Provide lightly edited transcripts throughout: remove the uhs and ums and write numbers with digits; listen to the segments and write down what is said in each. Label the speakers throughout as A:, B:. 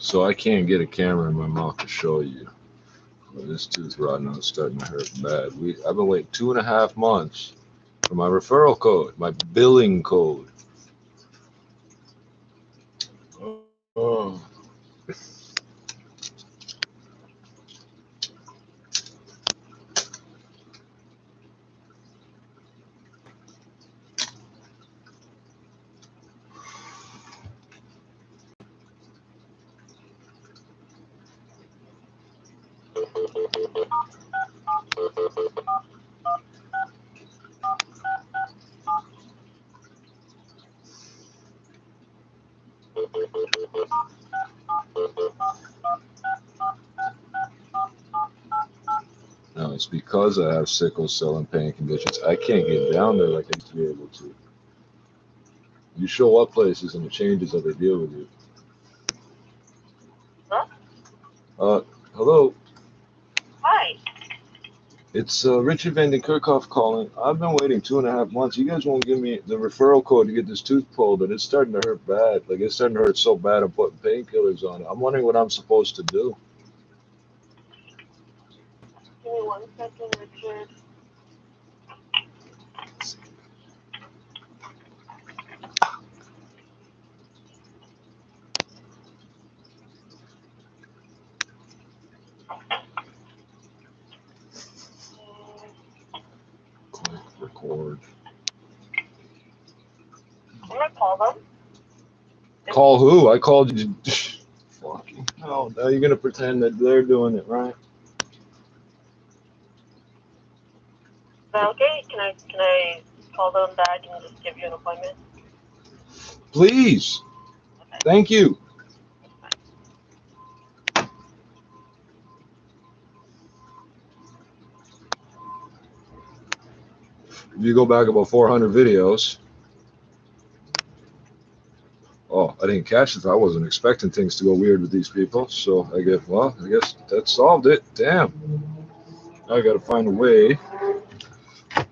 A: So I can't get a camera in my mouth to show you. But this tooth rot now is starting to hurt bad. I've been waiting 2.5 months for my referral code, my billing code. Oh. No, it's because I have sickle cell and pain conditions. I can't get down there like I used to be able to. You show up places and it changes how they deal with you.
B: Huh?
A: Hello.
B: Hi.
A: It's Richard Van den Kerkhoff calling. I've been waiting 2.5 months. You guys won't give me the referral code to get this tooth pulled, and it's starting to hurt bad. Like, it's starting to hurt so bad I'm putting painkillers on it. I'm wondering what I'm supposed to do.
B: Give me 1 second, Richard.
A: Click record.
B: I'm gonna call them.
A: Call who? I called you. Fucking hell. Now you're going to pretend that they're doing it, right?
B: Is that okay? Can I call them back and just give you an appointment?
A: Please.
B: Okay.
A: Thank you. If you go back about 400 videos. Oh, I didn't catch it. I wasn't expecting things to go weird with these people. So I guess that solved it. Damn. Now I got to find a way. I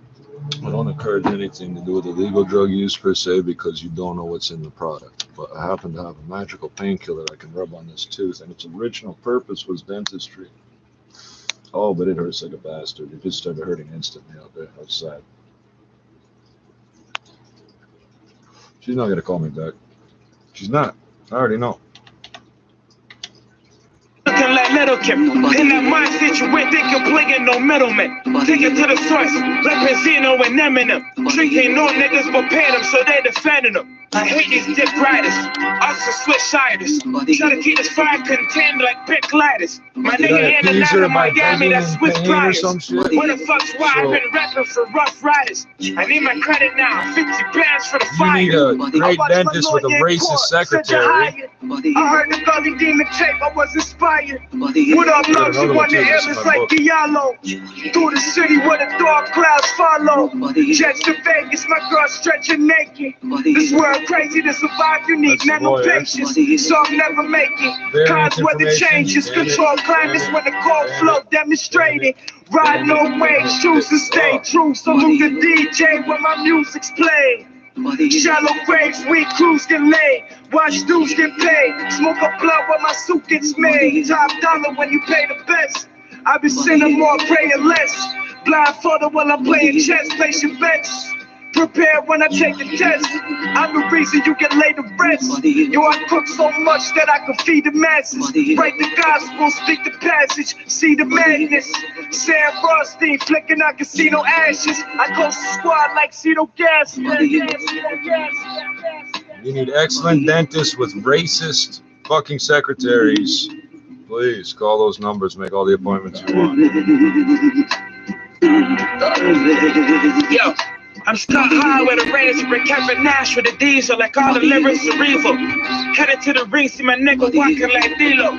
A: don't encourage anything to do with illegal drug use per se because you don't know what's in the product. But I happen to have a magical painkiller I can rub on this tooth, and its original purpose was dentistry. Oh, but it hurts like a bastard. It just started hurting instantly out there outside. She's not going to call me back. She's not. I already know.
C: Looking like little Kim. In that mindset, you ain't thinking playing no middleman. Take it to the source, like Pacino and Eminem. Drinking no niggas but paying them, so they defending them. I hate these dick riders, us are Swishsiders. Try to keep this fire contained like pink lighters. My nigga in and out of Miami, that's Swiss Riders. What the fuck's why I've been rapping for Rough Riders? I need my credit now, 50 bands for the fire.
A: You need a great dentist with a racist secretary.
C: I heard the Gully Demon tape, I was inspired. What up, love? She want the illness like Diallo. Through the city where the dark clouds follow. Jets to Vegas, my girl stretching naked. This world crazy to survive, you need mental patience. Some never make it. Cause weather changes, control climates when the cold flow demonstrated. Ride no waves, choose to stay true. Salute the DJ when my music's played. Shallow graves, we cruise get laid. Watch dudes get paid. Smoke a blunt when my suit gets made. Top dollar when you pay the best. I be sinning more, praying less. Blindfolded while I'm playing chess, place your bets. Prepare when I take the test. I'm the reason you get laid to rest. Yo, I cook so much that I can feed the masses. Write the gospel, speak the passage, see the madness. Sam Rothstein flicking out casino ashes. I coast the squad like Cito Gas.
A: You need excellent dentists with racist fucking secretaries. Please call those numbers, make all the appointments you want.
C: Yo, I'm stuck high with a raise, Kevin Nash with a diesel, like all the lyrics cerebral. Headed to the ring, see my nigga walking like D-Lo.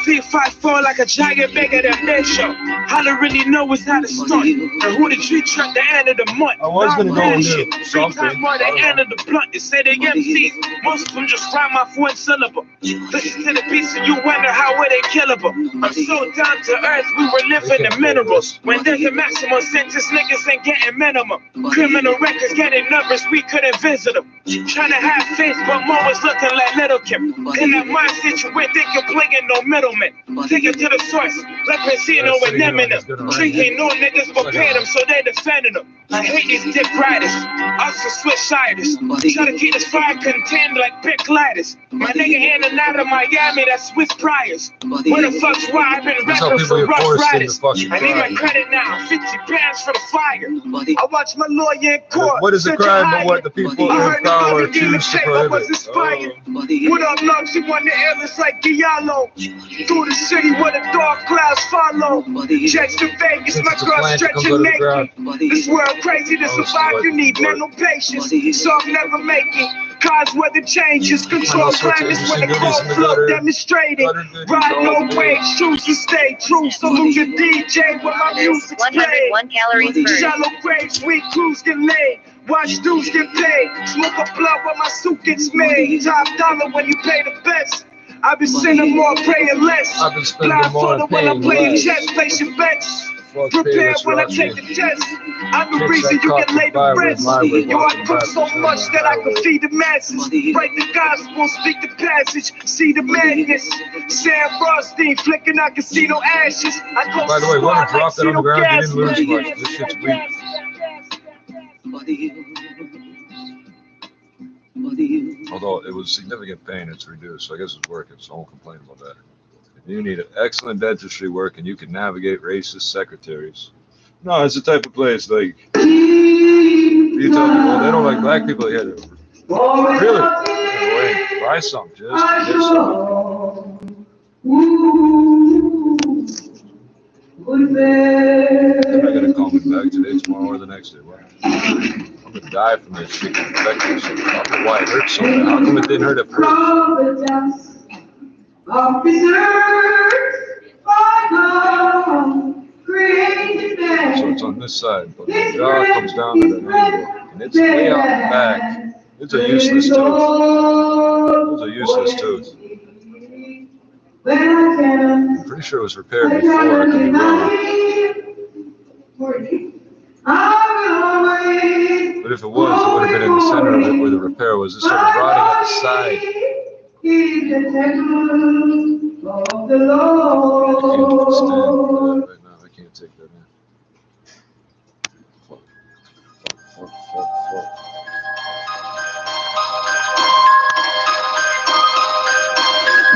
C: feet 5'4" like a giant bigger than Bishop. All I really know is how to stunt. And who the tree truck the end of the month.
A: I was gonna go and do
C: Free time more the end of the blunt. They say they MCs, most of them just rhyme off one syllable. Listen to the beats and you wonder how were they killable. I'm so down to earth, we were living in minerals. When there's a maximum sentence, niggas ain't getting minimum. Criminal records getting numbers, we couldn't visit them. Trying to have faith, but Mo was looking like Little Kim. In that mindset you went, they can play in no middleman. Take it to the source, like Casino and Eminem. Drinking no niggas but pay them, so they defending them. I hate these dick riders, also switch siders. Try to keep this fire contained like pick lighters. My nigga in and out of Miami, that's Swiss Priors. Where the fuck's why I've been rapping for Rough Riders. I need my credit now, 50 pounds for the fire. I watch my lawyer in court.
A: What is a crime but what the people in power choose to prohibit?
C: What up, love? She won the illness like Diallo. Through the city where the dark clouds follow. Jets to Vegas, my girl stretching naked. This world crazy to survive, you need mental patience. So I'm never making cause weather changes. Control climates when the cold flow demonstrating. Ride no waves, choose to stay true. Salute the DJ when my music's played.
B: 101 calories per.
C: Shallow graves, weak crews get laid. Watch dudes get paid. Smoke a blunt when my suit gets made. Top dollar when you pay the best. I've been sending more, praying less.
A: I've been spending more and
C: when I
A: paying
C: play
A: less.
C: chess, place your bets.
A: Fuck
C: Prepare
A: Paris,
C: when I
A: Rocky.
C: take the test. I'm the
A: Kicks
C: reason
A: that
C: you
A: cock
C: can lay
A: the fire
C: the
A: with
C: rest.
A: my way,
C: Yo, I
A: walking
C: cook
A: back
C: so
A: to
C: much that I can
A: highway.
C: feed the masses. Write the gospel, speak the passage, see the madness. Sam Rothstein flicking out casino ashes. I go
A: By the way,
C: smart
A: whoever dropped that on the
C: like
A: ground, you didn't
C: Zeno
A: lose
C: gas.
A: much. This shit's weak. Although it was significant pain, it's reduced. So I guess it's working, so I won't complain about that. If you need excellent dentistry work and you can navigate racist secretaries. No, it's the type of place like you tell people, well, they don't like black people. Yeah, really? Wait, buy some, just get some. They're not gonna call me back today, tomorrow, or the next day. What? I'm gonna die from this shit. Infected. So I don't know why it hurts so bad. How come it didn't hurt at first? So it's on this side, but the jaw comes down at an angle, and it's way out the back. It's a useless tooth. It's a useless tooth. I'm pretty sure it was repaired before. I could be wrong. But if it was, it would have been in the center of it where the repair was. It started rotting at the side. I can't stand that right now. I can't take that in. Fuck.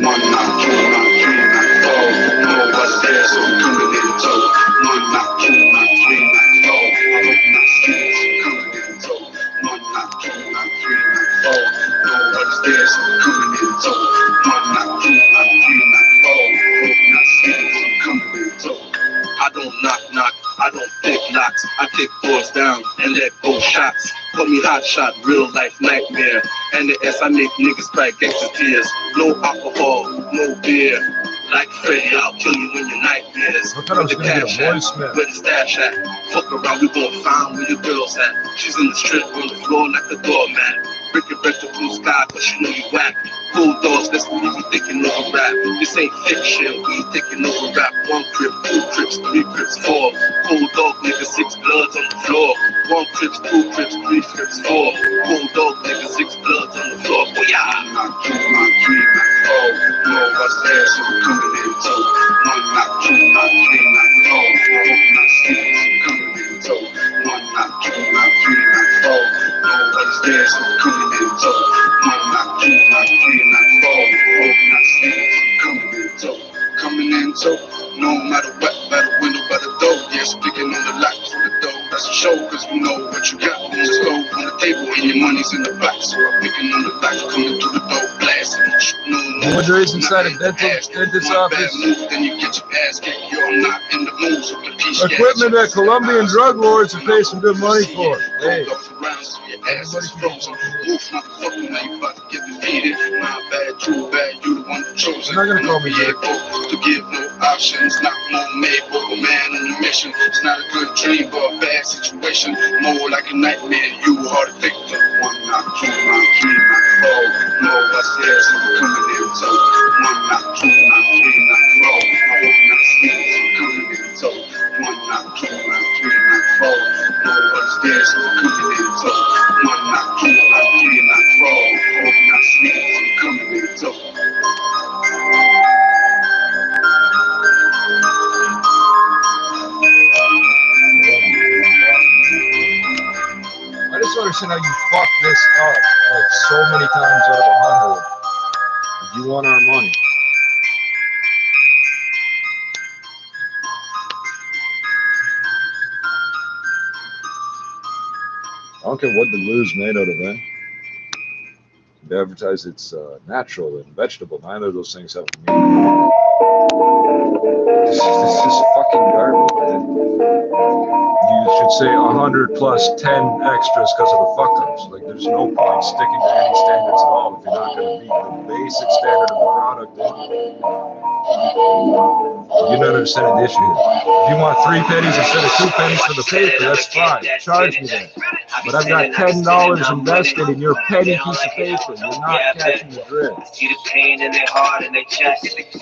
D: One knock, two knock, three knock, four. No one's there, so I'm coming in tow. One knock, two knock, three knock, four. I hope not scared, so I'm coming in tow. One knock, two knock, three knock, four. No one's there, so I'm coming in tow. One knock, two knock, three knock, four. I hope not scared, so I'm coming in tow. I don't knock, I don't pick locks. I kick doors down and let go shots. Call me hot shot, real life nightmare. And the S, I make niggas cry gangster tears. No alcohol, no beer. Like Freddy, I'll kill you in your nightmares.
A: I thought I was
D: With the
A: gonna get a
D: cash at,
A: voicemail.
D: where the stash at. Fuck around, we gon' find where your girl's at. She's in the strip on the floor like a doormat. Break your back to blue sky, cause you know you whack. Bulldogs, that's what you thinking over rap. This ain't fiction, we thinking over rap. 1 crib, 2 crips, 3 crips, 4. Bulldog nigga, 6 bloods on the floor. 1 crips, 2 crips, 3 crips, 4. Bulldog nigga, 6 bloods on the floor. Booyah! Knock 2, knock 3, knock 4. No one's there, so we're coming in tow. 1 knock 2, knock 3, knock 4. I hope not scared, so I'm coming in tow. 1 knock 2, knock 3, knock 4. No one's there, so we're coming in tow. 1 knock 2, knock 3, knock 4. I hope not scared, so I'm coming in tow. Coming in tow. No matter what, by the window, by the door. Yeah, speaking on the lock for the door. That's a show, cause we know what you got. Just go on the table and your money's in the box. So I'm picking on the lock, coming through the door, blasting.
A: I wonder is inside a dentist's office.
D: Then you get your ass kicked. You're not in the mood, so the piece
A: Equipment that Colombian drug lords would pay some good money for. Hey.
D: Everybody's frozen. Move, motherfucker, now you about to get defeated. My bad, true bad, you the one who chose it.
A: They're not gonna call me
D: Yeah,
A: back.
D: go. to give no options. Not more made, but a man on a mission. It's not a good dream, but a bad situation. More like a nightmare, you are the victim. One knock, two knock, three knock, four. No, upstairs, I'm coming in, so one knock, two knock, three knock, four. I hope not sleep, I'm coming in, so one knock, two knock, three knock, four. No, upstairs, I'm coming in, so one knock, two knock, three knock, four. I hope not sleep, I'm coming in, so.
A: I just don't understand how you fuck this up like so many times out of 100. You want our money. I don't care what the glue's made out of, eh? They advertise it's natural and vegetable. Neither of those things have a meaning. This is fucking garbage, man. You should say 100 plus 10 extras because of the fuck-ups. Like, there's no point sticking to any standards at all if you're not going to meet the basic standard of the product. You're not understanding the issue here. If you want 3 pennies instead of 2 pennies for the paper, that's fine. Charge me that. But I've got $10 invested in your penny piece of paper. You're not catching the drift.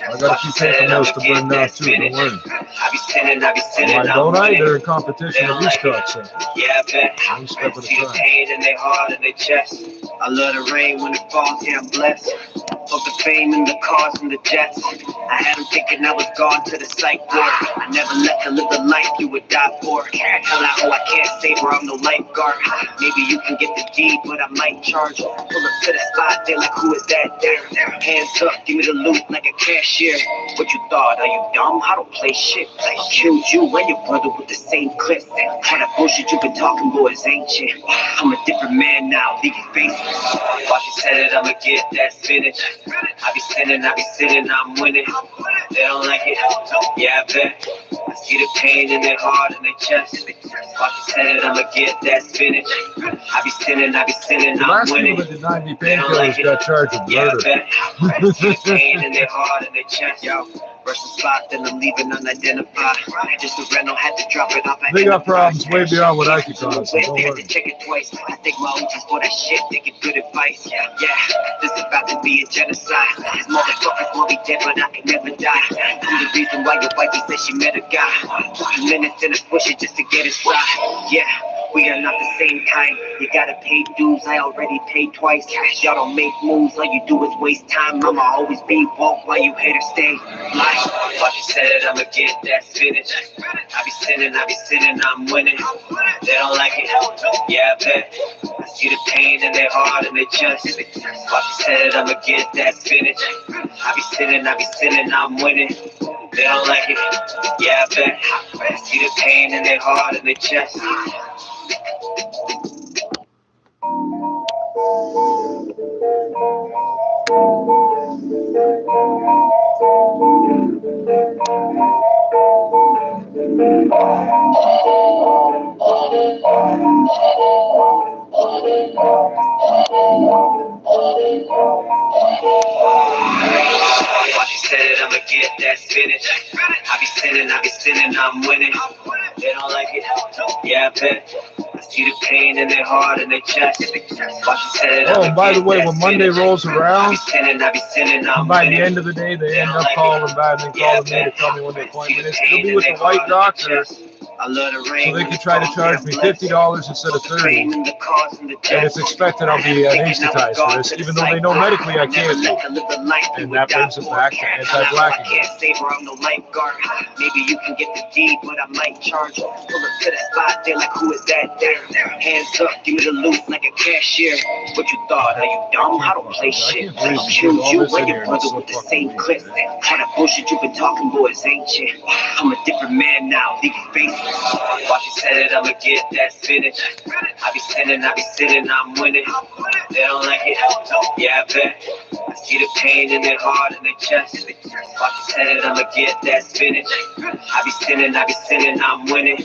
A: I got a few paper mills to burn down too, don't worry. Why don't I? They're in competition with these trucks.
E: Yeah, I bet.
A: One step at a
E: See the
A: time.
E: pain in their heart and their chest. I love the rain when it falls, yeah, I'm blessed. Fuck the fame and the cars and the jets. I had them thinking I was gone to the psych ward. I never left to live the life you would die for. Hell, I can't save her, I'm no lifeguard. Maybe you can get the deed, but I might charge. Pull up to the spot, they're like, who is that there? Hands up, give me the loot like a cashier. What you thought, are you dumb? I don't play shit. I killed you and your brother with the same clip. All that bullshit you been talking, boys, ain't shit. I'm a different man now, leave your face. Fuck you said it, I'ma get that spinach. I be sitting, I'm winning. They don't like it, yeah, I bet. I see the pain in their heart and their chest. Fuck you said it, I'ma get that spinach. I be sitting,
A: The
E: I'm
A: last
E: winning.
A: people that denied me
E: They don't
A: painkillers
E: like it,
A: got charged with
E: yeah, I
A: murder.
E: bet. I see the pain in their heart and their chest, yo. Versus spot, then I'm leaving unidentified. Just a rental, had to drop it off.
A: They got problems way beyond what I could cause, so don't
E: They had
A: worry.
E: to check it twice. I think my OGs for that shit, they get good advice. Yeah, this is about to be a genocide. These motherfuckers want me dead, but I can never die. I'm the reason why your wifey said she met a guy. 2 minutes in a push it just to get inside. Yeah. We are not the same kind. You gotta pay dues, I already paid twice. Y'all don't make moves, all you do is waste time. I'ma always be woke while you haters stay blind. Fuck you said it, I'ma get that spinach. I be sitting, I'm winning. They don't like it, yeah, I bet. I see the pain in their heart and their chest. Fuck you said it, I'ma get that spinach. I be sitting, I'm winning. They don't like it, yeah, I bet. I see the pain in their heart and their chest. Watch you said it, I'ma get that spinach. I be sitting, I'm winning. They don't like it, yeah, I bet. I see the pain in their heart and their chest. Watch you said it,
A: Oh,
E: I'ma
A: and by the
E: get
A: way,
E: that
A: when Monday
E: spinach.
A: rolls around,
E: I be sitting, I'm
A: by the
E: winning.
A: end of the day, they end up calling back and calling me to tell me when the appointment is. It'll be with the white doctor,
E: I love the
A: so
E: rain
A: they can try to charge me $50 instead of $30. And it's expected I'll be anesthetized for this, even though they know medically I can't be. And that brings it back to anti-black again.
E: Maybe you can get the deed, but I might charge. Pull up to the spot, they're like, who is that there? Hands up, give me the loot like a cashier. What you thought, are you dumb? I don't play shit. I killed you and your brother with the same clip. All that bullshit you been talking, boys, ain't shit. I'm a different man now, leave your face. Watch you said it, I'ma get that spinach. I be sitting, I'm winning. They don't like it, yeah, I bet. I see the pain in their heart and their chest. Watch you said it, I'ma get that spinach. I be sitting, I'm winning.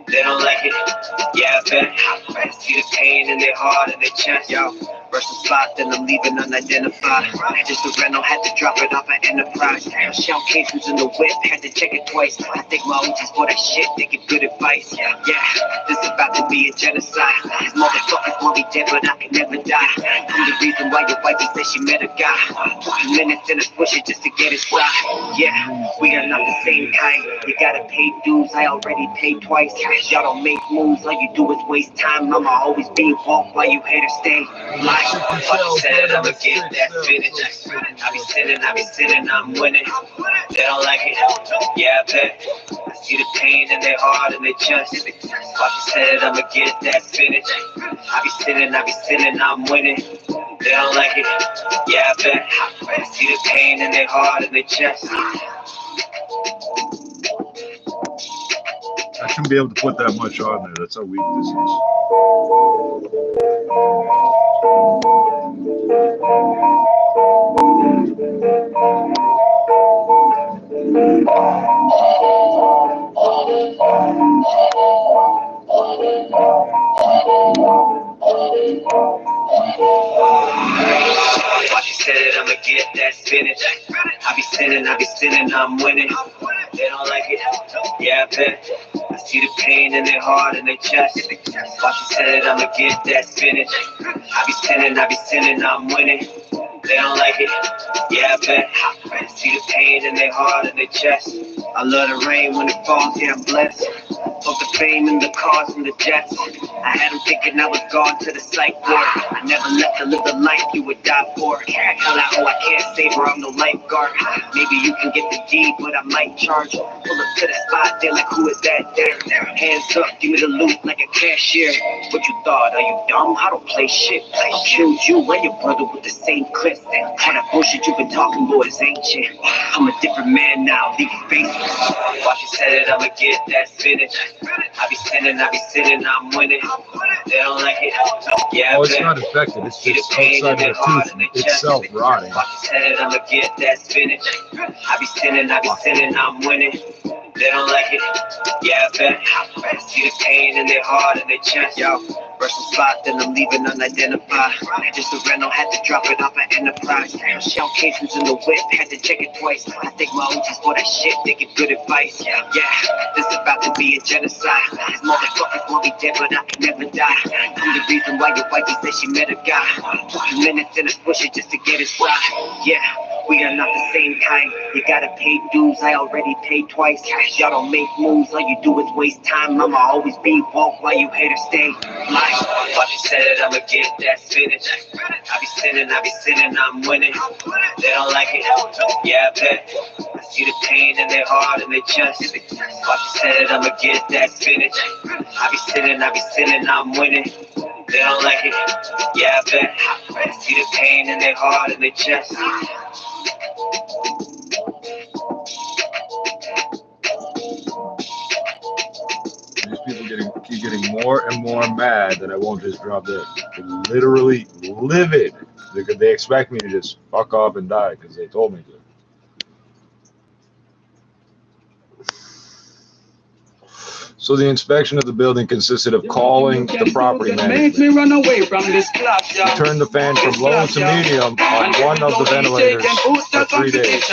E: They don't like it, yeah, I bet. I see the pain in their heart and their chest, yo. Versus spot, then I'm leaving unidentified. Just a rental, had to drop it off at Enterprise. Shell cases in the whip, had to check it twice. I think my OGs for that shit, they give good advice. Yeah, this about to be a genocide. These motherfuckers want me dead, but I can never die. I'm the reason why your wifey said she met a guy. 2 minutes in a push it just to get inside. Yeah, we are not the same kind. You gotta pay dues, I already paid twice. Y'all don't make moves, all you do is waste time. I'ma always be woke while you haters stay live. Fuck said I'ma get that finish. I be sitting, I'm winning. They don't like it, yeah, I bet. I see the pain in their heart and their chest. Fuck said I'ma get that finish. I be sitting, I'm winning. They don't like it, yeah, I bet. I see the pain in their heart and their chest.
A: I shouldn't be able to put that much on there. That's how weak this is.
E: Watch you said it, I'ma get that spinach. I be sitting, I'm winning. They don't like it, yeah, I bet. I see the pain in their heart and their chest. Watch you said it, I'ma get that spinach. I be sitting, I'm winning. They don't like it, yeah, I bet. I see the pain in their heart and their chest. I love the rain when it falls, yeah, I'm blessed. Fuck the fame and the cars and the jets. I had them thinking I was gone to the psych ward. I never left to live the life you would die for. Hell out, oh, I can't save her, I'm no lifeguard. Maybe you can get the deed, but I might charge. Pull up to the spot, they're like, who is that there? Hands up, give me the loot like a cashier. What you thought, are you dumb? I don't play shit. I killed you and your brother with the same clip. All that bullshit you've been talking, boy, is ancient. I'm a different man now, leave your face. Watch you said it, I'ma get that spinach. I be sitting, I'm winning. They don't like it, yeah,
A: oh, it's not infected. It's just outside of the tooth itself rotting.
E: Watch you said it, I'ma get that spinach. I be sitting, I'm winning. They don't like it, yeah, I bet. I see the pain in their heart and their chest, yo. Versus spot, then I'm leaving unidentified. Just a rental, had to drop it off at Enterprise. Shell cases in the whip, had to check it twice. I think my OGs for that shit, they give good advice. Yeah, this about to be a genocide. These motherfuckers want me dead, but I can never die. I'm the reason why your wifey said she met a guy. 2 minutes in a push it just to get inside. Yeah, we are not the same kind. You gotta pay dues, I already paid twice. Y'all don't make moves, all you do is waste time. I'ma always be woke while you haters stay live. Fuck you said it, I'ma get that spinach. I be sitting, I'm winning. They don't like it, yeah, I bet. I see the pain in their heart and their chest. Fuck you said it, I'ma get that spinach. I be sitting, I'm winning. They don't like it, yeah, I bet. I see the pain in their heart and their chest.
A: These people keep getting more and more mad that I won't just drop this. They're literally livid. They expect me to just fuck off and die because they told me to. So the inspection of the building consisted of calling the property manager. Turn the fan from low to medium on one of the ventilators for 3 days.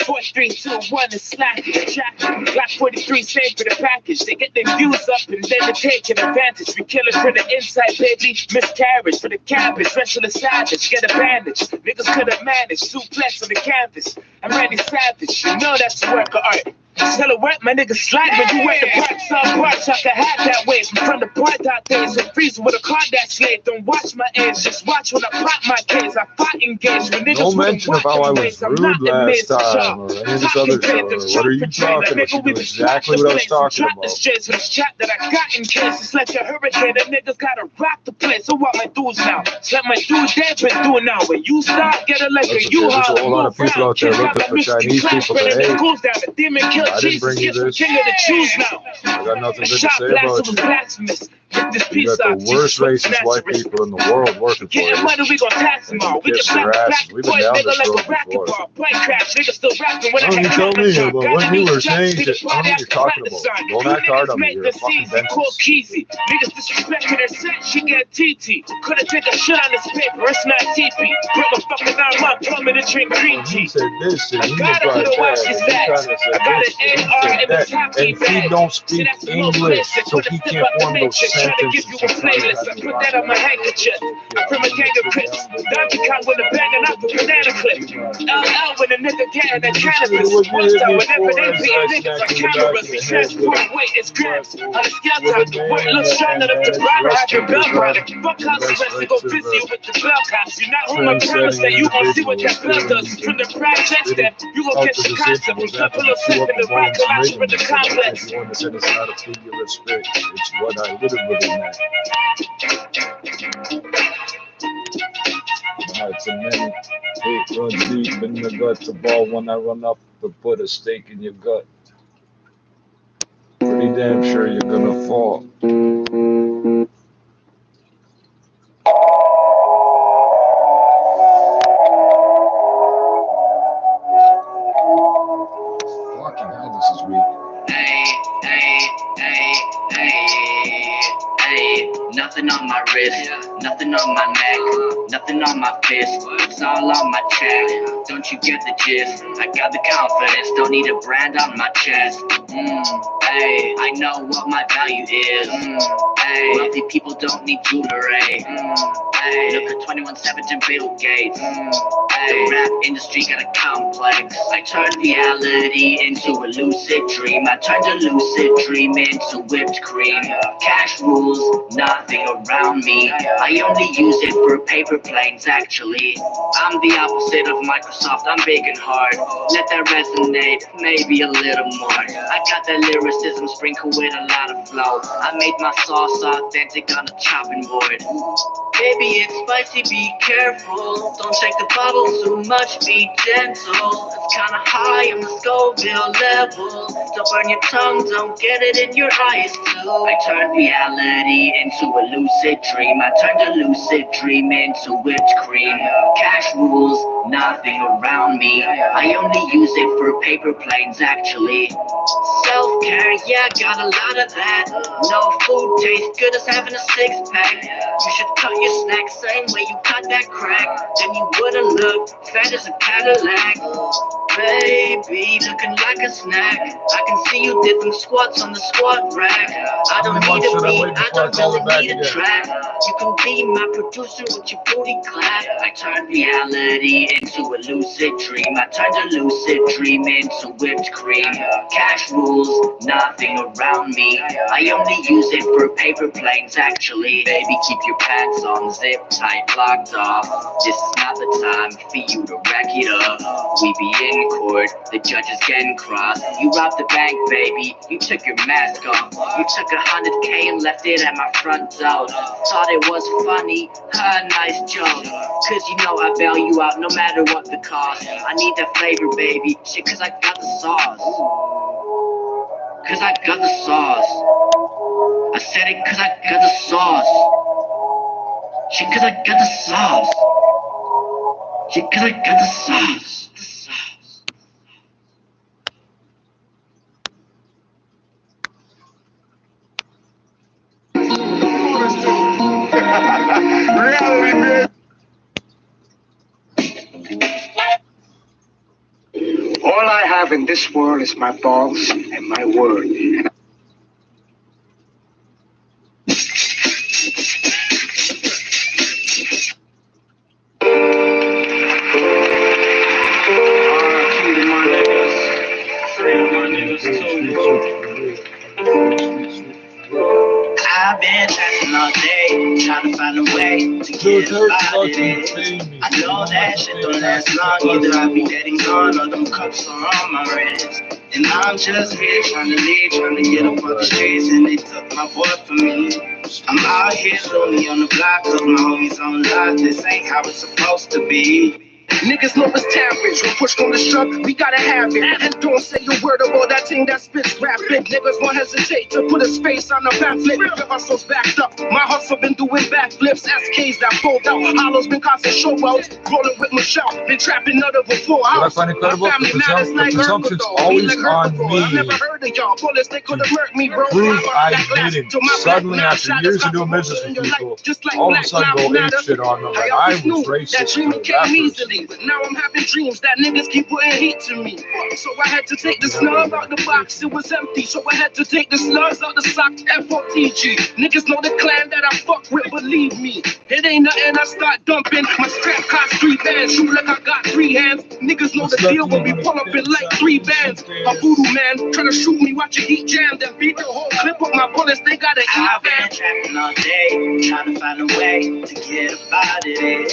F: Four, 3, 2, 1, and slack the track. Black 43 save for the package. They get their views up and then they're taking advantage. We kill it for the inside, baby. Miscarriage for the cabbage. Wrestle the savage, get a bandage. Niggas could have managed. Suplex on the canvas. I'm Randy Savage. You know that's the work of art. Tell it what, my niggas slide when you at the park. Some parts I can have that way. From the part out there, it's a freezer with a card that slave. Don't watch my age, just watch when I pop my kids. I fight engaged when niggas
A: no mention of how I was rude last time or any of this other stuff. What are you talking about? You knew exactly what I was talking about.
F: The stress for this trap that I got in case. It's like a hurricane, the niggas gotta rock the place. So what my dudes now? Let my dudes they've been doing now. When you start, get a like a U-Haul.
A: There's a whole lot of people out there looking for Chinese people to hate. I didn't bring you this.
F: King of the Jews now.
A: I got nothing good to say about you.
F: Blasphemous. Nazareth. Pick this
A: You
F: piece
A: got
F: up.
A: the worst
F: Jesus
A: racist white
F: Nazareth.
A: people in the world working for
F: Getting
A: you.
F: money, we gon' tax them all. We can
A: Kiss their
F: back
A: asses. We've been
F: boys,
A: down
F: nigga,
A: this
F: like
A: road
F: a racquetball.
A: before.
F: Play crash, nigga still rapping when I
A: Why don't
F: had
A: you tell
F: the
A: me
F: gun.
A: about
F: Got
A: when
F: me
A: you were
F: shots
A: saying
F: to the
A: shit? I don't
F: body
A: know what
F: after
A: you're talking
F: the
A: about.
F: sun.
A: Don't
F: You
A: act hard
F: niggas
A: on me.
F: make
A: You're
F: the
A: a fucking
F: easy, call
A: dentist.
F: Keezy. Niggas disrespecting her set, she get TT. Couldn't take a shit on this paper, it's not TP. Bring a fucking 9 month, told me to drink green
A: He
F: tea.
A: said this and
F: I
A: he was
F: got it for
A: like
F: the watch
A: that,
F: his
A: and he
F: bags.
A: kind of said
F: I got
A: this
F: an
A: and he
F: AR
A: said
F: in the
A: that,
F: top
A: and he don't speak English, so he can't form those
F: trying to give
A: sentences.
F: you a playlist. I put that on my handkerchief. From a gang of Crips. Donkey Kong with a banging up a banana clip. LL when a nigga getting that cannabis. One time whenever they beating niggas on cameras, we transport weight as grams. On a scale top, the weight looks strong enough to bribe have your bell rider. Fuck house arrest and go busy with the bell cops. You're not home, I promise that you gon' see what that bell does. From the projects that you gon' get the concept. We flip a little slip in the right collapse with the complex.
A: If you understand, it's not a figure of speech. It's what I literally meant. It's a minute. Hate runs deep in the guts. A ball when I run up to put a stake in your gut. Pretty damn sure you're gonna fall. Fucking hell, this is weak.
E: Nothing on my wrist, nothing on my neck, nothing on my fist. It's all on my check. Don't you get the gist? I got the confidence, don't need a brand on my chest. I know what my value is. Wealthy people don't need jewelry. Look at 21 Savage and Bill Gates. The rap industry got a complex. I turned reality into a lucid dream. I turned a lucid dream into whipped cream. Cash rules, nothing around me. I only use it for paper planes, actually. I'm the opposite of Microsoft, I'm big and hard. Let that resonate, maybe a little more. I got that lyricism sprinkled with a lot of flow. I made my sauce authentic on a chopping board. Baby, it's spicy, be careful. Don't shake the bottle too much, be gentle. It's kinda high on the Scoville level. Don't burn your tongue, don't get it in your eyes too. I turned reality into a lucid dream. I turned a lucid dream into whipped cream. Cash rules, nothing around me. I only use it for paper planes, actually. Self-care, yeah, got a lot of that. No food tastes good as having a six-pack. You should cut your snack same way you cut that crack. Then you wouldn't look fat as a Cadillac. Baby, looking like a snack. I can see you did some squats on the squat rack. I don't need a beat, I don't really need a track. You can be my producer with your booty clap. I turned reality into a lucid dream. I turned a lucid dream into whipped cream. Cash rules, nothing around me. I only use it for paper planes, actually. Baby, keep your pants on, zip tight, locked off. This is not the time for you to rack it up. We be in court, the judge is getting crossed. You robbed the bank, baby, you took your mask off. You took 100K and left it at my front door. Thought it was funny, nice joke. Cause you know I bail you out no matter what the cost. I need that flavor, baby, shit, cause I got the sauce. Cause I got the sauce. I said it cause I got the sauce. Shit, cause I got the sauce. Shit, cause I got the sauce.
C: All I have in this world is my balls and my word. And
E: I've been checking all day, trying to find a way to get about it. I know that shit don't last long, either I'll be dead and gone or them cups are on my wrist. And I'm just here trying to leave, trying to get up off the streets, and they took my boy from me. I'm out here lonely on the block, cause my homies on lock, this ain't how it's supposed to be.
C: Niggas know it's savage. When push on the shove, we gotta have it. And don't say a word about that thing that spits rapid. Niggas won't hesitate to put his face on the pamphlet. Your hustle's backed up. My hustle been doing backflips. SKs that fold out. Hollows been causing showouts. Rolling with Michelle. Been trapping other before.
A: What I find incredible, the presumption's always on me.
C: I've never heard of y'all. Bullets, they could have murked me, bro.
A: Prove I didn't. Suddenly, after years of doing business with people, all of a sudden go ape shit on them. And I was racist.
C: That dream came easily, but now I'm having dreams that niggas keep putting heat to me. So I had to take the snub out the box, it was empty. So I had to take the slugs out the sock, FOTG. Niggas know the clan that I fuck with, believe me. It ain't nothing I start dumping. My strap cost 3 bands, shoot like I got 3 hands. Niggas know the deal when we pull up in like 3 bands. A voodoo man trying to shoot me, watch a heat jam, then beat the whole clip up my bullets, they gotta eat.
E: I've been trapping all day, trying to find a way to get about it.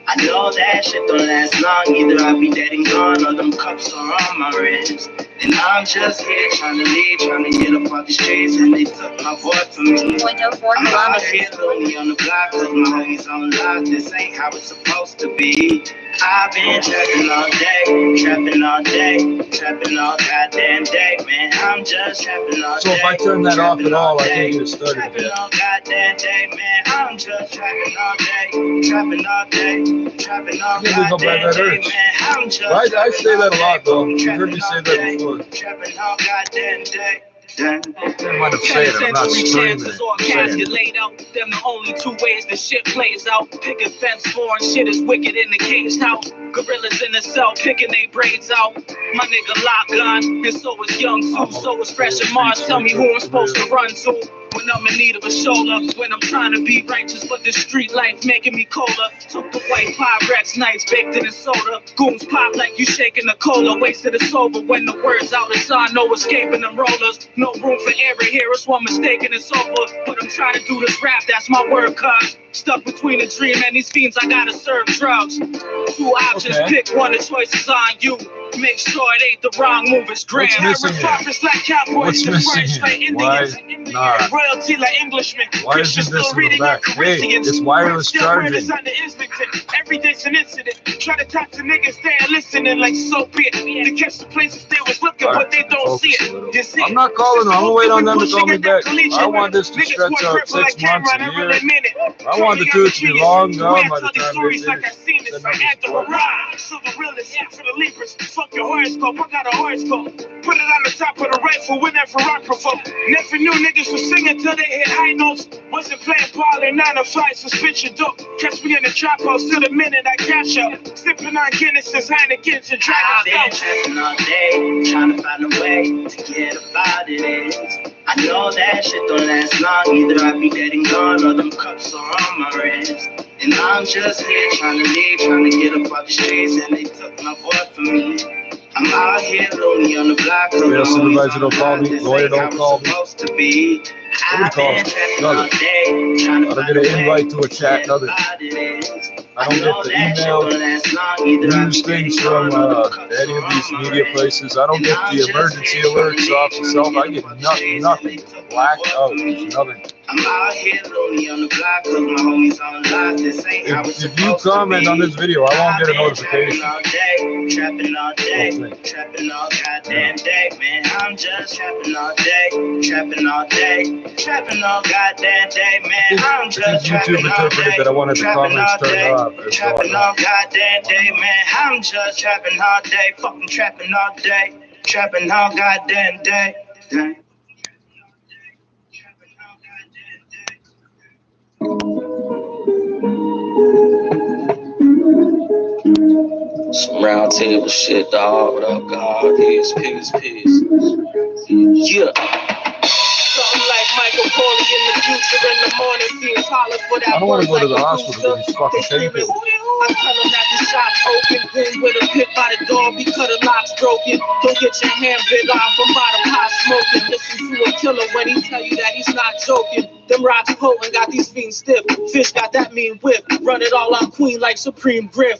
E: I know that shit don't last long, either I'll be dead and gone or them cups are on my wrist. And I'm just here trying to leave, trying to get up off the streets, and they took my boy from me. I'm out here lonely on the block, cause my homies on lock, this ain't how it's supposed to be. I've been trapping all day, trapping all day, trapping all goddamn day, man. I'm just trapping all day.
A: So if I turn that off at all, I can't get started.
E: Trapping all goddamn day, man. I'm just trapping all day, trapping all day, trapping all goddamn day, man. I'm just.
A: I say that a lot, though. You heard me say that before.
E: Trapping all goddamn day.
A: I didn't want to say it, I'm not screaming it.
F: Or casket laid out. Them the only 2 ways the shit plays out. Picket fence foreign shit is wicked in the caged house. Gorillas in the cell picking they braids out. My nigga lock gun, and so is young too. So is fresh and Mars. Tell me who I'm supposed to run to. When I'm in need of a shoulder, when I'm trying to be righteous, but the street life making me colder. Took the white Pyrex nights baked in a soda. Goons pop like you shaking a cola. Wasted a sober when the words out of sign. No escaping them rollers. No room for error here. It's one mistaken it's over. But I'm trying to do this rap, that's my word, cuz. Stuck between a dream and these fiends, I gotta serve drugs. 2 options, pick one, the choice is on you. Make sure it ain't the wrong move, it's grand.
A: What's missing
F: Like cowboys, the French, like Indians,
A: Why?
F: royalty like Englishmen.
A: Why isn't this in the back? Hey, it's wireless charging.
F: Every day's an incident. Try to talk to niggas, they ain't listening like so be it. To catch the places they was looking, but they don't see it. You see?
A: I'm not calling them. I'm gonna wait on them to call me back. I want this to stretch out 6 months, a year. I want the truth to be long gone by the time they finish.
F: So the realest for the Libras. Fuck your horoscope, I got a horoscope. Put it on the top of the rifle when that Farrakh provoke. Never knew niggas was singing till they hit high notes. Wasn't playing ball in 9 to 5, so spit your dope. Catch me in the trap house till the minute I cash up. Sipping on Guinnesses, Heinekens, and
E: I've been
F: Dragons.
E: trapping all day, trying to find a way to get about it. I know that shit don't last long, either I'll be dead and gone or them cups are on my wrist. And I'm just here trying to leave, trying to get up off the streets, and they took my boy from me. I'm out here lonely on the block, cause
A: Yeah, supervisor don't call me, lawyer don't call me.
E: Supposed to be.
A: I've been trapping all day, trying to find a invite to a chat, nothing. I don't get the email, news things from any of these media places. I don't get the emergency alerts off the cell. I get nothing. Black out, nothing.
E: I'm out here lonely on the block, cause my homies on lock. This ain't how it's
A: If you comment on this video, I won't get a notification.
E: Trapping all day, trapping all goddamn day, man. I'm just trapping all day, trapping all day, trapping all goddamn day, man. I'm just trapping all day,
A: that I wanted the comments turned off.
E: trapping all goddamn day, man. I'm just trapping all day, fucking trapping all day, trapping all goddamn day.
G: Some round table shit, dog. What up, God? Peace. Yeah.
F: Something like Michael Corley in the future in the morning, seems holler for that.
A: I don't want to go to the hospital with these fucking pain pills.
F: I tell him that the shop's open, boom with a pit by the door because the lock's broken. Don't get your hand bit off from bottom hot smoking. Listen to a killer when he tell you that he's not joking. Them rocks potent got these fiends stiff. Fish got that mean whip. Run it all on Queen like Supreme Griff.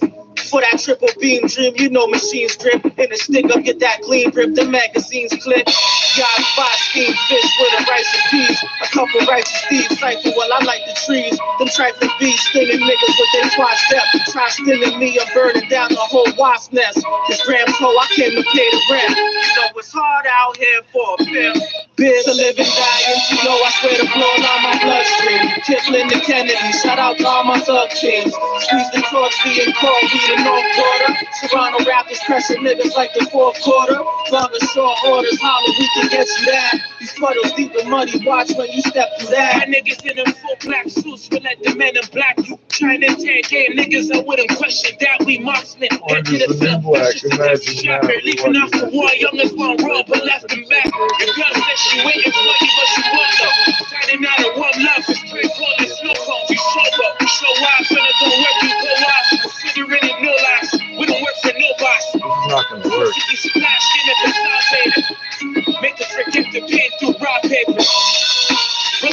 H: For that triple beam dream, you know machines grip. In a stick up, get that clean grip, the magazines clip. Got 5 steamed fish with a rice and peas. A couple righteous thieves cycle while I like the trees. Them trifling bees stinging niggas with they twat step. Try stinging me, I'm burning down the whole wasp nest. This Grams hoe, I came to pay the rent. You know it's hard out here for a pimp. Biz to live and die, and you know I swear to blow on my bloodstream. Tifflin to Kennedy, shout out to all my thug teams. Squeeze the torch, being called, we the North Border. Toronto rappers pressing niggas like the fourth quarter. Long and short orders, holler, we can get you that. These puddles deep in money, watch when you step through that.
F: My niggas in them full black suits, we let the men in black. You trying to take in niggas, I wouldn't question that. We marksmen, get to the film, leaving off the war, youngest one roll, but left them back. Your girl said she waiting for you, but she won't though. Finding out of one love is straight for the snow cones. You sober, show wise when it don't work, you go out. Considering it no lies, we don't work for no boss.
A: It's not gonna work.
F: You splash in at the south later. Make us forget the pain through raw paper.
A: I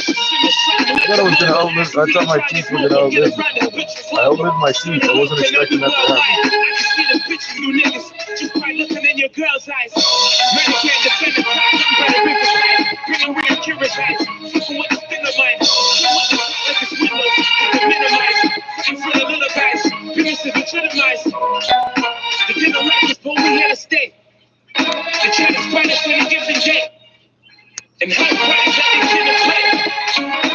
A: thought I was gonna outlive. I thought my teeth were gonna outlive me. I outlived my teeth. I wasn't expecting that to happen.
F: I can see the picture, you niggas. Just by looking in your girl's eyes. Man, can't defend the clock. You better rip his eyes. Bring him with your curious eyes. Fucking with the spin of mine. Show up the like his windows. To minimize. Fucking for the little guys. Biggest to legitimize. The dinner rappers, but we here to stay. The chat is bright as any given day. And how bright is that they didn't play?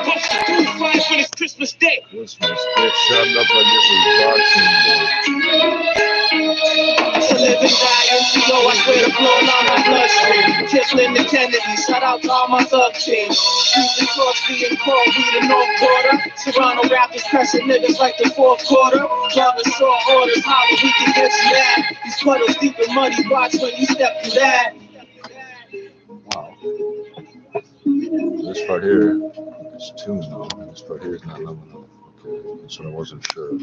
F: Post the 2-5 when it's Christmas Day.
A: Christmas, bitch, shut up like this is boxing day.
H: To live and die, and you know I swear to blow on my bloodstream. Tifflin to Kennedy, shout out to all my thug teams. Squeeze the torch, being called, we the North Border. Toronto rappers pressing niggas like the fourth quarter. Long and short orders, holler, we can get you that. These puddles deep in money, watch when you step through that.
A: Wow. This part here is tuned though. This part here is not low enough. Okay, that's what I wasn't sure of.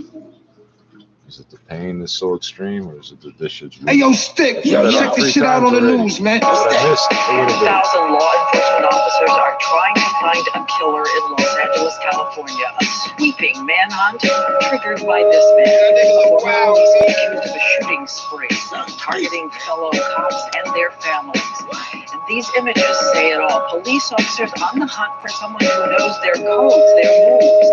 A: Is it the pain that's so extreme, or is it that this shit's
C: Hey, yo, Stick, check this shit out on the news, man.
A: What I missed a little bit.
I: 1,000 law enforcement officers are trying to find a killer in Los Angeles, California. A sweeping manhunt triggered by this man. Accused of a shooting spree, targeting fellow cops and their families. And these images say it all. Police officers on the hunt for someone who knows their codes, their moves.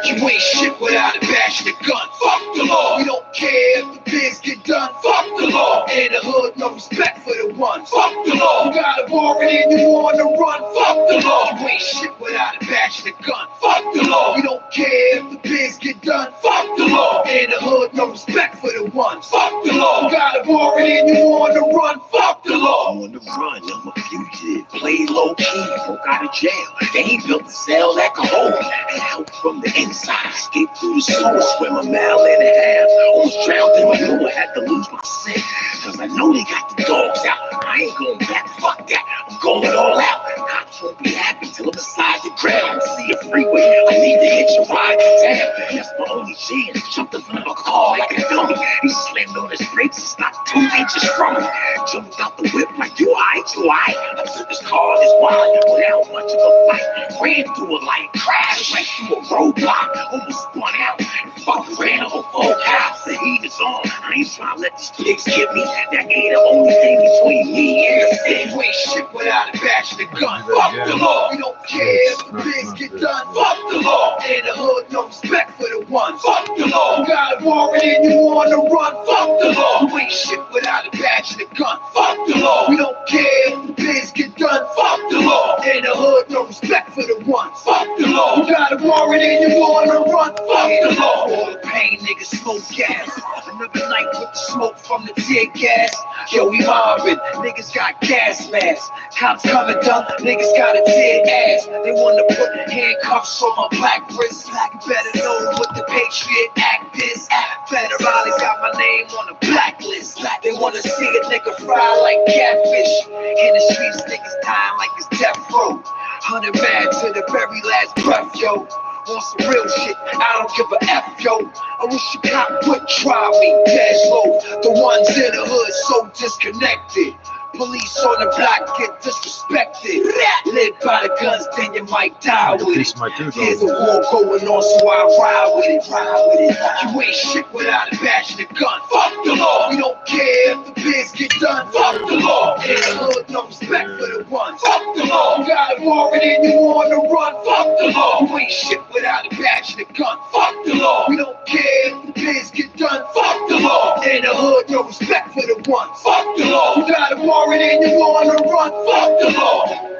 D: You ain't shit without a badge and a gun. Fuck the law. We don't care if the bids get done. Fuck the law. In the hood, no respect for the ones. Fuck the law. You got a warrant and you on the run. Fuck the law. You ain't shit without a badge and a gun. Fuck the law. We don't care if the bids get done. Fuck the law. In the hood, no respect for the ones. Fuck the law. You got a warrant and you on the run. Fuck the law.
J: On the run, I'm a fugitive. Play low key, broke out of jail. They ain't built to sell that cold. And help from the inside. Escape through the sewer, swim a mile and a half. Almost drowned in my pool, had to lose my scent. Cause I know they got the dogs out. I ain't going back, fuck that. I'm going all out. Cops won't be happy till I'm beside the ground. See a freeway, I need to hit your ride. Damn, that's my only chance. Jumped in front of a car like a dummy. He slammed on his brakes and stopped 2 inches from me. Jumped out the whip like, you alright, you alright? I took his car, his wallet, without much of a fight. Ran through a light, crashed right through a roadblock. Almost spun out. Fuck, ran over 4 cops. The heat is on. I ain't trying to let these pigs get me. That ain't the only thing between me and the city.
D: You ain't shit without a badge and a gun. Fuck the law. We don't care if the bids get done. Fuck the law. In the hood, no respect for the ones. Fuck the law. You got a warrant and you on the run. Fuck the law. You ain't shit without a badge and a gun. Fuck the law. We don't care if the bids get done. Fuck the law. In the hood, no respect for the ones. Fuck the law. You got a warrant and you on the run. Fuck the law. All the pain, niggas smoke gas. Another night with the smoke from the tear gas. Yo, we mobbing. Niggas got gas masks. Cops coming down. Niggas gotta tear ass. They wanna put handcuffs on my black wrist. You better know what the Patriot Act is. Federales got my name on the blacklist. They wanna see a nigga fry like catfish. In the streets, niggas dying like it's death row. 100 mad to the very last breath, yo. On some real shit, I don't give a F, yo. I wish a cop would try me, dash low. The ones in the hood so disconnected.
J: Police on the block get disrespected. Live by the guns, then you might die with it. Here's a war going on, so I ride with it. You ain't shit without a badge and a gun. Fuck the law. We don't care if the bids get done. Fuck the law. In the hood, no respect for the ones. Fuck the law. You got a warrant and you on the run. Fuck the law. You ain't shit without a badge and a gun. Fuck the law. We don't care if the bids get done. Fuck the law. In the hood, no respect for the ones. Fuck the law. You got a warrant and you on the run. Fuck the law.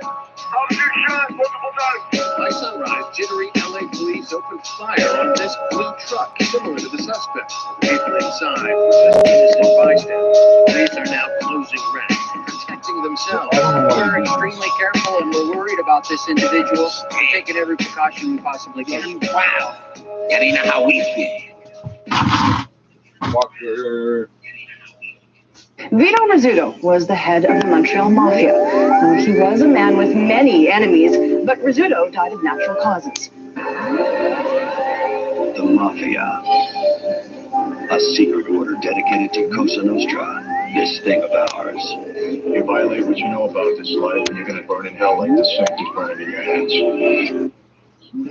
K: By sunrise, jittery LA police opened fire on this blue truck similar to the suspect. People inside were just innocent bystanders. Police are now closing ranks, protecting themselves. We're extremely careful and we're worried about this individual. We're taking every precaution we possibly can.
J: Wow. That ain't how we feel.
A: Walker.
I: Vito Rizzuto was the head of the Montreal Mafia. Now, he was a man with many enemies, but Rizzuto died of natural causes.
L: The Mafia. A secret order dedicated to Cosa Nostra. This thing of ours.
M: You violate what you know about this life, and you're gonna burn in hell like the sink is burning in your hands.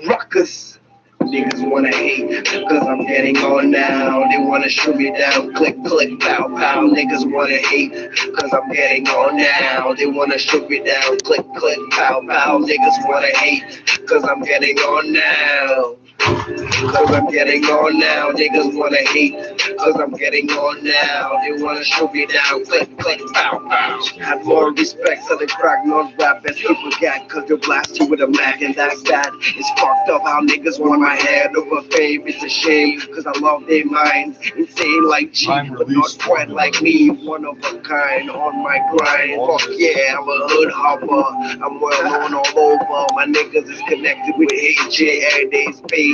J: Ruckus. Niggas wanna hate, cause I'm getting on now. They wanna shoot me down, click, click, pow, pow. Niggas wanna hate, cause I'm getting on now. They wanna shoot me down, click, click, pow, pow. Niggas wanna hate, cause I'm getting on now. Cause I'm getting on now, niggas wanna hate. Cause I'm getting on now, they wanna shoot me down, click, click, pow, pow. Have more respect for the crack, not rap, best people got. Cause they'll blast you with a Mac and that's that. It's fucked up how niggas want my head over fame. It's a shame, cause I love their minds. Insane like G, but not quite like me. One of a kind, on my grind. Fuck yeah, I'm a hood hopper. I'm well known all over. My niggas is connected with AJ, every day's payday.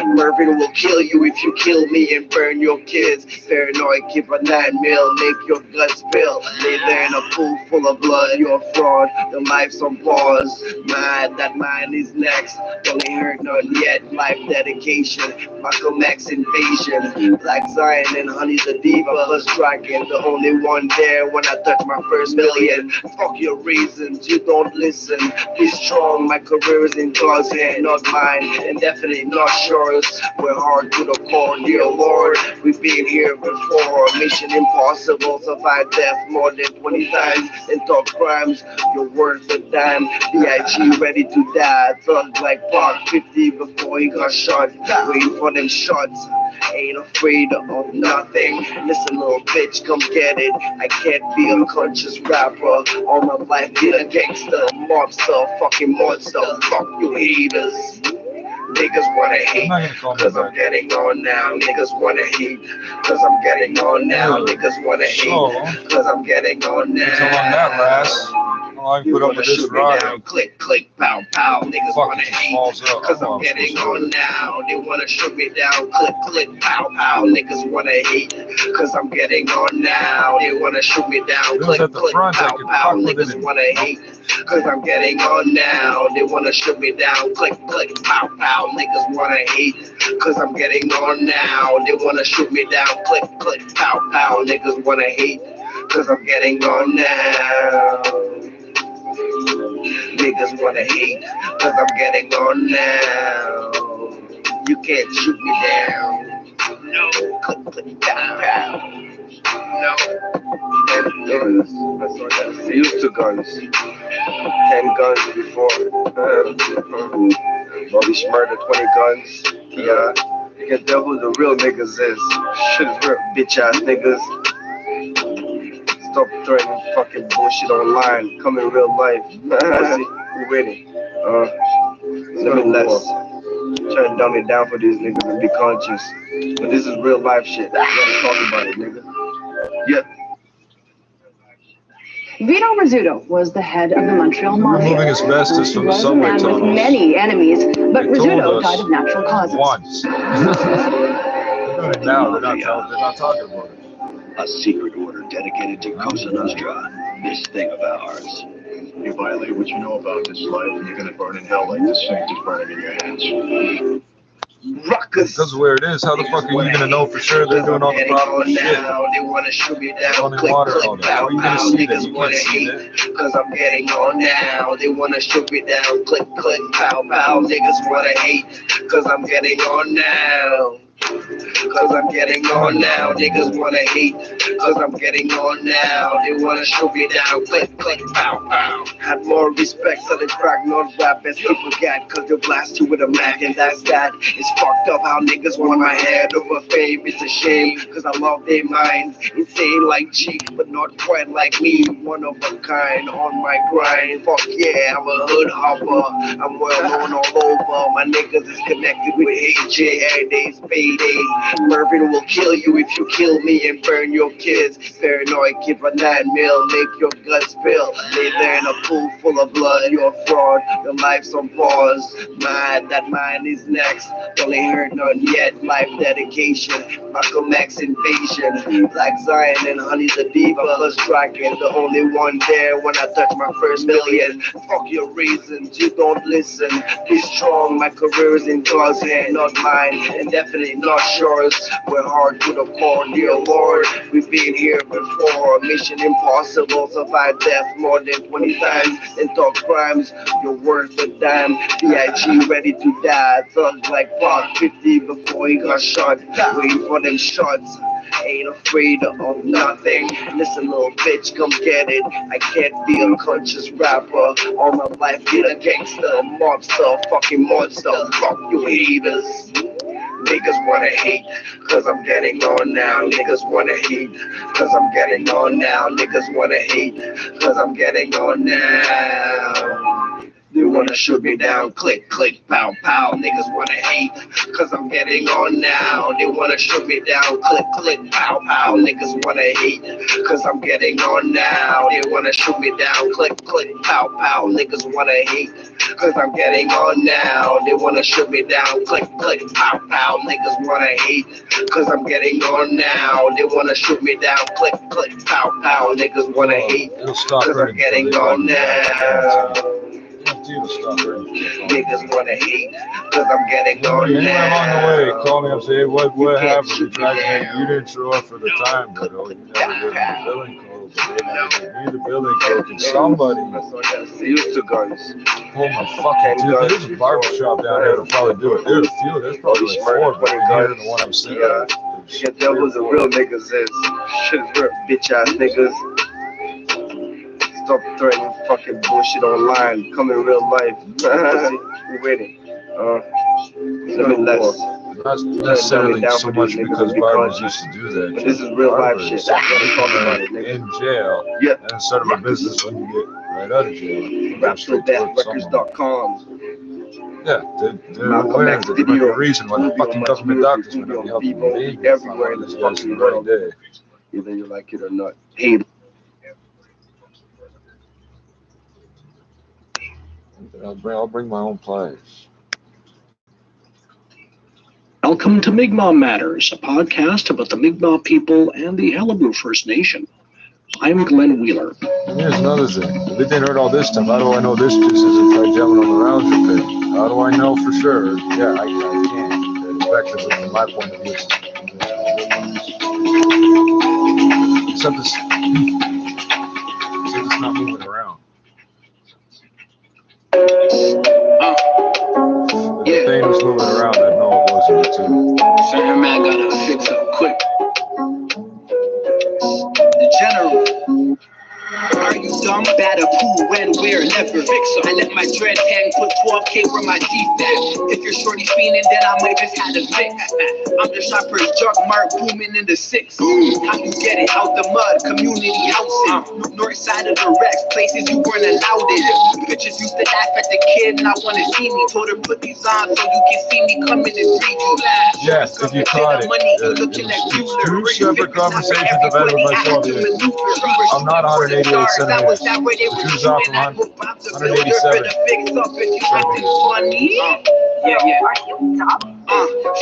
J: Mervin will kill you if you kill me and burn your kids. Paranoid, keep a 9 mil, make your blood spill. Lay there in a pool full of blood, you're a fraud. Your life's on pause. Mad, that mine is next. Don't ain't heard none yet. Life dedication, Malcolm X invasion. Black Zion and Honey's a diva plus Dragon. The only one there when I touch my first million. Fuck your reasons, you don't listen. Be strong, my career is in God's hand, not mine. And definitely not yours. We're hard to the core, dear Lord. We've been here before. Mission impossible, survive death more than 20 times. And talk crimes, you're worth a dime. B.I.G. ready to die. Thug like Park 50 before he got shot. Waiting for them shots. Ain't afraid of nothing. Listen, little bitch, come get it. I can't be a conscious rapper. All my life, be a gangster, mobster, fucking monster. Fuck you haters. Niggas wanna hate, cause I'm getting on now. Niggas wanna hate, cause I'm getting on now. Niggas wanna hate, cause I'm getting on now. You wanna shoot me down, click, click, pow, pow. Niggas wanna hate, cause I'm getting on now. They wanna shoot me down, click, click, pow, pow. Niggas wanna hate, cause I'm getting on now. They wanna shoot me down, click, click, pow, pow. Niggas wanna hate, cause I'm getting on now. They wanna shoot me down, click, click, pow, pow. Niggas wanna hate, cause I'm getting on now. They wanna shoot me down, click, click, pow, pow. Niggas wanna hate, cause I'm getting on now. Niggas wanna hate, cause I'm getting on now. You can't shoot me down. No, click, click, pow, pow. No.
N: Guns. Used to guns. 10 guns before. Bobby murdered 20 guns. Yeah. You can tell who the real niggas is. Shit is real bitch ass niggas. Stop throwing fucking bullshit online. Come in real life. We waiting. Limitless. Trying to dumb it down for these niggas and be conscious. But this is real life shit. You gotta talk about it, nigga. Yeah.
I: Vito Rizzuto was the head of the Montreal Mafia.
A: Removing asbestos from the subway tunnels.
I: He was a man with many enemies, but Rizzuto died of natural causes.
A: Once. They're doing it now. They're not talking about it.
L: A secret order dedicated to Cosa Nostra. This thing of ours.
M: You violate what you know about this life, and you're gonna burn in hell like the sink is burning in your hands.
J: Rock.
A: Because where it is, how the fuck are you gonna know for sure they're doing all the proper shit?
J: They wanna shoot me down.
A: Running water, all that. How are you gonna see that? You can't see that.
J: Cause I'm getting on now. They wanna shoot me down. Click, click, pow, pow. Niggas wanna hate. Cause I'm getting on now. Cause I'm getting on now. Niggas wanna hate. Cause I'm getting on now. They wanna shoot me down. Click, click, pow, pow. Had more respect for the crack, not rap as people got. Cause they blast you with a Mac and that's that. It's fucked up how niggas want my head over fame. It's a shame. Cause I love their minds. Insane like G, but not quite like me. One of a kind on my grind. Fuck yeah, I'm a hood hopper. I'm well known all over. My niggas is connected with AJ. Every day's payday. Mervin will kill you if you kill me and burn your kids. Paranoid kid for 9 mil, make your guts spill. Lay there in a pool full of blood, you're a fraud. Your life's on pause. Mine, that mine is next. Only heard none yet. Life dedication. Malcolm X invasion. Black Zion and Honey the Diva plus striking. The only one there when I touch my first million. Fuck your reasons, you don't listen. Be strong, my career is in God's hand, not mine. And definitely not yours. We're hard to the core, dear Lord. We've been here before. Mission impossible, survive death more than 20 times. And talk crimes, you're worth a dime. B.I.G. ready to die. Thug like Park 50 before he got shot. Waiting for them shots. Ain't afraid of nothing. Listen, little bitch, come get it. I can't be a conscious rapper. All my life, get a gangster, monster, fucking monster. Fuck you haters. Niggas wanna hate, cause I'm getting on now. Niggas wanna hate, cause I'm getting on now. Niggas wanna hate, cause I'm getting on now. They wanna shoot me down, click, click, pow, pow. Niggas wanna hate, cause I'm getting on now. They wanna shoot me down, click, click, pow, pow. Niggas wanna hate, cause I'm getting on now. They wanna shoot me down, click, click, pow, pow. Niggas wanna hate, cause I'm getting on now. They wanna shoot me down, click, click, pow, pow. Niggas wanna hate, cause I'm getting on now. They wanna shoot me down, click, click, pow, pow. Niggas wanna hate, cause I'm getting on now. Niggas wanna hate, cause I'm getting on
A: Anywhere
J: now.
A: along the way, call me up, say, hey, what happened? You didn't show up for the time, but you never gave me the billing code. But they never gave me the billing code. Can somebody
N: used to guns.
A: pull my fucking dude? There's a barbershop down here to probably do it. There's a few. There's probably like 4, but here the one I'm sitting at.
N: Yeah, that was the real niggas is. Shit is real bitch ass niggas. Stop threatening fucking bullshit online. Come in real life. We're waiting. Limitless.
A: Not necessarily so much because barbers used to do that.
N: But this is real life shit.
A: In jail.
N: Yeah.
A: And start up a business when you get right out of jail.
N: Rapsodefreckers.com.
A: Yeah, they're aware that there might be a reason why the fucking government doctors would not be helping me
N: everywhere in this fucking world. Either you like it or not. Hey.
A: I'll bring my own pliers.
O: Welcome to Mi'kmaq Matters, a podcast about the Mi'kmaq people and the Qalipu First Nation. I'm Glenn Wheeler.
A: And here's another thing. If it didn't hurt all this time, how do I know this just isn't like jamming on the Rouser pit? How do I know for sure? Yeah, I can't. Effectively, from my point of view. Except it's not moving around. If the thing was moving around, I'd know it wasn't too.
H: Certain man gotta fix up quick. The general. Are you dumb? Better who, when, where, never fix up. I let my dread hang, put 12K for my defect. If you're shorty fiending, then I might just had a fix. I'm the shopper's jug mark booming in the 6. How you get it out the mud? Community housing. North side of the Rex, places you weren't allowed in. Bitches used to laugh at the kid, not wanna see me. Told her put these on so you can see me coming and see you.
A: Yes, if you caught it. It's 2 separate conversations I've had with myself. I'm not 188 centimeters. The truth's off from 187.
B: Yeah. Are you dumb?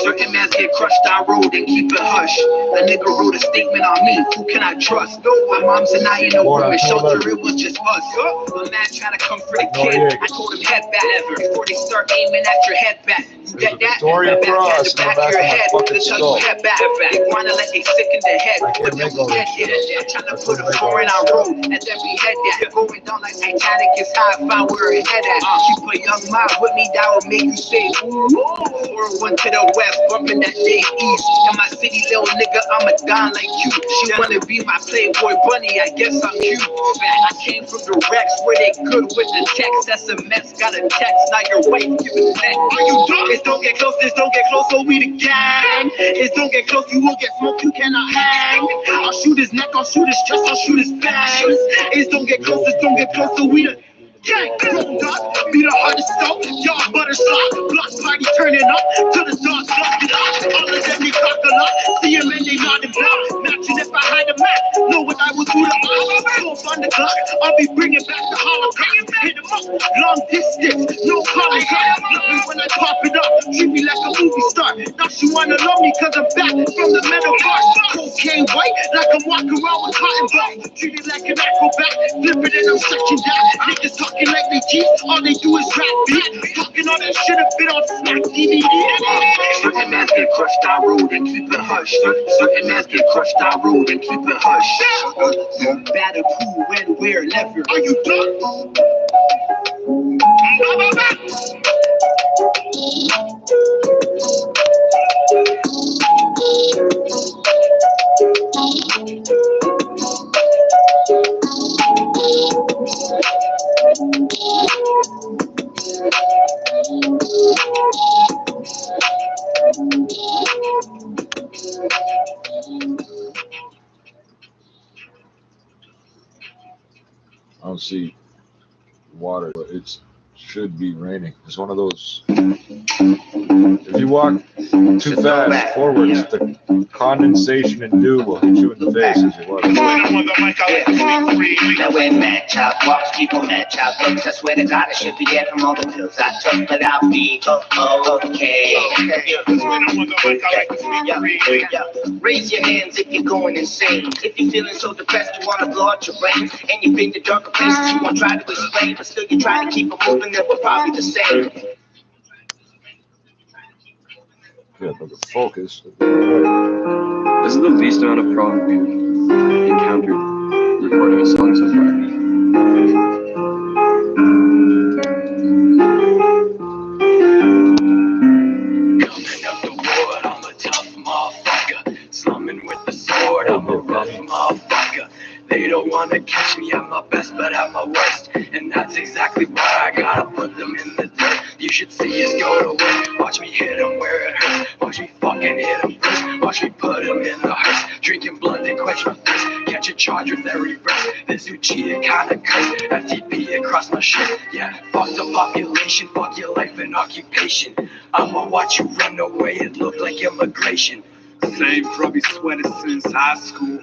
J: Certain mans get crushed on road and keep it hush. A nigga wrote a statement on me, who can I trust? My mom's and I in a women's shelter, it was just us. A man trying to come for the kid, I told him head back. Before they start aiming at your head back. Get that? Back to the back of your head, they tell you head back. They wanna let they sick in the head, but then we get hit. I'm trying to put a foreign on road, and then we head that. Going down like Titanic is how I found where it head at. Keep a young mind with me, that will make you say, ooh. 401 to the west, bumping that day east. In my city, little nigga, I'm a don like you. She wanna be my playboy bunny, I guess I'm cute. I came from the Rex where they good with the text. SMS, got a text, now your wife giving neck. Are you done? It's don't get close, this don't get close, so we the gang. It's don't get close, you will get smoked, you cannot hang. I'll shoot his neck, I'll shoot his chest, I'll shoot his bangs. It's don't get close, this don't get close, so we the gang. Rolled up, be the hardest stone, y'all butter slot. Block party turning up, till the dogs lost it up. All of them they talk a lot, see them and they nod and block. Matching if I had a map, know what I would do to us. So on the clock, I'll be bringing back the holocaust. Hit them up, long distance, no calling. Love me when I pop it up, treat me like a movie star. Now she wanna love me cause I'm back from the metal bar. Cocaine white, like I'm walking around with cotton balls. Treat it like an acrobat, flip it and I'm stretching down. Niggas talking like they cheat, all they do is rap beat. Talking all that shit have been on Smack DVD. Certain mans get crushed on road and keep it hush. Certain mans get crushed on road and keep it hush. Battle who, when, where, never. Are you done?
A: I don't see water, but it should be raining. It's one of those. If you walk too fast forwards, the condensation and dew will hit you in the face as you walk.
E: Now when mad chop walks, people mad chop looks. I swear to God, I should be dead from all the pills I took, but I'll be okay. Raise your hands if you're going insane. If you're feeling so depressed, you wanna blow out your brains, and you've been to darker places, you won't try to explain, but still you try to keep them moving, then we're probably the same.
A: Yeah, but the focus.
P: This is the least amount of problem we've encountered recording a song so far.
Q: Coming up the wood, I'm a tough motherfucker. Slumming with the sword, I'm a rough motherfucker. They don't wanna catch me at my best, but at my worst. And that's exactly why I gotta put them in the dirt. You should see us go to work. Watch me hit them where it hurts. Watch me fucking hit them first. Watch me put them in the hearse. Drinking blood and quench my thirst. Catch a charge with every verse. This who cheated kinda cursed. FTP across my shit. Yeah, fuck the population. Fuck your life and occupation. I'ma watch you run away. It look like immigration.
R: Same grubby sweater since high school.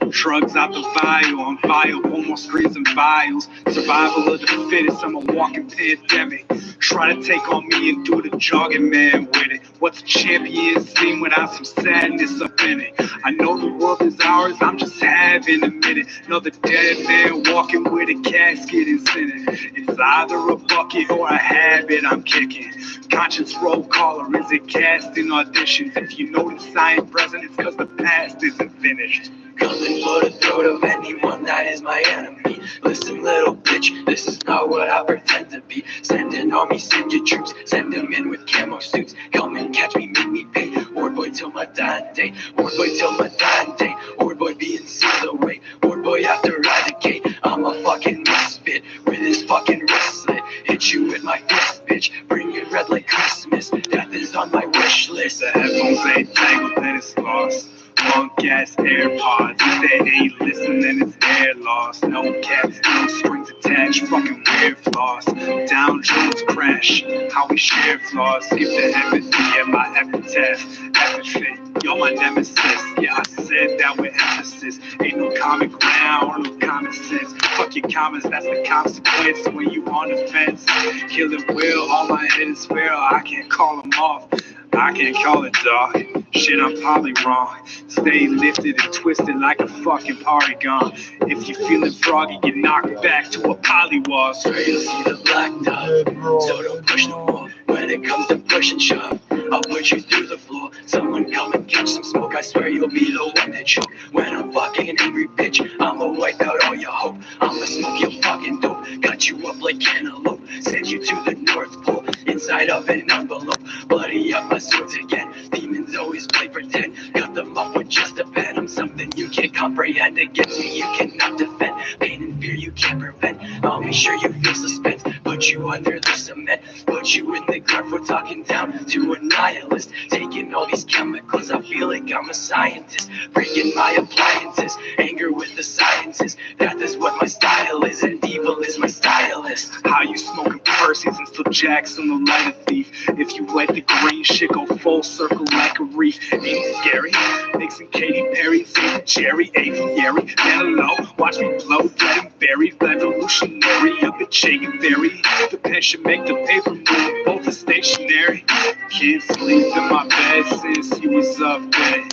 R: Drugs out the vial, on fire, almost screens and vials. Survival of the fittest, I'm a walking pandemic. Try to take on me and do the jogging man with it. What's a champion scene without some sadness up in it? I know the world is ours, I'm just having a minute. Another dead man walking with a casket inside it. It's either a bucket or a habit I'm kicking. Conscience roll caller, is it casting auditions? If you notice I ain't present, it's cause the past isn't finished.
Q: Coming for the throat of anyone that is my enemy. Listen, little bitch, this is not what I pretend to be. Send an army, send your troops, send them in with camo suits. Come and catch me, make me pay. Ward boy till my dying day. Ward boy till my dying day. Ward boy being sealed away. Ward boy after I decay. I'm a fucking misfit with his fucking wrist slit. Hit you with my fist, bitch. Bring it red like Christmas. Death is on my wish list.
R: The headphones ain't tangled, then it's lost. Punk ass AirPods, if they ain't listening, it's their loss. No caps, no strings attached, fucking weird floss. Down Jones crash, how we share flaws. Give the empathy, yeah, my epitaph. Epithet, you're my nemesis. Yeah, I said that with emphasis. Ain't no common ground or no common sense. Fuck your comments, that's the consequence when you on the fence. Killing will, all my head is fair, I can't call them off. I can't call it, dog. Shit, I'm probably wrong. Stay lifted and twisted like a fucking polygon. If you feeling froggy, get knocked back to a polywall.
Q: So you'll see the black dog, so don't push no more. When it comes to push and shove, I'll put you through the floor. Someone come and catch some smoke, I swear you'll be the one that choke. When I'm fucking an angry bitch, I'ma wipe out all your hope. I'ma smoke your fucking dope, cut you up like cantaloupe. Send you to the North Pole, inside of an envelope. Bloody up my swords again, demons always play pretend. Cut them up with just a pen, I'm something you can't comprehend. Against me you cannot defend, pain and fear you can't prevent. I'll make sure you feel suspense, put you under the cement. Put you in the grave, we're talking down to a nihilist. Taking all these chemicals, I feel like I'm a scientist. Breaking my appliances, anger with the sciences. That is what my style is, and evil is my stylist.
R: How you smoking Percy's and still Jackson, the lighter thief. If you let the green shit go full circle like a reef. Ain't it scary? Nixon, Katy Perry, St. Jerry, aviary, Manalo. Watch me blow, get him buried. Revolutionary, a bitch shaking berry. The pen should make the paper move, both are stationary. Can't sleep in my bed since you was up there.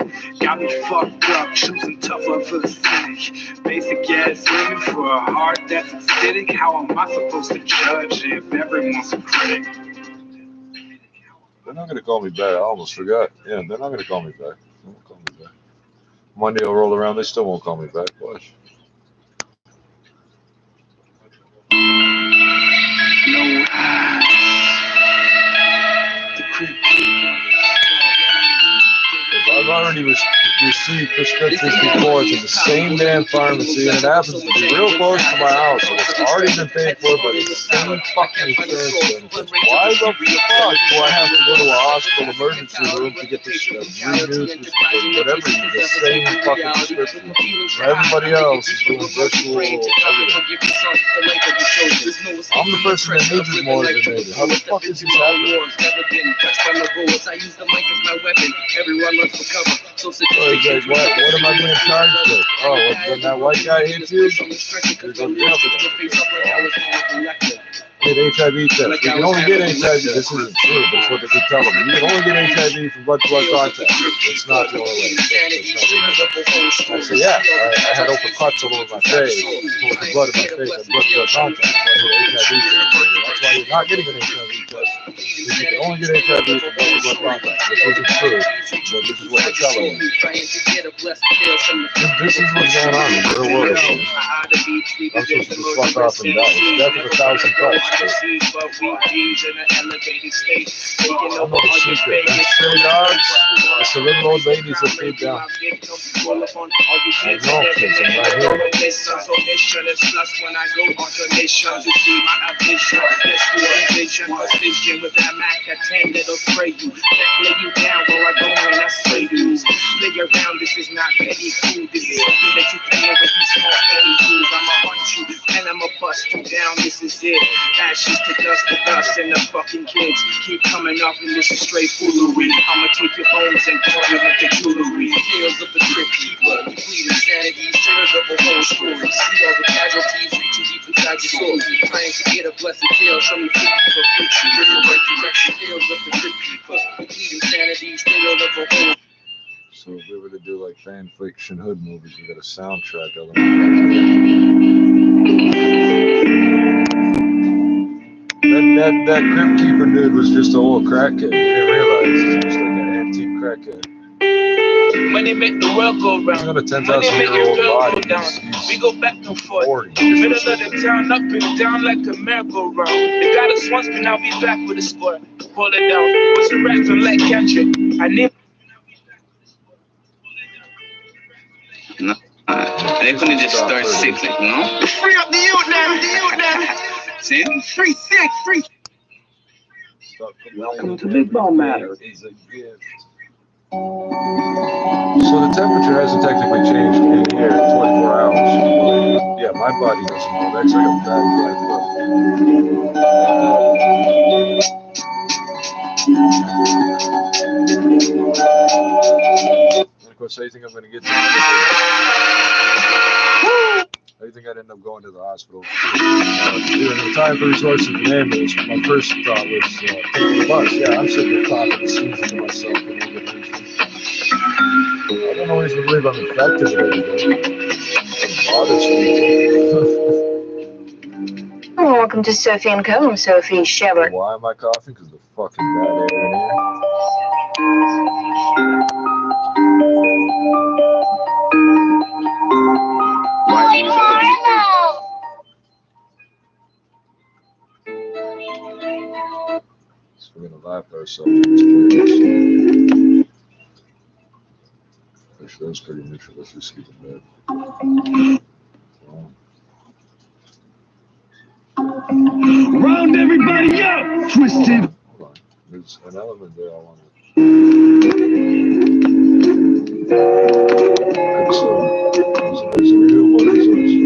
R: Got me fucked up, choosing tough love for the cynic. Basic ass living for a heart that's acidic. How am I supposed to judge if everyone's a critic?
A: They're not going to call me back. I almost forgot. Yeah, they're not going to call me back. They won't call me back. Monday will roll around. They still won't call me back. Watch.
F: No eyes. The Crypt Keeper.
A: I've already received prescriptions before to the same damn pharmacy, and it happens to be real close to my house. So it's already been paid for by the same fucking insurance benefits. Why the fuck do I have to go to a hospital emergency room to get this renewed prescription? Whatever, the same fucking prescription. Everybody else is doing virtual everything. I'm the person that needs it more than they do. How the fuck is this happening?
F: Everyone runs for cover. So
A: what am I being charged with? Oh, when that white guy hits you, you're going to jail for that. Get HIV test. You can only get HIV. This isn't true, but it's what they keep telling me. You can only get HIV from blood-to-blood contact. It's not the only way. So yeah, I had open cuts all over my face, with the blood in my face, and blood-to-blood contact. So I need an HIV test. That's why you're not getting an HIV test. Because you can only get HIV from blood-to-blood contact. This isn't true, but this is what they're telling me. This is what's going on in the real world. I'm supposed to just fuck off and die. It's death of 1,000 cuts. I'm not a secret. Them silly dogs, it's the little old ladies that feed down. I know kids, I'm right here.
F: Lay around, this is not petty food. This is something that you pay with these small petty fools. I'ma hunt you and I'ma bust you down. This is it. Ashes to dust, and the fucking kids keep coming off, and this is straight foolery. I'ma take your bones and turn them into jewelry. Tales of the Crypt Keeper, complete insanity, serves up a whole story. See all the casualties reaching deep inside your soul. Trying to get a blessed tale from the Crypt Keeper, put you in the right direction. Tales of the Crypt Keeper, complete insanity, serves up a whole.
A: So if we were to do like fan fiction hood movies, we got a soundtrack element. That Crypt Keeper dude was just a old crackhead. You didn't realize he was just like an antique crackhead.
F: Money make the world go round.
A: He's got a 10,000-year-old body.
F: We go back and forth. Middle of the town, up and down like a merry-go-round. They got us once, but now we back with a score. Pull it down. What's a rapping like Kendrick? I need.
S: No, they couldn't just start sick, like, no?
F: Free up the youth now,
S: See?
F: Free sick, free.
O: Welcome to Big Ball Matters.
A: So the temperature hasn't technically changed in here in 24 hours. Yeah, my body doesn't know. That's like a bad Of course, I think I'm going to get to I think I'd end up going to the hospital. The time for resources of the ambulance, my first thought was taking the bus. Yeah, I'm sitting there talking, sneezing to myself for no good reason. I don't know reason to believe I'm infected with everything. It bothers me.
T: Welcome to Sophie & Co. I'm Sophie Shepard.
A: Why am I coughing? Because the fucking bad air in here. So we're gonna laugh at ourselves. Actually, that was pretty neutral. Let's just skip it back.
C: Round everybody up, twisted.
A: Hold on. There's an element there I want to. There's a renewable resource.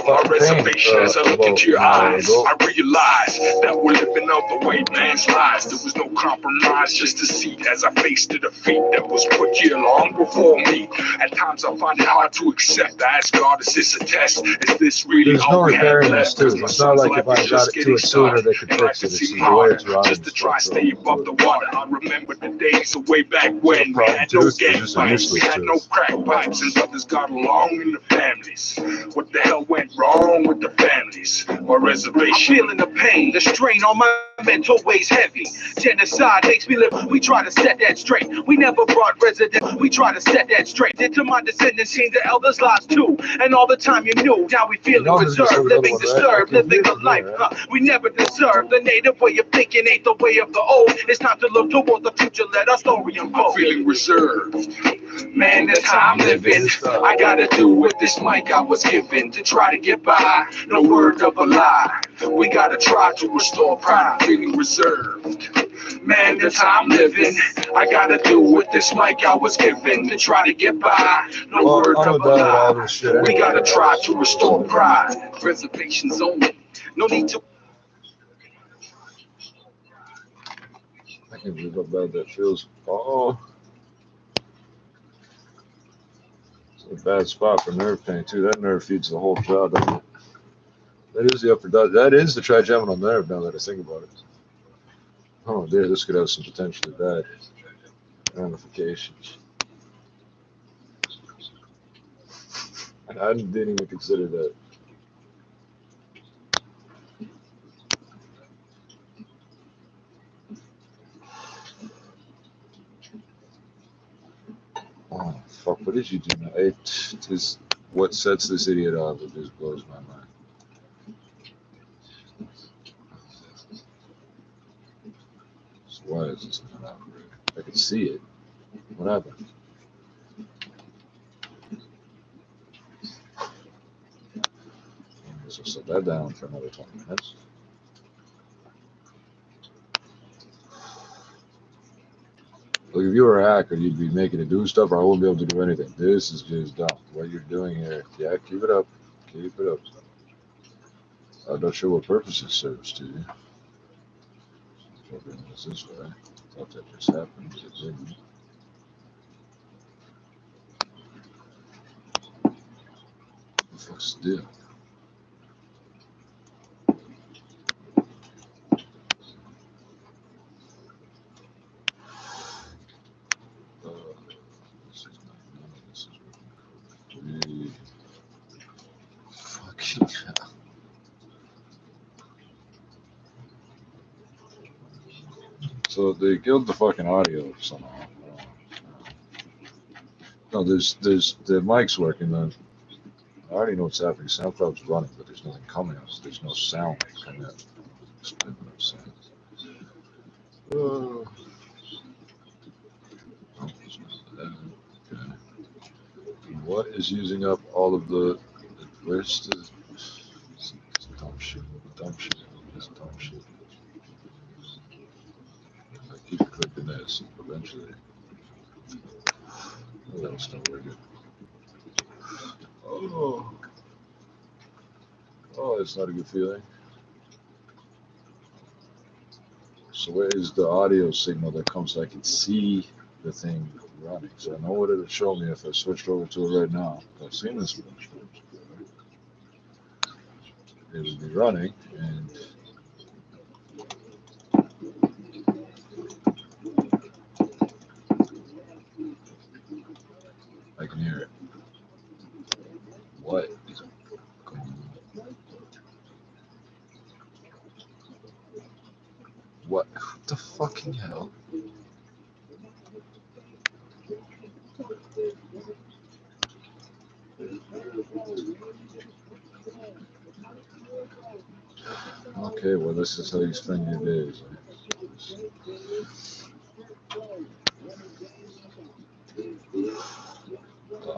J: My reservation as I look into your eyes, I realize that we're living out the way man's lies. There was no compromise, just a seat as I faced the defeat that was put here long before me. At times I find it hard to accept. I ask God, is this a test? Is this really
A: There's
J: all
A: no
J: we have
A: repairing this
J: left?
A: too. It's not like if I got it to it sooner, they could fix it. It's the way it's running.
J: Just to try stay above the water. I remember the days of way back when we had no gang fights, we had no crack pipes, and brothers got along in the families. What the hell went wrong with the families? My reservation.
H: Feeling the pain, the strain on my mental weighs heavy. Genocide makes me live. We try to set that straight. We never brought residents. We try to set that straight. Into my descendants, seen the elders' lives too. And all the time you knew. Now we feeling reserved, living disturbed, living the life we never deserved. The native way of thinking ain't the way of the old. It's time to look toward the future. Let our story unfold.
J: I'm feeling reserved. Man, that's how I'm living. I gotta do with this mic I was given to try to get by. No word of a lie. We gotta try to restore pride. I'm feeling reserved. Man, that's how I'm living. I gotta do with this mic I was given to try to get by. No word of a lie. We gotta try to restore pride. Reservations only. No need to.
A: I can't believe how bad that feels. Oh. A bad spot for nerve pain too. That nerve feeds the whole jaw, doesn't it? That is the upper. That is the trigeminal nerve. Now that I think about it. Oh dear, this could have some potentially bad ramifications. And I didn't even consider that. Oh fuck! What did you do now? It is what sets this idiot off. It just blows my mind. So why is this not operating? I can see it. What happened? So set that down for another 20 minutes. Look, if you were a hacker, you'd be making it do stuff, or I wouldn't be able to do anything. This is just dumb. What you're doing here, yeah, keep it up. Keep it up. I'm not sure what purpose it serves to you. Doing this way. I thought that just happened, but it didn't. What the fuck's the deal? This is not, none of this is working. Fucking hell. So they killed the fucking audio somehow. No, there's the mic's working then. I already know what's happening. SoundCloud's running, but there's nothing coming out. So there's no sound coming out. Explain what I'm saying. Oh, it's not that. Okay. And what is using up all of the where's the dumb shit? Dumb shit. This dumb shit. I keep clicking this. Eventually, oh, that'll still work. Oh. Oh, it's not a good feeling. So where is the audio signal that comes so I can see the thing running? So I know what it'll show me if I switched over to it right now. I've seen this one. It will be running, and I can hear it. What is going on? What the fucking hell? Okay, well, this is how you spend your days.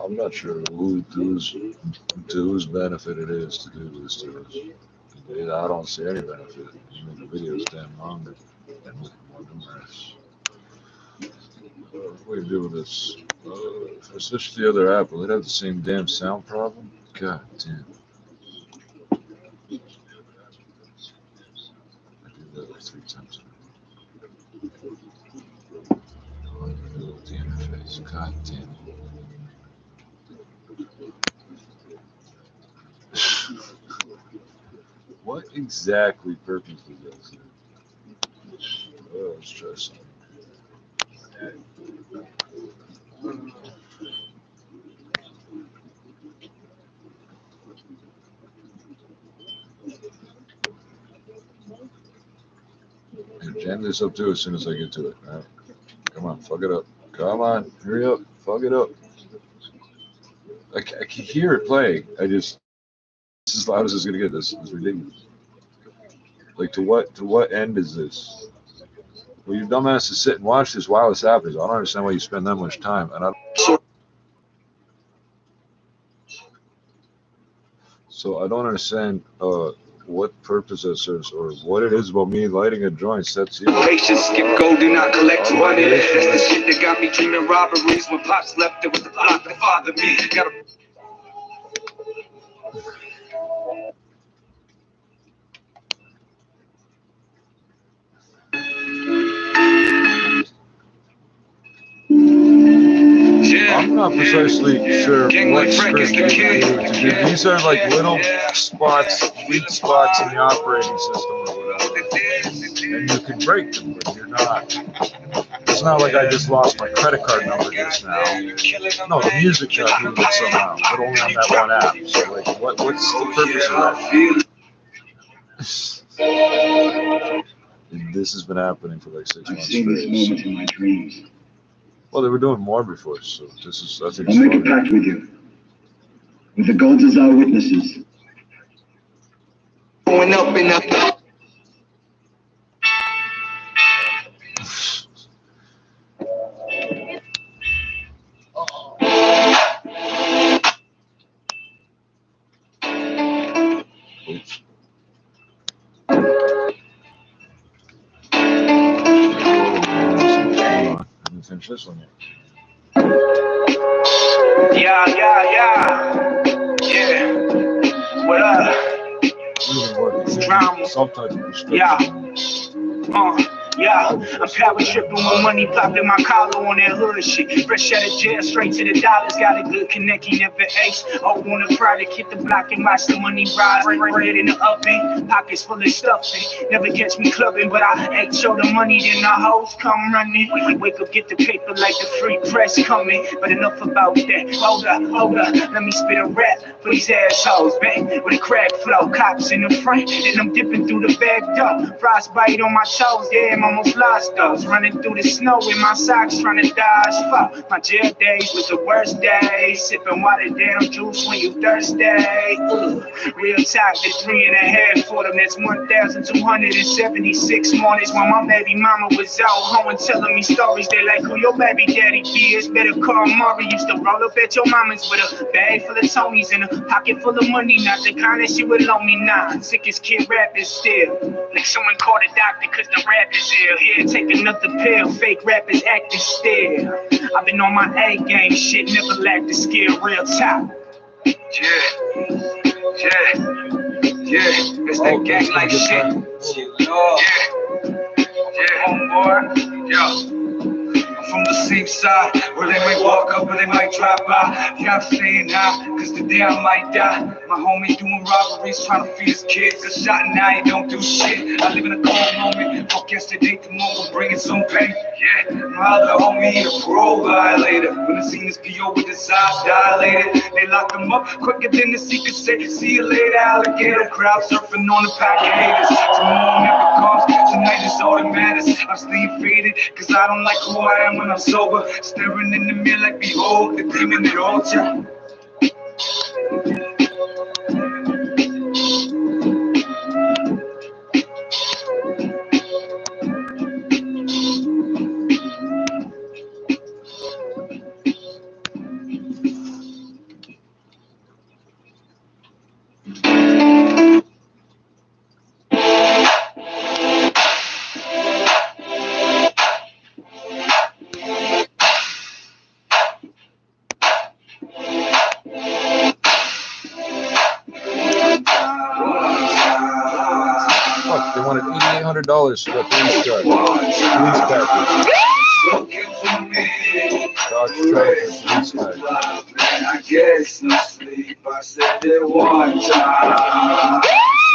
A: I'm not sure to whose benefit it is to do this to us. I don't see any benefit. I mean, the video is damn long and more numerous. What do we do with this? If I switch to the other app, will it have the same damn sound problem? God damn. I do that like 3 times a day. With the interface. God damn it. What exactly purpose does that serve? Oh, let's try something. Jam this up too as soon as I get to it. All right. Come on, fuck it up. Come on, hurry up, fuck it up. I can hear it playing. It's as loud as it's gonna get. This is ridiculous. Like, to what end is this? Well, you dumbasses sit and watch this while it's happening. I don't understand why you spend that much time. And so I don't understand what purpose that serves or what it is about me lighting a joint sets you.
D: Patience, skip gold, do not collect money. That's the shit that got me dreaming robberies. When pops left, it was the block that fathered me. Gotta
A: I'm not precisely sure what script you do. These are like little spots, weak spots in the operating system or whatever. And you can break them, but you're not. It's not like I just lost my credit card number just now. No, the music got moved somehow, but only on that one app. So like, what's the purpose of that? This has been happening for like 6 months straight.
L: I've seen this moment in my dreams.
A: Well, they were doing more before, so this is, I think
L: I'll make a pact with you. With the gods as our witnesses.
D: going up and up.
A: Oops. I didn't finish this one yet.
D: Yeah. What up?
A: Drama. Sometimes
D: Yeah, I'm power tripping when money popped in my collar on that hood shit. Fresh out of jail, straight to the dollars, got a good connect, he never ace. Oh, on a product, hit the block and watch the money rise. Bread in the oven, pockets full of stuffing. Never catch me clubbing, but I ain't show the money, then the hoes come running. Wake up, get the paper like the free press coming. But enough about that. Hold up, let me spit a rap for these assholes, man. With a crack flow, cops in the front, then I'm dipping through the back door. Frostbite on my toes, yeah, I'm almost lost those. Running through the snow in my socks, trying to dodge fall. My jail days was the worst days. Sipping water down juice when you thirsty. Real talk, the 3.5 for them. That's 1,276 mornings when my baby mama was out home and telling me stories. They like who your baby daddy is. Better call Maury. Used to roll up at your mama's with a bag full of Tonys and a pocket full of money. Not the kind that she would loan me now. Sickest kid rapping still. Like someone called a doctor cause the rap is ill. Here, take another pill. Fake rappers acting still. I've been on my A game. Shit never lacked the skill. Real top. Yeah.
R: Yeah, it's that gang like shit. Yeah, homeboy. Yo. From the same side, where they might walk up or they might drive by. Yeah, I'm saying now, cause today I might die. My homie doing robberies, trying to feed his kids. Got shot and now he don't do shit. I live in a cold moment. Fuck yesterday, tomorrow bringing some pain. Yeah, my other homie, a parole violator. When I seen this PO with his eyes dilated, they locked him up quicker than the secret say. See you later, alligator. Crowd surfing on the pack of haters. Tomorrow never comes, tonight is all that matters. I'm staying faded, cause I don't like who I am when I'm sober. Staring in the mirror like behold the demon that holds ya.
A: Fuck, they wanted $8,800 for that police car. Police package. Dodge Charger police package.
R: I guess no sleep, I said it one time.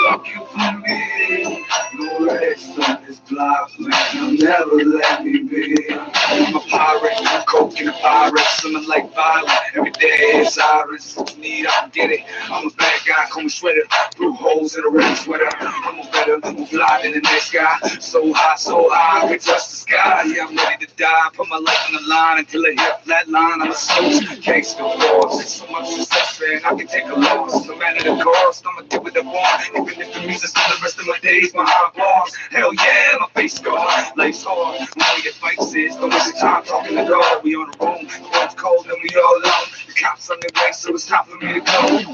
R: Fuck you for me, no rest on this block, man, you'll never let me be. I'm a pirate, coke and a pirate, swimming like violent, every day is Iris. What you need, I can get it. I'm a bad guy, call me Shredder, blue holes in a red sweater. I'm a better, move fly than the next guy. So high, I can touch the sky. Yeah, I'm ready to die, put my life on the line until I hit flat line. I'm a soldier, gangster boss, so much success, man, I can take a loss. No matter the cost, I'ma do what I want. Even if the music's for the rest of my days behind bars. Hell yeah, my face gone. Life's hard. All your advice is don't waste your time talking to God. We on the room, the world's cold and we all alone. The cops on their way, so it's time for me to go.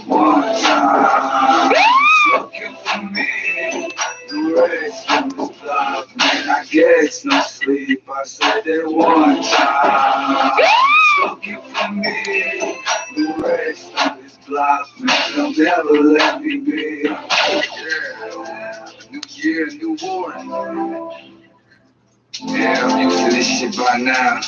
R: One time, looking for me. The rest on this block, man, I guess no sleep. I said it one time. Looking for me. The rest on this block, man, they'll never let me be. Yeah. New year, new war. Yeah, I'm used to this shit by now.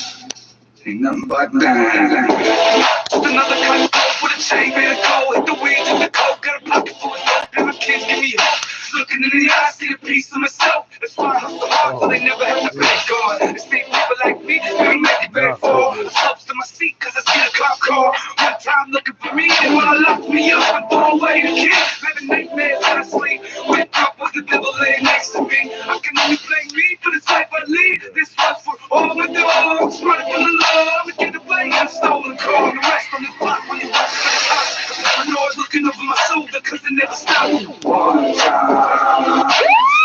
R: Ain't nothing but that. Just another cut with a chain made of gold. Hit the weed, took the coke, got a pocket full of dope. And my kids give me hope. Looking in the eyes, see a piece of myself. That's why I hustle hard, so they never have to pay God. The same people like me, they make it back for. The slopes to my seat, cause I see a cop car. One time looking for me, they wanna lock me up and throw away the kid. Having nightmares when I sleep. Wake up with the devil laying next to me. I can only blame me for this life I lead. This one's for all my dogs, running from the law. We get away in a stolen car. The rest on this block when you walk to the house. Paranoid looking over my shoulder, cause it never stopped. One time,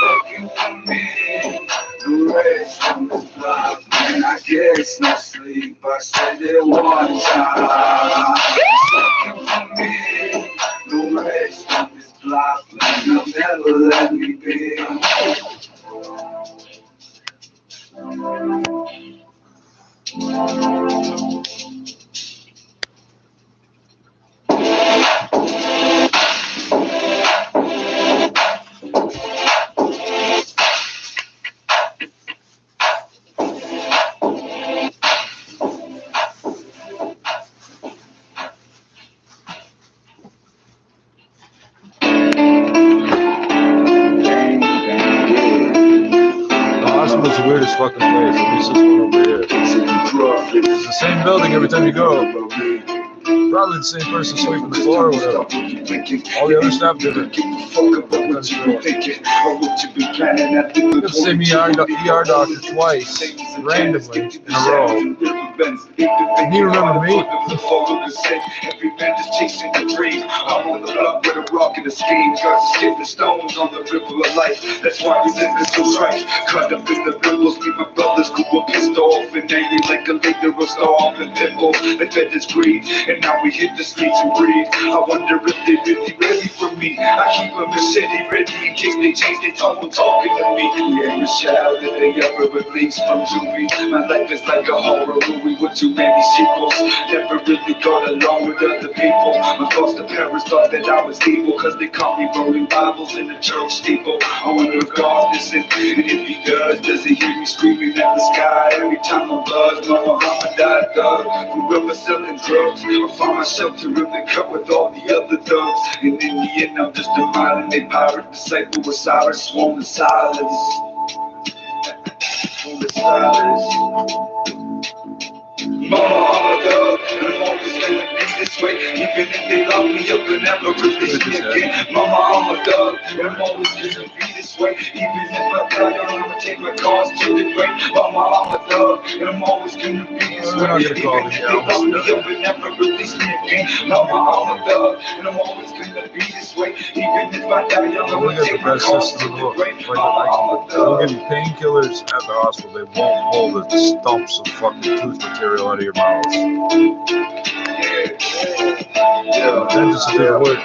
R: looking for me. The rest on this block, man, I guess no sleep. I said it one time. Looking for me. The rest on this block, man, they'll never let me be.
A: Hospital's the weirdest fucking place. At least this one over here. It's the same building every time you go. Probably the same person sweeping the floor or whatever. All the other staff did it. The same ER doctor twice, randomly, in a row. Can you remember me?
R: Every man is chasing the dream. I'm on the block with a rock and a scheme. Guns skipping stones on the river of life. That's why we live this so right. Cut up in the ripples, keep my brothers who were pissed off and angry like a leader or starved and pimple. They fed this greed, and now we hit the streets and breathe. I wonder if they really ready for me. I keep a machete ready in case they change their tone talking to me. Yeah, Michelle, did they ever release from Juvie? My life is like a horror movie.
J: we were too many sequels. Never really got along with other people. My foster parents thought that I was evil, cause they caught me rolling Bibles in the church steeple. I wonder if God listens, and if he does he hear me screaming at the sky every time I buzz? My Muhammad died thug, whoever selling drugs. I found myself to rip the cup with all the other thugs, and in the end I'm just a modern day pirate disciple with Cyrus, sworn to silence. Sworn to silence. Mama, I'm a thug, and I'm always gonna be this way. Even if they lock me up and never release me again. Mama, I'm a thug, and I'm always gonna be this way. Even if I die, I'ma take my cause to the grave. Mama, I'm a thug, and I'm always gonna be this way. Even if they lock me up and never release me again. Mama, I'm a thug, and I'm always gonna be this way. Even if I die, I'ma take my cause to the grave. Mama, I'm a thug.
A: They'll give you painkillers at the hospital. They won't pull the stumps of fucking tooth material out of your mouth. Dentists will do the work.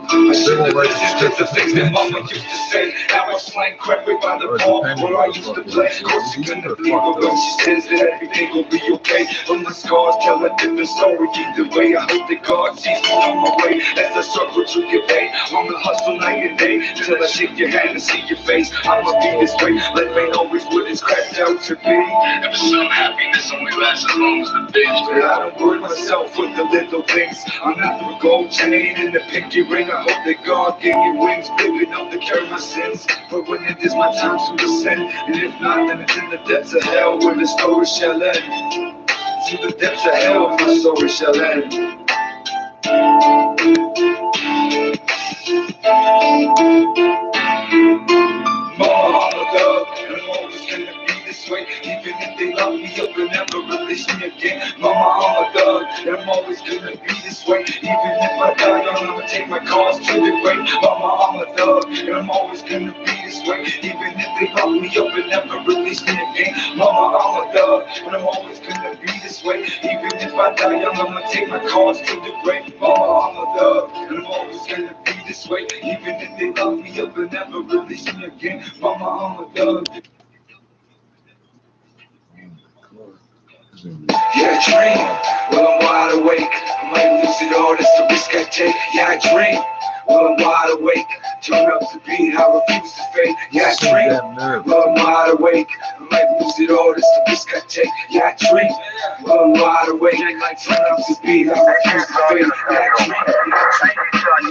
A: They won't write the prescription.
J: Mama used to say, I was slang crap right by the ball where I used to play. Course you gonna believe her when she says that everything will be okay. But my scars tell a different story either way. I hope that God sees me on my way as I struggle to get paid. On the hustle night and day till I shake your hand and see your face. I'ma be this way. Life ain't always what it's cracked out to be.
M: Ever some happiness only lasts as long as the bitch.
J: I don't worry myself with the little things. I'm not the gold chain and the pinky ring. I hope that God gave me wings big enough to carry my sins. But when it is my time to descend, and if not, then it's in the depths of hell where the story shall end. To the depths of hell, my story shall end. Mama, I'm a thug, and I'm always gonna be this way. Even if they lock me up and never release me again. Mama, I'm a thug, and I'm always gonna be this way. Even if I die young, I'ma take my cause to the grave. Mama, I'm a thug, and I'm always gonna be this way. Even if they lock me up and never release me again. Mama, I'm a thug, and I'm always gonna be this way. Even if I die young, I'ma take my cause to the grave. Mama, I'm a thug, and I'm always gonna be this way. Even if they lock me up and never release me again. Mama, I'm a thug. Yeah, I dream. Well, I'm wide awake. I might lose it all. That's the risk I take. Yeah, I dream. Well, I'm wide awake. Turn up the beat. I refuse to fade. Yeah, I dream. Well, I'm wide awake. I might lose it all. That's the risk I take. Yeah, I dream. Well, I'm wide awake. Turn up the beat. I refuse to fade. Yeah, I dream.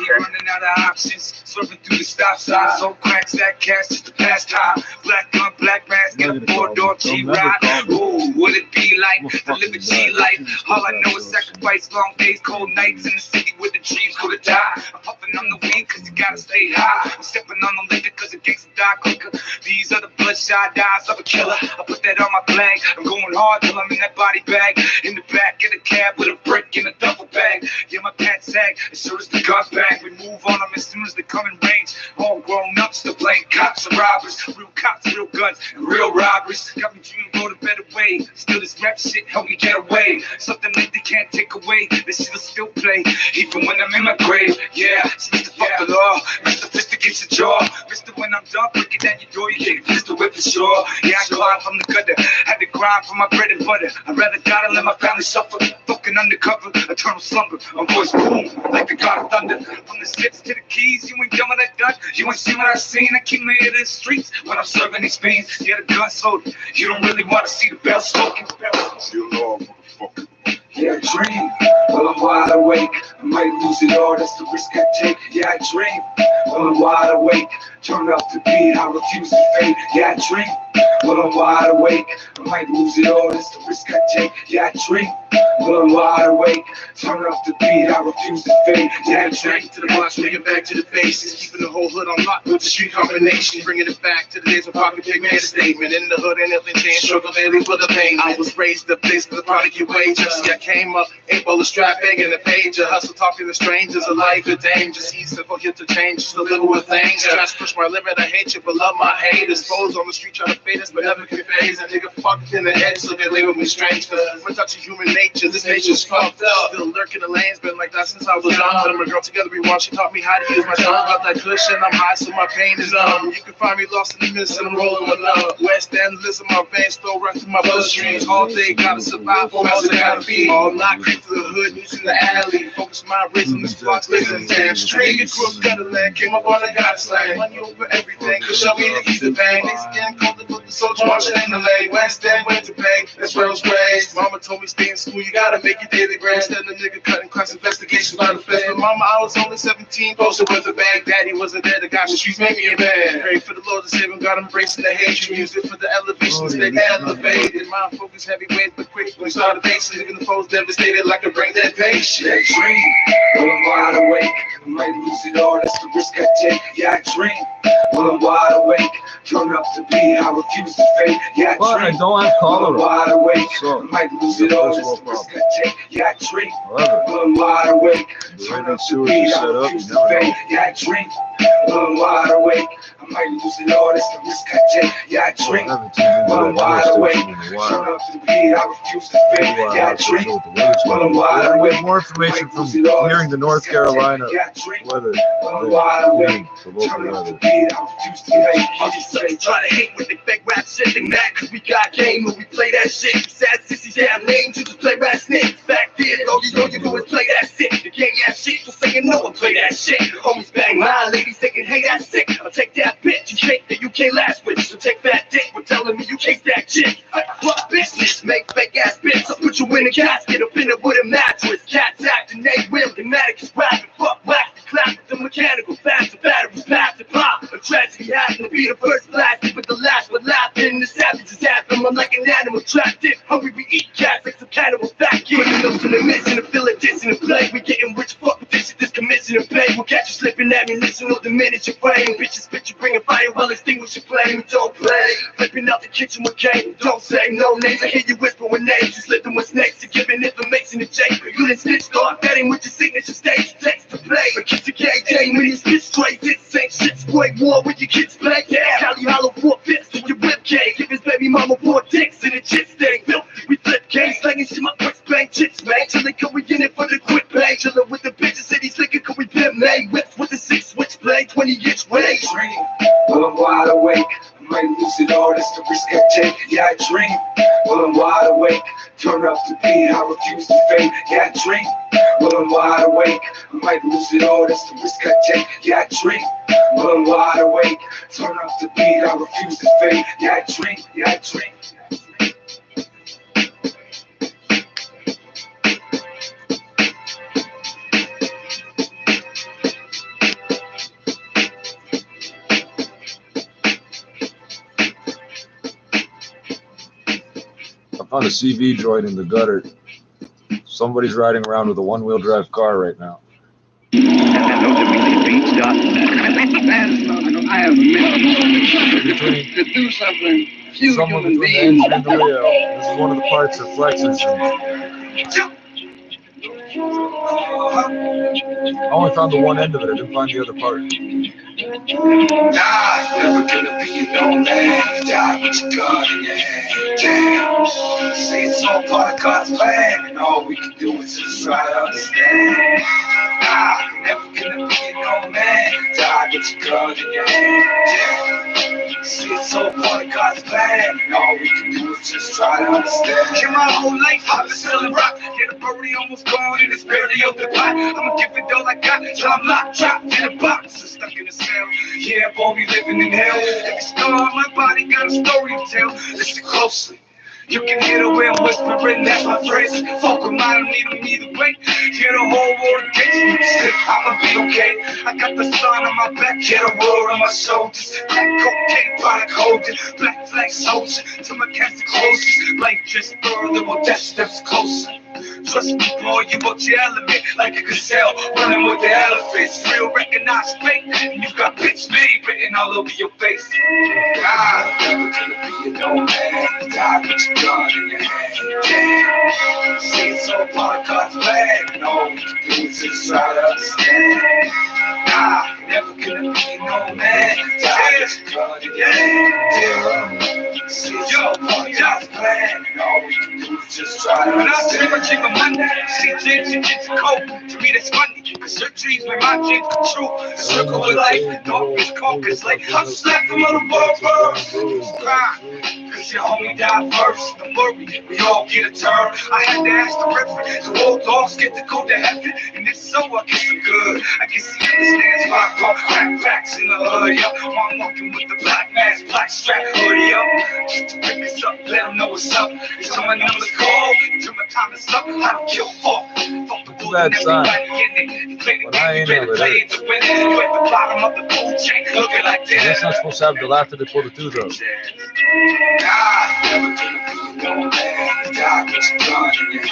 J: Here running out of options. Swerving through the stop sign. So cracks that cash just to pass time. Black gun, black mask. Get a 4-door cheap ride. Ooh, would it be like to live a G life? All I know is sacrifice, long days, cold nights in the city where the dreams go to die. I'm puffing on the weed cause you gotta stay high. I'm stepping on the liquor cause the gangsta die quicker. These are the bloodshot eyes of a killer. I put that on my flag. I'm going hard till I'm in that body bag. In the back of the cab with a brick in a duffel bag. Yeah, my pants sag as sure as the gun bag. We move on them as soon as they come in range. All grown up, still playing cops and robbers. Real cops, real guns, and real robberies. Got me dreaming about a better way. Still this rap shit help me get away. Something that they can't take away. This shit'll still play, even when I'm in my grave. Yeah, it's Mr. Fuck the law. Mr. Fist against the jaw. Mr. When I'm done breaking down your door, you can't pistol whip for sure. Yeah, I climbed from the gutter. Had to grind for my bread and butter. I'd rather die than let my family suffer. Fucking undercover, eternal slumber. My voice boom, like the god of thunder. From the skits to the keys, you ain't done what I done. You ain't seen what I seen. I keep my ear to the streets when I'm serving these fiends. Yeah, the gun's loaded. You don't really want to see the bell smoking. Yeah, I dream. Well, I'm wide awake. I might lose it all. That's the risk I take. Yeah, I dream. Well, I'm wide awake. Turn up the beat. I refuse to fade. Yeah, I dream. Well, I'm wide awake. I might lose it all. That's the risk I take. Yeah, I dream. Well, I'm wide awake. Turn up the beat. I refuse to fade. Yeah, I dream.
K: To the blocks, bring it back to the faces. Keeping the whole hood on lock with the street combination. Bringing it back to the days when Poppy Pig made a statement. In the hood, and nothing changed. Struggle daily for the pain. I was raised the place for the product you wages. See, I came up, 8 strap begging the page. A hustle talking to strangers. A life of danger. Easy for here to change. Just a little with things. Try to push my limit. I hate you, but love my haters. Foes on the street trying to fade us, but never can phase. A nigga fucked in the head, so they label me strange. Cause we're touching human
D: nature. This nature's fucked up. Still lurking the lanes, been like that since I was young. But I'm a girl together, we want. She taught me how to use my tongue. Got that cushion, I'm high, so my pain is numb. You can find me lost in the mist, and I'm rolling with love. West End lives in my veins, still run through my bloodstreams. All day, gotta survive, or else I gotta be. All night, creep through the hood, using the alley. Focus my race on this box, listen, damn straight. Nigga grew up gutter land, came up on the goddess slang. Money over everything, cause show me the easy pain. Niggas getting colder, but the soldier marching in the lane. West End went to pay, that's where I was raised. Mama told me stay in school, you gotta make your daily grade. Instead of nigga cutting class investigations by the feds. But mama, I was only 17, posted with a bag. Daddy wasn't there, the guy the streets made me a man. Pray for the Lord to save him, God embracing the hatred. Use it for the elevation, stay elevated. My focus heavyweight, but quick when we started facing. Leaving the foes devastated like a brain dead patient.
J: I dream, well I'm wide awake. I might lose it all, that's the risk I take. Yeah, I dream, well I'm wide awake. Turn up the beat, I refuse to fade. Yeah, I dream,
A: I don't have
J: well I'm wide awake.
A: So,
J: I might lose it all, that's the risk I take. Yeah, I dream, well I'm wide awake. Turn up the beat, I refuse to fade. Yeah, I dream, well I'm wide awake. I might lose it all, that's the risk I take. Yeah, I dream, well I'm wide awake. Turn up the beat, I refuse to fade. Yeah, I dream, well I'm wide awake.
A: Get more information from hearing the North Carolina weather.
J: Well I'm wide awake.
A: The local weather.
J: All these suckers try to hate when they fake rap shit. They mad cause we got game and we play that shit. Sad sissies, yeah, I'm lame, you just play rap snakes. Fact is, all you know you do is play that shit. You can't ass shit, so say you know I play that shit. Homies bang my ladies thinking, hey, that's sick. I'll take that bitch you think that you can't last with. So take that dick for telling me you can't stack shit. Fuck business, make fake ass bitch. I'll put you in a casket, I'll pin it with a mattress. Cats acting, they will, the medic is rapping. Fuck wax, the clap, the mechanical, faster batteries, pass the pop. A tragedy happened to be the first blasted, but the last one laughing. The savages happen, I'm like an animal trapped in. Hungry, we eat cats like some cannibal fat kid. Putting those in the mission, to fill a dish in the play. We getting rich, fuck with this shit, this commission and pay. We'll catch you slipping ammunition, or diminish your frame. Bitches, bitch, you bringing fire, well extinguish your flame. Don't play, flipping out the kitchen with cane. Don't say no names, I hear you whispering names. You slipping with snakes, you're giving information to Jake. You done snitched, start betting with your signature stage. Text to play, but kiss your KJ when you spit straight. This ain't shit, square war with your kids play. Yeah, Cali hollow 4 fifths in your whip cage. Give his baby mama 4 dicks in a chit stain. We flip games, slanging shit, my quick bang chits, man. Till they come, we in it for the quick pay. Chillin' with the bitches, city slicker, cause we pimp made. Whips with the 6 switchblade, 20-inch range. Dream, well I'm wide awake. I might lose it all, that's the risk I take. Yeah, I dream, well I'm wide awake. Turn up the beat, I refuse to fade. Yeah, I dream, well I'm wide awake. I might lose it all, that's the risk I take. Yeah, I dream, well I'm wide awake. Turn up the beat, I refuse to fade. Yeah, I dream, yeah, I dream.
A: I found a CV joint in the gutter. Somebody's riding around with a one-wheel drive car right now.
O: I have a mission to do something few
A: Someone
O: human
A: between the
O: beings
A: engine and the wheel. This is one of the parts that flexes. I only found the one end of it. I didn't find the other part.
J: Nah, never gonna be your own man. Die with your gun in your hand. Damn. See, it's all part of God's plan, and all we can do is just try to understand. Nah, never gonna be your own man. Die with your gun in your hand. Damn. See, it's all part of God's plan, and all we can do is just try to understand.
D: In my whole life, I've been selling rock. Yeah, the birdie almost gone, and it's barely open pot. I'ma give it all I got, till I'm locked, trapped in a box, and stuck in a cell. Yeah, boy, we living in hell. Every scar on my body got a story to tell. Listen closely. You can hear the wind whispering, that's my phrase. Folk them, I don't need them either way. Hear the whole world against me, still I'ma be okay. I got the sun on my back, yeah, the roar on my shoulders. Black cocaine, product holding, black flag soldier. Till my casket closes, life just further, well, death steps closer. Trust me, boy, you want your element like a gazelle running with the elephants. Real recognized fate, and you got bitch made written all over your face.
J: God, never gonna be your own man. Die with your gun in your hand. Damn. See, it's all part of God's plan, and all we can do is just try to understand. Nah, never gonna be your own man. Die with your gun in your hand. Damn.
R: When I see my chick on Monday, she did, she gets cold. To me, that's funny, cause her dreams make my dreams come true. The circle of life, darkness, cause like I'm slapped from the ball, cause your homie died first. Don't worry, we all get a turn. I had to ask the referee, the old dogs get to go to heaven. And if so, I guess I'm good. I guess he understands why I call backpacks in the hood, yo. While I'm walking with the black mask, black strap hoodie, yo. Just to pick us up, let them know what's up. It's on my number's call, until my time is up. I don't kill fuck. Fuck the bull and everybody in it. Play the game, you better play it to win it. You at the bottom of the food chain, looking like this.
A: Esse é o responsável do lado de pôr tudo.
R: God, never gonna be no man. God, what you got in your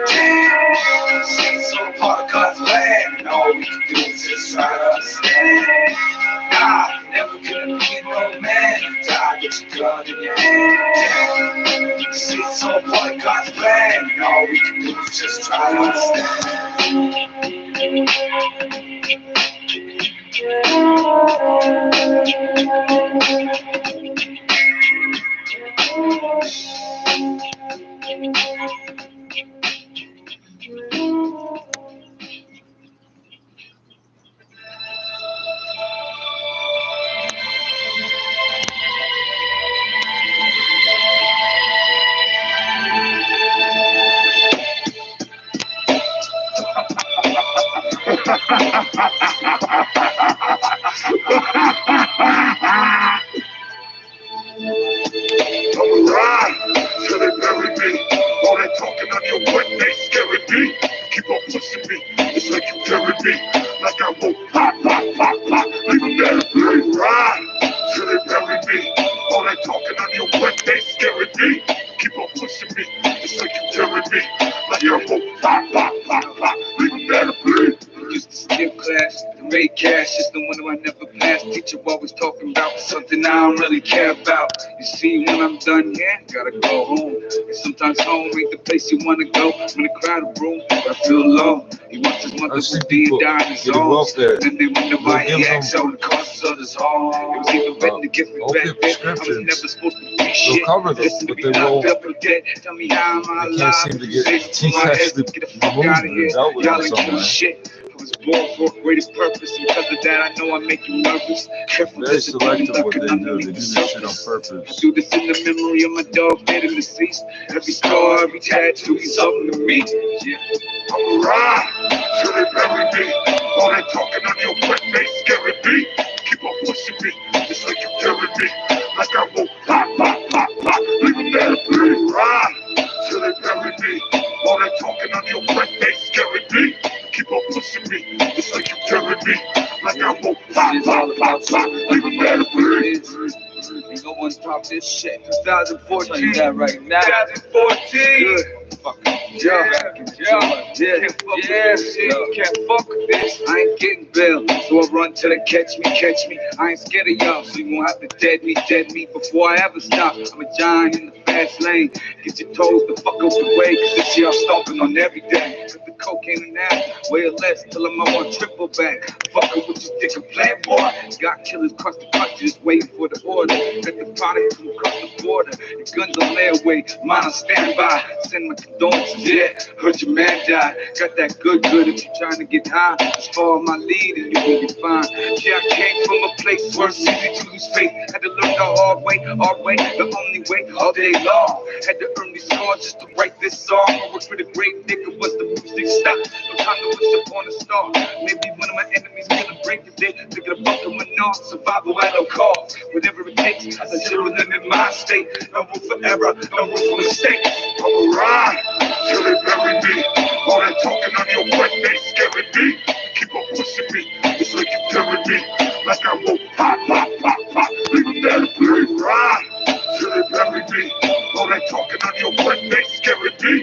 R: hand. See, so part of God's plan, and all we can do is just try to understand. God, never gonna be no man. God, what you got in your hand. See, so part of God's plan, and all we can do is just try to understand.
M: Alright, till they bury me. All that talking on your butt, they scaring me. Keep on pushing me, it's like you carry me. Like I won't pop, pop, pop, pop. Leave them there to bleed. Right, till they bury me. All that talking on your butt, they scaring me. Keep on pushing me, it's like you carry me. Like I won't pop, pop, pop, pop. Leave them there to bleed.
R: Used to skip class, the made cash, just the one who I never passed. Teacher always talking about something I don't really care about. You see, when I'm done here, gotta go home. And sometimes home ain't the place you wanna go. When the crowded room, I feel alone. He wants his mother with D and die in his arms. Then they wonder why he acts out the causes of his harm. It was even written to give me back then. I was never supposed to be shit. Listen to me locked up and dead. Tell me how am I alive?
A: Can't seem to get the
R: fuck out of here. Y'all ain't doing shit. I was born for a greater purpose, and because of that, I know I make you nervous. Careful,
A: very selective what they do. They do this shit on purpose.
R: I do this in the memory of my dog dead and deceased. Every scar, every tattoo means something to me. Yeah.
M: Alright, till they bury me. All that talking on your butt, they scaring me. Keep on pushing me, it's like you carry me. Like I won't pop, pop, pop, pop. Leave them there to bleed. Right, till they bury me. All that talking on your butt, they scaring me. Keep on pushing me, it's like you carry me. Like I won't pop, pop, pop, pop. Leave them there to bleed.
R: Ain't no one top this shit. 2014, that right now. 2014. Good. Fuck yeah. Can't fuck with this shit. Can't fuck with this. I ain't getting bail, so I run till they catch me. I ain't scared of y'all, so you won't have to dead me before I ever stop. I'm a giant in the fast lane. Get your toes the fuck out the way, cause this year I'm stomping on every day. Put the cocaine in that, way or less, till I'm up on triple back. Fucking with your dick and plan, boy. Got killers across the country just waiting for the order. Got the product from across the border. Your guns on layaway, mine on standby. Send my condolences, yeah. Heard your man died. Got that good if you trying to get high. Just follow my lead and you will be fine. Yeah, I came from a place where it's easy to lose faith. Had to learn the hard way, the only way, all day long. Had to earn these scars just to write this song. I worked with a great nigga, was the music stop. No time to wish upon a star. Maybe one of my enemies gonna break the day. Thinking about coming off, survival at no cost. Whatever it takes, I zero limit my state. No room for error, no room for mistakes.
M: Alright, till they bury me. All that talking on your butt, they scaring me. Keep on pushing me, it's like you carry me. Like I won't pop, pop, pop, pop. Leave them there to bleed. Right, till they bury me. All that talking on your butt, they scaring me.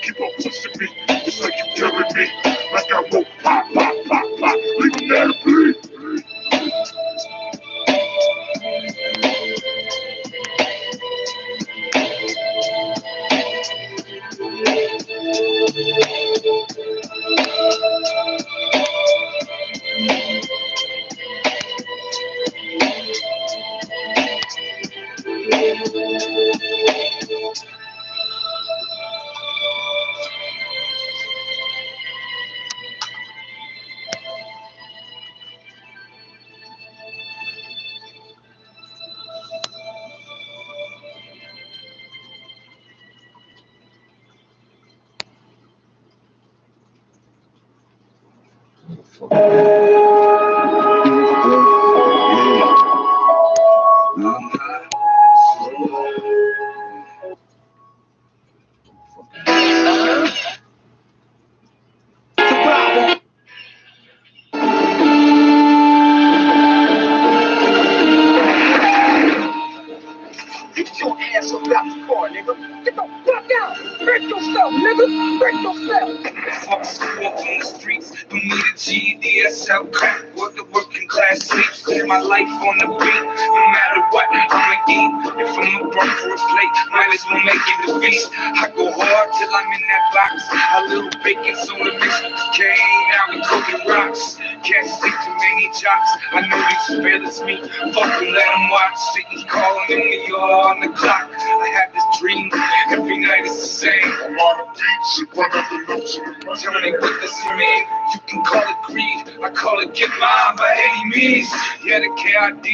M: Keep on pushing me, it's like you carry me. Like I won't pop, pop, pop, pop. Leave them there to bleed.
C: Get your ass up out the car, nigga. Get the fuck out. Break yourself, nigga. Break yourself.
D: Fuck school on the streets. Don't need a GED, SL crack. What the working class sleeps. Live my life on the beat. No matter what, I'ma eat. If I'm a bum for a plate, might as well make it a feast. I go hard till I'm in that box. A little bacon soda mixed with cocaine. Now we cooking rocks. Can't stick to many jocks. I know these fearless me. Fuck them, let them watch. Satan's calling in me, you're on the clock. I have this dream. Every night it's the same. I'm on the beach, you run up the notes. Tell me what this mean. You can call it greed. I call it get mine by any means. Yeah, the KID,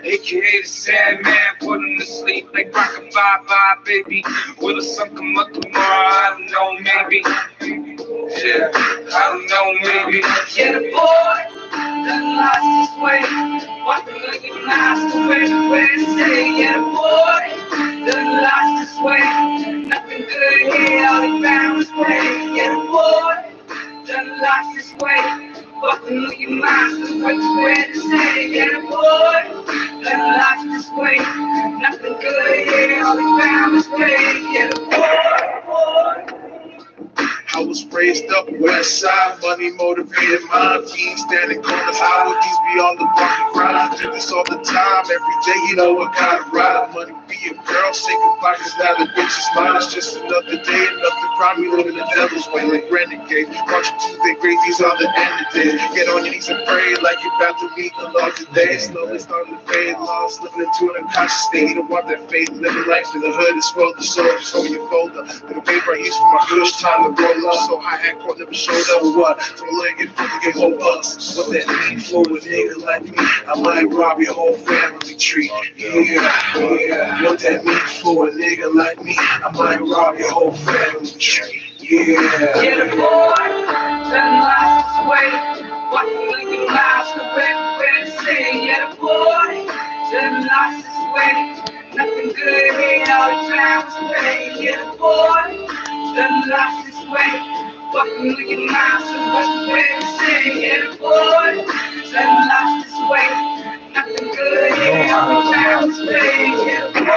D: aka the Sandman, put him to sleep like rockin' bye-bye, baby. Will the sun come up tomorrow? I don't know, maybe. Yeah, I don't know, maybe.
C: Yeah, the boy done lost his way. Walking looking lost away. Where they say, yeah, the boy done lost his way. Nothing good here, all he found was pain. Yeah, the boy done lost his way. Walking looking lost away. Where they say, yeah, the boy done lost his way. Nothing good here, all he found was pain. Yeah, the boy.
D: I was raised up west side, money motivated mind, team standing corners, how would these be on the rocky grind? Do this all the time, every day, you know what kind of ride. Money be a girl, say goodbye, cause now the bitch is mine. It's just another day, another crime, we live in the devil's way like renegade. March Tuesday, grades, these are the end of days. Get on your knees and pray like you're about to meet the Lord today. Slowly starting to fade, lost, living into an unconscious state. You don't want that faith, living life in the hood, it's rolled the soldiers, hold your folder. The paper I use for my kush, time to roll up. So high hat court never showed up or what? So I let it get hold up. What that mean for a nigga like me? I might rob your whole family tree. Yeah. What that mean for a nigga like me? I might rob your whole family tree. Yeah.
C: Yeah, the boy done lost his way. Walking like he lost the way. Where they say, yeah, the boy done lost his way. Nothing good here, all the time was pain. Yeah, the boy done lost his way. Walking like he lost the way. Where they say, yeah, the boy done lost his way. Nothing good here, all the time was pain. Yeah, the boy.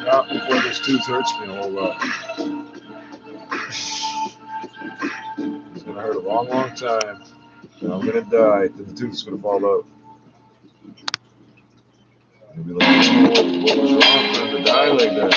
A: Not before this tooth hurts me a whole lot. It's gonna hurt a long, long time. And I'm gonna die. Then the tooth's gonna fall out. You'll be like, oh, what was wrong for him to die like that?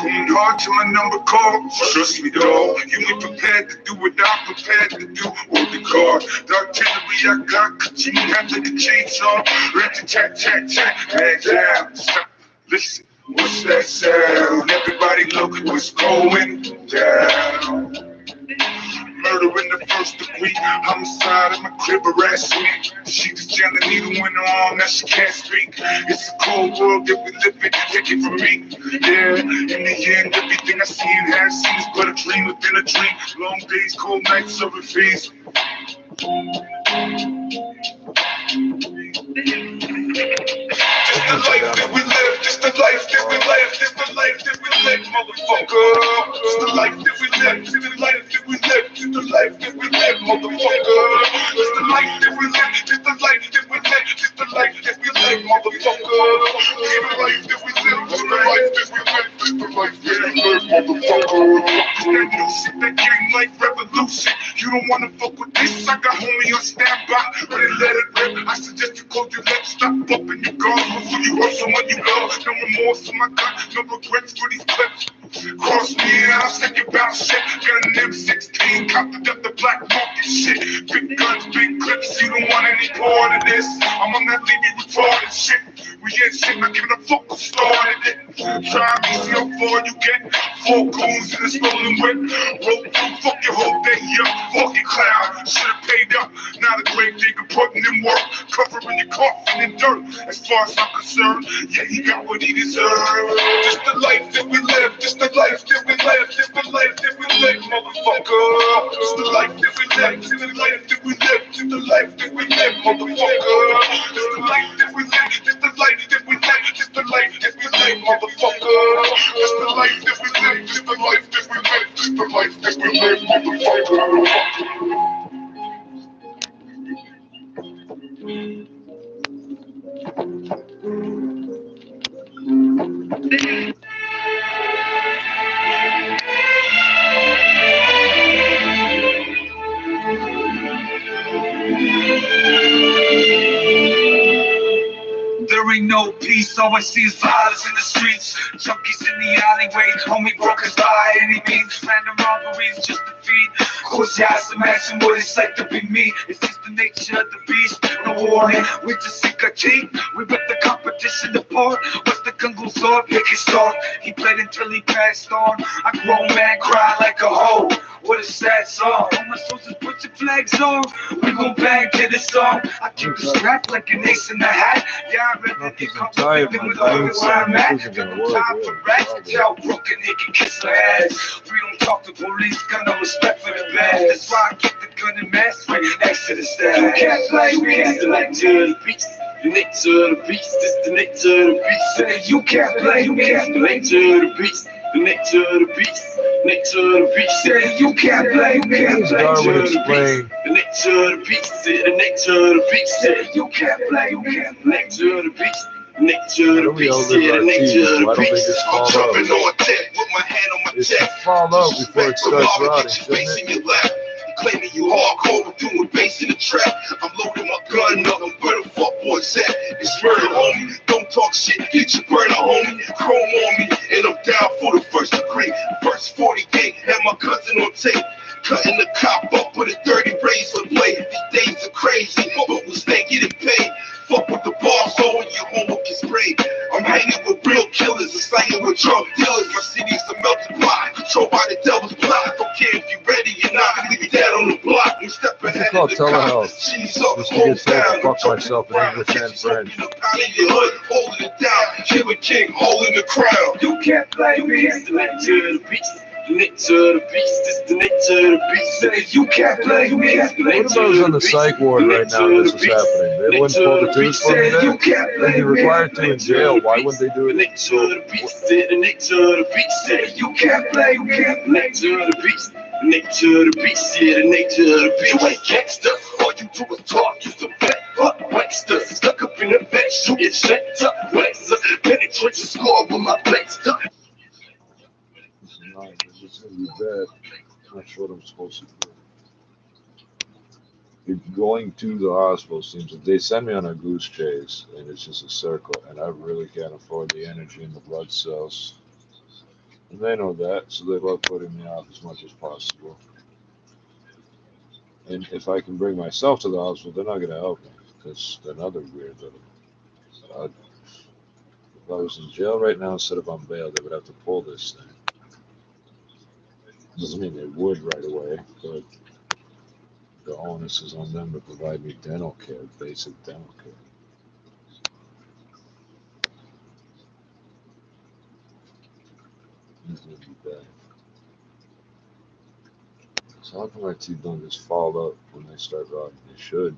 M: Going hard till my number call. Trust me, dog. You ain't prepared to do what I'm prepared to do. Hold the guard. The artillery I got, cause you have to the chainsaw. Let the tat, tat, tat. Man down. Stop. Listen. What's that sound? Everybody look what's going down. Murder in the first degree, homicide in my crib, harassing me. She just jammed the needle in her arm, now she can't speak. It's a cold world that we live in, take it from me. Yeah, in the end, everything I see and have seen is but a dream within a dream. Long days, cold nights, serving fees. Just the life that we live, just the life that we live, just the life that we live, motherfucker. Just the life that we live, just the life that we live, just the life that we live, motherfucker. Just the life that we live, just the life that we live, just the life that we live, motherfucker. Just the life that we live, just the life that we live, just the life that we live, motherfucker. That new shit, that gang life revolution. You don't wanna fuck with this, I got homie on standby. Ready, let it rip. I suggest you close your lips, stop bumping your guards before you hurt someone you love. No remorse for my gun, no regrets for these clips. Cross me and I'll send you about shit. Got an M16, cocked up the black market shit. Big guns, big clips, you don't want any part of this. I'm on that leave you retarded shit. We ain't shit, I can't fuck who started it. Try me, see how far you get. 4 goons in a stolen whip. Roll through, fuck your whole day up. Fuck your clown, should've paid up. Now the grave digger putting in work. Covering your coffin in dirt. As far as I'm concerned, yeah, he got what he deserved. Just the life that we live, just the life that we live, just the life that we live, motherfucker. Just the life that we live, just the life that we live, just the life that we live, motherfucker. Just the life that we live, just the life that we live, just the life that we live, motherfucker. Just the life that we live, just the life that we live, just the life that we live, motherfucker.
R: There ain't no peace, all I see is violence in the streets. Junkies in the alleyway, homie broke his by any means. Random robberies just to feed. Cause you have to imagine what it's like to be me. It's just the nature of the beast. No warning, we just seek a cheat. We rip the competition apart. Once the gun goes off, pick his start. He played until he passed on. A grown man cry like a hoe. What a sad song. All my soldiers put your flags on. We gon' bang to this song. I keep it strapped like an ace in the hat. Yeah, I read the complicated with all where I'm at. Time for rats. Tell broken he can kiss her ass. We don't talk to police, got no respect for the bad. That's why I keep the gun in mass right next to the stash. You can't play me, it's the nature of the beast. The nature of the beast, it's the nature of the beast. Say you can't play, you can't the nature of the beast. The nature of the beast, nature of the beast. Say you can't play, you can't play. The nature of the beast, the nature of the beast. Say you can't play, you can't play. Nature of the beast. Nature of the beast, yeah, the nature of the beast.
M: I'm jumping on deck with my hand on my chest.
A: Fall out before it starts rotting, shouldn't it?
M: Claiming you hardcore, but doing bass in the trap. I'm loading my gun up, where the fuck boys at? It's murder, homie. Don't talk shit, get your burner, homie. Chrome on me, and I'm down for the first degree. First 48, had my cousin on tape. Cutting the cop up with a dirty razor blade. These days are crazy, but we'll stay getting paid. Fuck with the boss, so when your homework is sprayed. I'm hanging with real killers and slanging with drug dealers. My city's a melting pot, controlled by the devil's plot. Don't care if you're ready or not, leave you dead on the block. You step ahead of the cop. She's up, hold down.
A: Fuck myself in English and French.
M: Out in your hood, holding it down. Killer King, holding the crown.
R: You can't play me, it's the nature of the beast. The nature of the beast, it's the nature of the beast. Say you can't play, you can't play.
A: What if I was on the psych ward right now and this was happening? They wouldn't pull the tooth for me then? They'd be required to in jail. Why wouldn't they do it?
R: The nature of the beast, the nature of the beast. Say you can't play, you can't play. Nature of the beast, the nature of the beast, yeah, the nature of the beast. You ain't gangster, all you do is talk. You some fat fuck wankster, stuck up in the bench, you get shut up, wankster. Penetrate your score with my blade stuck.
A: It's gonna be bad. I'm not sure what I'm supposed to do. Going to the hospital seems like they send me on a goose chase, and it's just a circle, and I really can't afford the energy in the blood cells. And they know that, so they love putting me off as much as possible. And if I can bring myself to the hospital, they're not gonna help me because they're another weird little. If I was in jail right now instead of on bail, they would have to pull this thing. Doesn't mean they would right away, but the onus is on them to provide me dental care, basic dental care. It's gonna be bad. So how come my teeth don't just fall out when they start rotting? They should.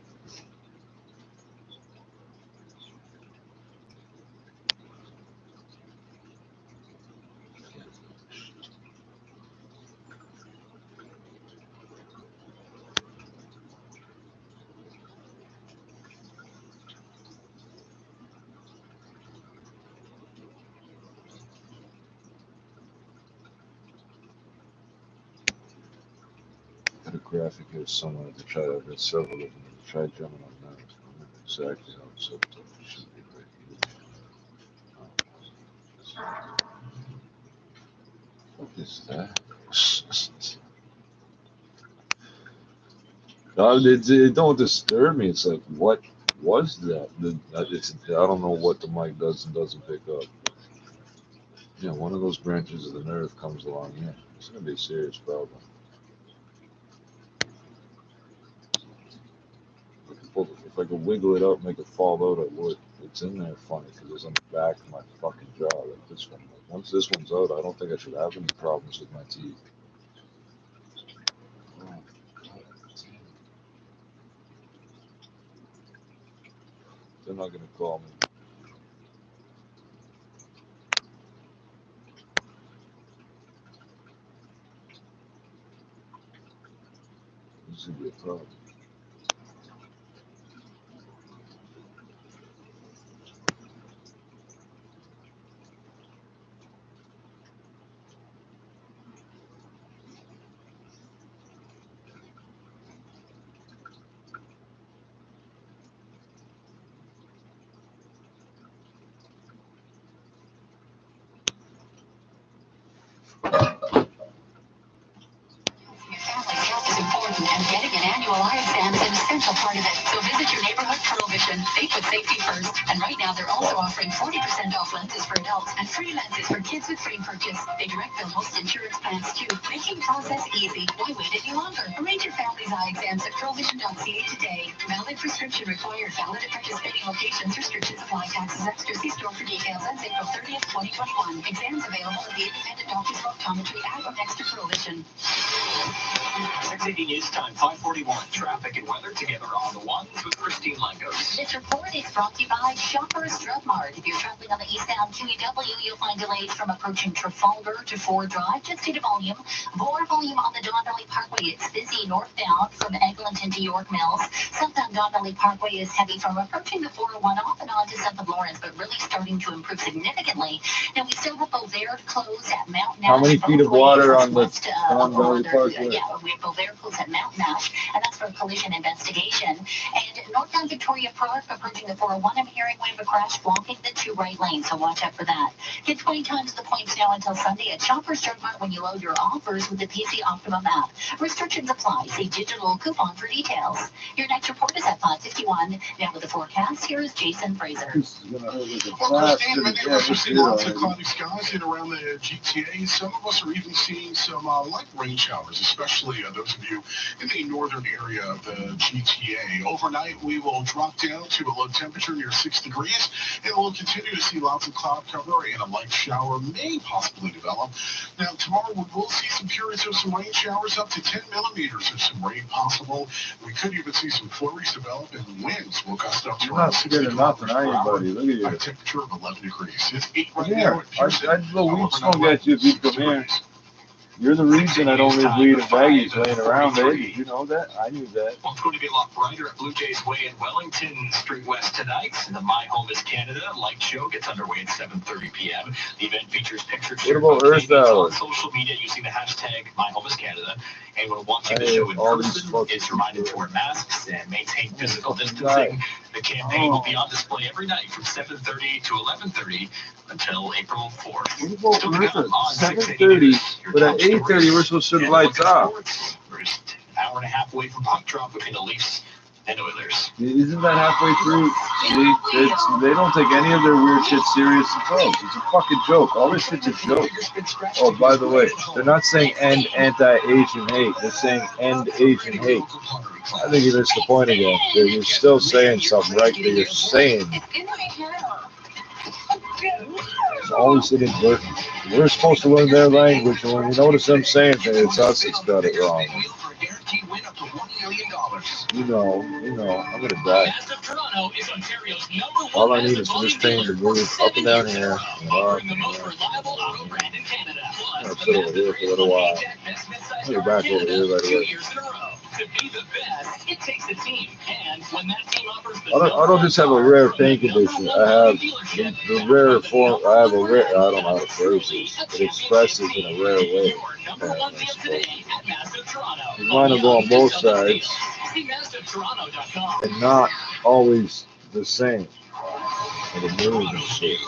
A: Got a graphic here somewhere to try to get several of them to try jumping on that. I don't know exactly how it's up to. It should be right here. What is that? No, it don't disturb me. It's like, what was that? I don't know what the mic does and doesn't pick up. Yeah, one of those branches of the nerve comes along here. It's gonna be a serious problem. If I could wiggle it out, make it fall out, I would. It's in there funny because it's on the back of my fucking jaw, like this one. Like, once this one's out, I don't think I should have any problems with my teeth. Oh, God damn. They're not gonna call me. This is gonna be a problem.
U: Family's health is important, and getting an annual eye exam is an essential part of it. So visit your neighborhood Pearl Vision. They put safety first. And right now, they're also offering 40% off lenses for adults and free lenses for kids with free purchase. They direct bill most insurance plans too, making the process easy. Why wait any longer? Arrange your family's eye exams at pearlvision.ca today. Valid prescription required. Valid at participating locations. Restrictions apply. Taxes extra. See store for details. Ends April 30th, 2021. Exams available at the independent doctor's optometry at or next to Pearl Vision.
V: 680 News Time, 541. Traffic and weather together on the ones with Christine Langos.
U: This report is brought to you by Shoppers Drug Mart. If you're traveling on the eastbound QEW, you'll find delays from approaching Trafalgar to Ford Drive. Just due to volume. More volume on the Don Valley Parkway. It's busy northbound from Eglinton to York Mills. Southbound Don Valley Parkway is heavy from approaching the 401 off and on to south of Lawrence, but really starting to improve significantly. Now, we still have Bovair closed at Mount Nash.
A: How many feet of water on the Don Valley Parkway?
U: Yeah, we have Bovair closed at Mount Nash, and that's for a collision investigation. And northbound Victoria Park, approaching the 401, I'm hearing we have a crash blocking the two right lanes, so watch out for that. Get 20 times the points now until Sunday at Shoppers Drug Mart when you load your offers with the PC Optimum app. Restrictions apply. See digital coupon for details. Your next report is at 5:51. Now with the forecast, here is Jason Fraser.
W: Well, Christine, many of us are seeing lots of cloudy skies in around the GTA. Some of us are even seeing some light rain showers, especially those of you in the northern area of the GTA. Overnight, we will drop down to a low temperature near 6 degrees, and we'll continue to see lots of cloud cover, and a light shower may possibly develop. Now, tomorrow, we will see some periods of some rain showers, up to 10 millimeters of some rain possible. We could even see some flurries develop, and winds will gust up to around 60 kilometers per hour.
A: Look at you.
W: A temperature of 11 degrees. It's 8 right
A: Yeah,
W: now.
A: I'd blow weed smoke at you if you'd come here. You're the reason I don't leave weed and baggies laying around, baby. You know that? I knew that.
V: Well, it's going to be a lot brighter at Blue Jays Way in Wellington Street West tonight. The My Home is Canada light show gets underway at 7:30 p.m. The event features pictures
A: What about Earth Hour?
V: on social media using the hashtag My Home is Canada. Anyone watching the show in person is reminded to wear masks and maintain physical distancing. The campaign will be on display every night from 7:30 to 11:30 until April 4th.
A: What about 7:30, but at 8:30 we're supposed to turn the lights off.
V: We're just an hour and a half away from puck drop between the Leafs and Oilers.
A: Isn't that halfway through? They don't take any of their weird shit serious at all. It's a fucking joke. All this shit's a joke. Oh, by the way, they're not saying end anti-Asian hate. They're saying end Asian hate. I think you missed the point again. You're still saying something right that you're saying. It's always inadvertent. We're supposed to learn their language, and when we notice them saying things, it's us that's got it wrong. You know, I'm gonna die. All I need is for this thing to move up and down here. And up and down. I'm gonna sit over here for a little while. I'll get back over here right away. I don't just have a rare pain condition. I have the rare form. I have a rare. I don't know how to phrase it. It expresses in a rare way. Mine will go on both sides, and not always the same. And it moves and shit.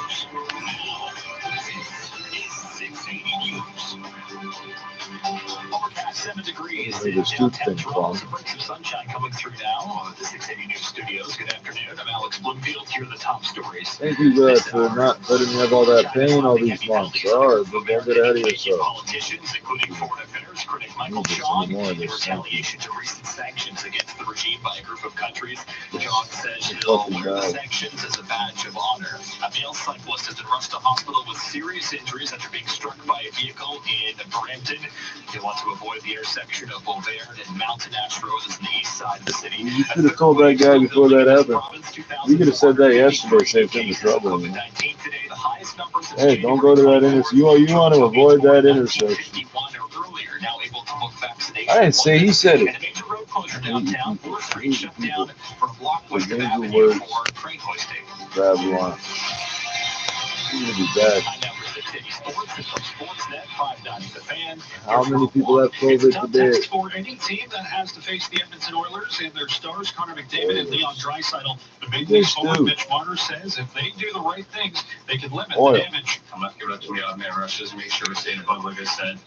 V: is
A: Like
V: in
A: this tooth
V: downtown
A: thing
V: Toronto.
A: fun.
V: Some breaks of sunshine coming through now at the 680 News Studios. Good afternoon. I'm Alex Bloomfield. Here are the top stories.
A: Thank you, God, for not letting me have all that pain all these months. Alright, but don't get ahead of yourself.
V: Politicians, including foreign affairs critic Michael Chong, in retaliation to recent sanctions against the regime by a group of countries. Chong says he'll wear the sanctions as a badge of honor. A male cyclist has been rushed to hospital with serious injuries after being struck by a vehicle in Brampton. They want to avoid the intersection of Beauvert and Mountain Ash Roads in the east side of the city.
A: You could have told that guy before that happened. You could have said that yesterday, saved him the trouble. Man. Hey, don't go to that intersection. You want to avoid that intersection. I didn't say he said it. Babylon. He's going to be bad. How many people have COVID today?
V: For any team that has to face the Edmonton Oilers and their stars, Connor McDavid and Leon Draisaitl, the big league forward Mitch Marner says if they do the right things, they can limit the damage. I'm not giving up to the man rushes, make sure we stay above, like I said.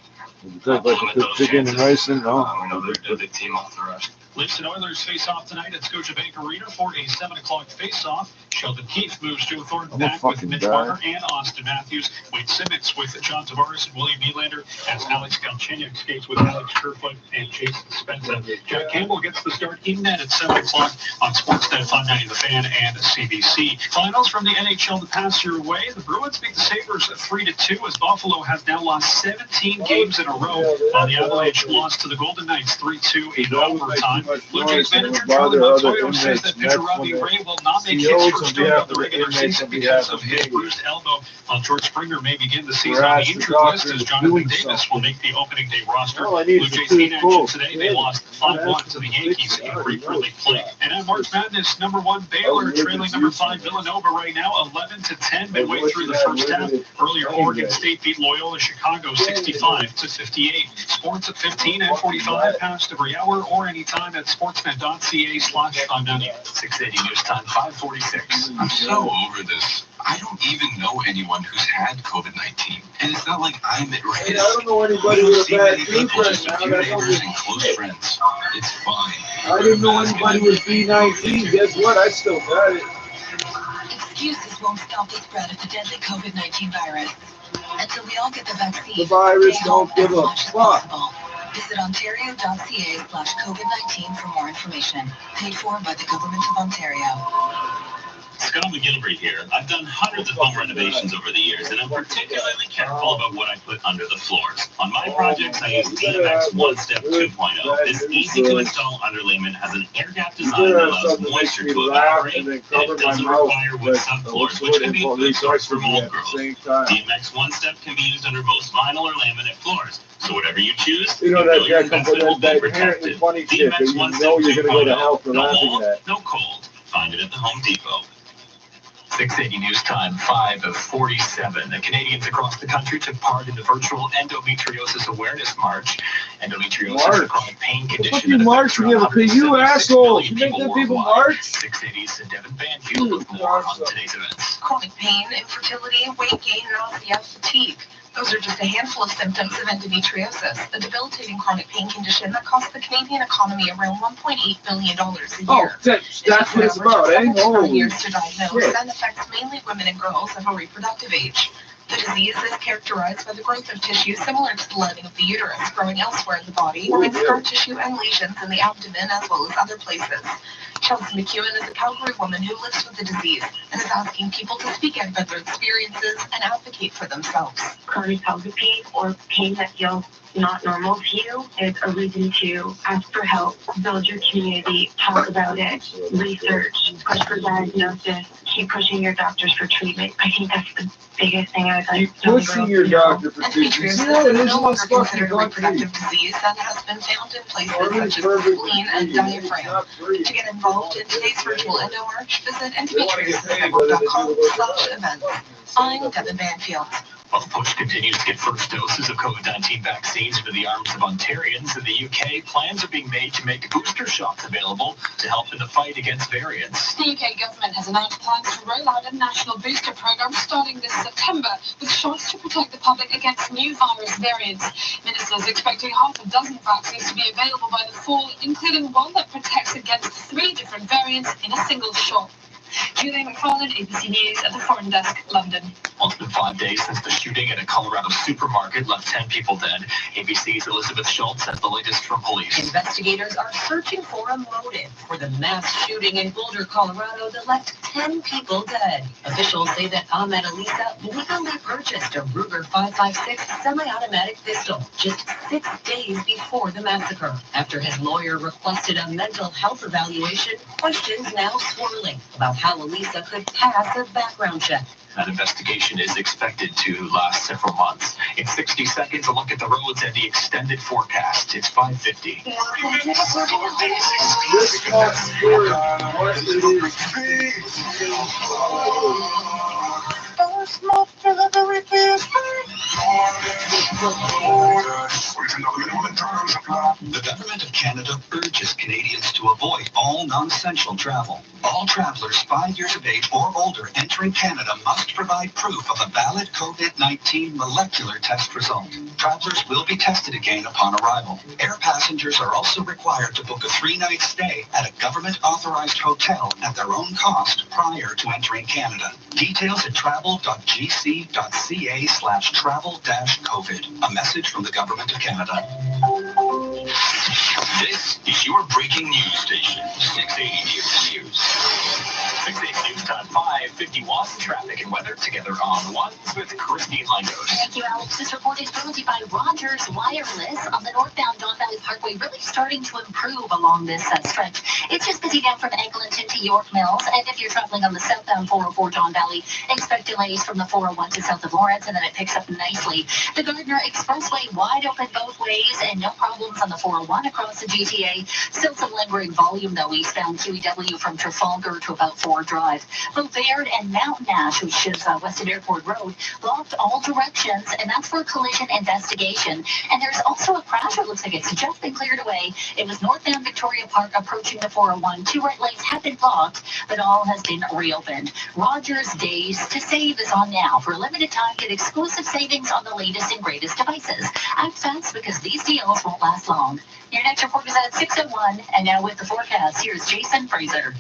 A: Like a cooked chicken and rice and no.
V: We know they're the team off the rush. Leafs and Oilers face off tonight at Scotiabank Arena for a 7 o'clock face-off. Sheldon Keefe moves Joe Thornton back with Mitch Marner and Austin Matthews. Wade Simmons with John Tavares and William Nylander as Alex Galchenyuk skates with Alex Kerfoot and Jason Spezza. Jack Campbell gets the start in net at 7 o'clock on Sportsnet 590 The Fan and CBC. Finals from the NHL to pass your way. The Bruins beat the Sabres 3-2 as Buffalo has now lost 17 games in a row, while the Avalanche lost to the Golden Knights 3-2 in overtime. Blue Jays manager Charlie Montoyo says that pitcher Robbie Ray will not make his first start of the regular season because of his bruised elbow. While George Springer may begin the season on the injured list as Jonathan Davis will make the opening day roster. Blue Jays in action today. They lost 5-1 to the Yankees in Greek League play. And at March Madness, number 1 Baylor trailing number 5 Villanova right now, 11-10 midway through the first half. Earlier, Oregon State beat Loyola Chicago 65-58. Sports at 15 and 45 past every hour or anytime at sportsnet.ca/590. 680 News Time 546.
G: I'm so over this. I don't even know anyone who's had COVID-19, and it's not like I'm at risk.
A: I don't know anybody with a bad
G: people, just a few neighbors and close friends. It's fine.
A: I didn't know anybody with B19. Guess what? I still got it.
U: Excuses won't stop the spread of the deadly COVID-19 virus. Until we all get the vaccine,
A: the virus don't give a fuck.
U: Visit ontario.ca/COVID-19 for more information. Paid for by the Government of Ontario.
V: Scott McGilvery here. I've done hundreds of home renovations over the years, and I'm particularly careful about what I put under the floors. On my projects, I use DMX One Step 2.0. This easy-to-install underlayment has an air gap design that allows moisture to evaporate, and it doesn't require wood subfloors, which can be a good source for mold growth. DMX One Step can be used under most vinyl or laminate floors. So whatever you choose,
A: you know that guy comes with that inherently funny shit that you know you're going to go to hell for laughing at.
V: No cold. Find it at the Home Depot. 680 News Time 5:47. The Canadians across the country took part in the virtual Endometriosis Awareness March. Endometriosis is a chronic pain condition that affects around 176 million people worldwide. 680's Devin Banfield with more on today's events.
U: Chronic pain, infertility, weight gain, nausea, fatigue. Those are just a handful of symptoms of endometriosis, a debilitating chronic pain condition that costs the Canadian economy around $1.8 billion a year.
A: Oh, that's what it's about, eh? Oh,
U: years to diagnose and affects mainly women and girls of a reproductive age. The disease is characterized by the growth of tissue similar to the lining of the uterus growing elsewhere in the body, forming scar tissue and lesions in the abdomen as well as other places. Chelsea McEwen is a Calgary woman who lives with the disease and is asking people to speak out about their experiences and advocate for themselves.
B: Chronic pelvic pain or pain that feels not normal to you is a reason to ask for help, build your community, talk about it, research, push for diagnosis, keep pushing your doctors for treatment. I think that's the biggest thing I'd like to
A: pushing your doctor for treatment.
U: Endometriosis is no longer considered a reproductive disease and has been found in places such as the spleen and diaphragm. To get involved in today's virtual Endo March, visit endometriousnetwork.com/events. I'm Devin Banfield.
V: While the push continues to get first doses of COVID-19 vaccines into the arms of Ontarians, in the UK, plans are being made to make booster shots available to help in the fight against variants.
E: The UK government has announced plans to roll out a national booster programme starting this September, with shots to protect the public against new virus variants. Ministers expecting half a dozen vaccines to be available by the fall, including one that protects against 3 different variants in a single shot. Julie McFarlane, ABC News at the Foreign Desk, London.
V: Well, it's been 5 days since the shooting at a Colorado supermarket left 10 people dead. ABC's Elizabeth Schultz has the latest from police.
I: Investigators are searching for a motive for the mass shooting in Boulder, Colorado that left 10 people dead. Officials say that Ahmed Alisa legally purchased a Ruger 5.56 semi-automatic pistol just 6 days before the massacre. After his lawyer requested a mental health evaluation, questions now swirling about how Alisa could pass a background check.
V: That investigation is expected to last several months. In 60 seconds, a look at the roads and the extended forecast. It's 5:50.
L: The Government of Canada urges Canadians to avoid all non-essential travel. All travelers 5 years of age or older entering Canada must provide proof of a valid COVID-19 molecular test result. Travelers will be tested again upon arrival. Air passengers are also required to book a 3-night stay at a government-authorized hotel at their own cost prior to entering Canada. Details at travel.gc.ca/travel-COVID. A message from the Government of Canada.
V: This is your breaking news station, 680 News. 680 News Time, 5:51. Traffic and weather together on the ones with Christine Langos.
U: Thank you, Alex. This report is brought to you by Rogers Wireless on the northbound Don Valley Parkway, really starting to improve along this stretch. It's just busy down from Eglinton to York Mills, and if you're traveling on the southbound 404 Don Valley, expect delays from the 401 to south of Lawrence, and then it picks up nicely. The Gardner Expressway wide open both ways, and no problems on the 401 across the GTA. Still some lingering volume, though, eastbound QEW from Trafalgar to about 4 Drive. Both Baird and Mountain Ash, which is Weston Airport Road, blocked all directions, and that's for a collision investigation. And there's also a crash. It looks like it's just been cleared away. It was northbound Victoria Park approaching the 401. 2 right lanes have been blocked, but all has been reopened. Rogers Days to Save is on now. For a limited time, get exclusive savings on the latest and greatest devices. Act fast because these deals won't last long. Your next report is at 6:01, and now with the forecast, here's Jason Fraser.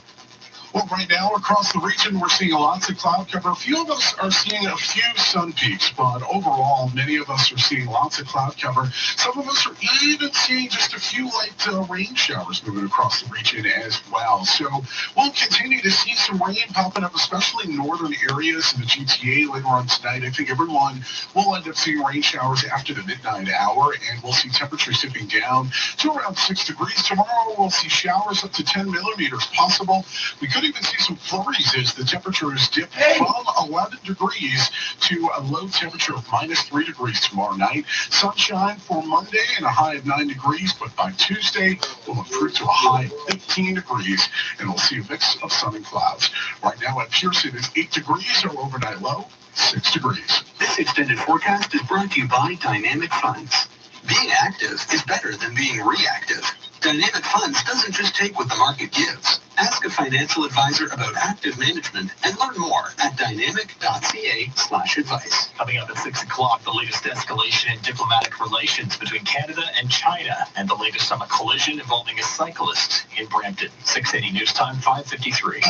W: Well, right now across the region, we're seeing lots of cloud cover. A few of us are seeing a few sun peaks, but overall, many of us are seeing lots of cloud cover. Some of us are even seeing just a few light rain showers moving across the region as well. So we'll continue to see some rain popping up, especially in northern areas in the GTA later on tonight. I think everyone will end up seeing rain showers after the midnight hour, and we'll see temperatures dipping down to around 6 degrees. Tomorrow, we'll see showers up to 10 millimeters possible. We could even see some flurries as the temperatures dip from 11 degrees to a low temperature of -3 degrees tomorrow night. Sunshine for Monday and a high of 9 degrees, but by Tuesday we'll improve to a high of 15 degrees, and we'll see a mix of sun and clouds. Right now at Pearson it's 8 degrees, our overnight low 6 degrees.
L: This extended forecast is brought to you by Dynamic Funds. Being active is better than being reactive. Dynamic Funds doesn't just take what the market gives. Ask a financial advisor about active management and learn more at dynamic.ca/advice.
V: Coming up at 6 o'clock, the latest escalation in diplomatic relations between Canada and China, and the latest on a collision involving a cyclist in Brampton. 680 News Time, 5:53.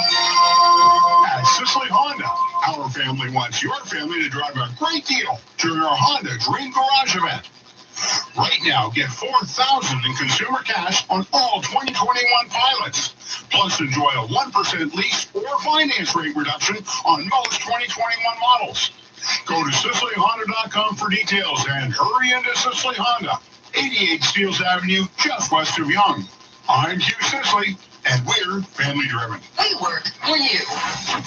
W: At Sicily Honda, our family wants your family to drive a great deal during our Honda Dream Garage event. Right now, get $4,000 in consumer cash on all 2021 pilots. Plus, enjoy a 1% lease or finance rate reduction on most 2021 models. Go to SiciliHonda.com for details and hurry into Sicily Honda, 88 Steeles Avenue, just west of Young. I'm Hugh Sicily, and we're family driven.
I: We work for you.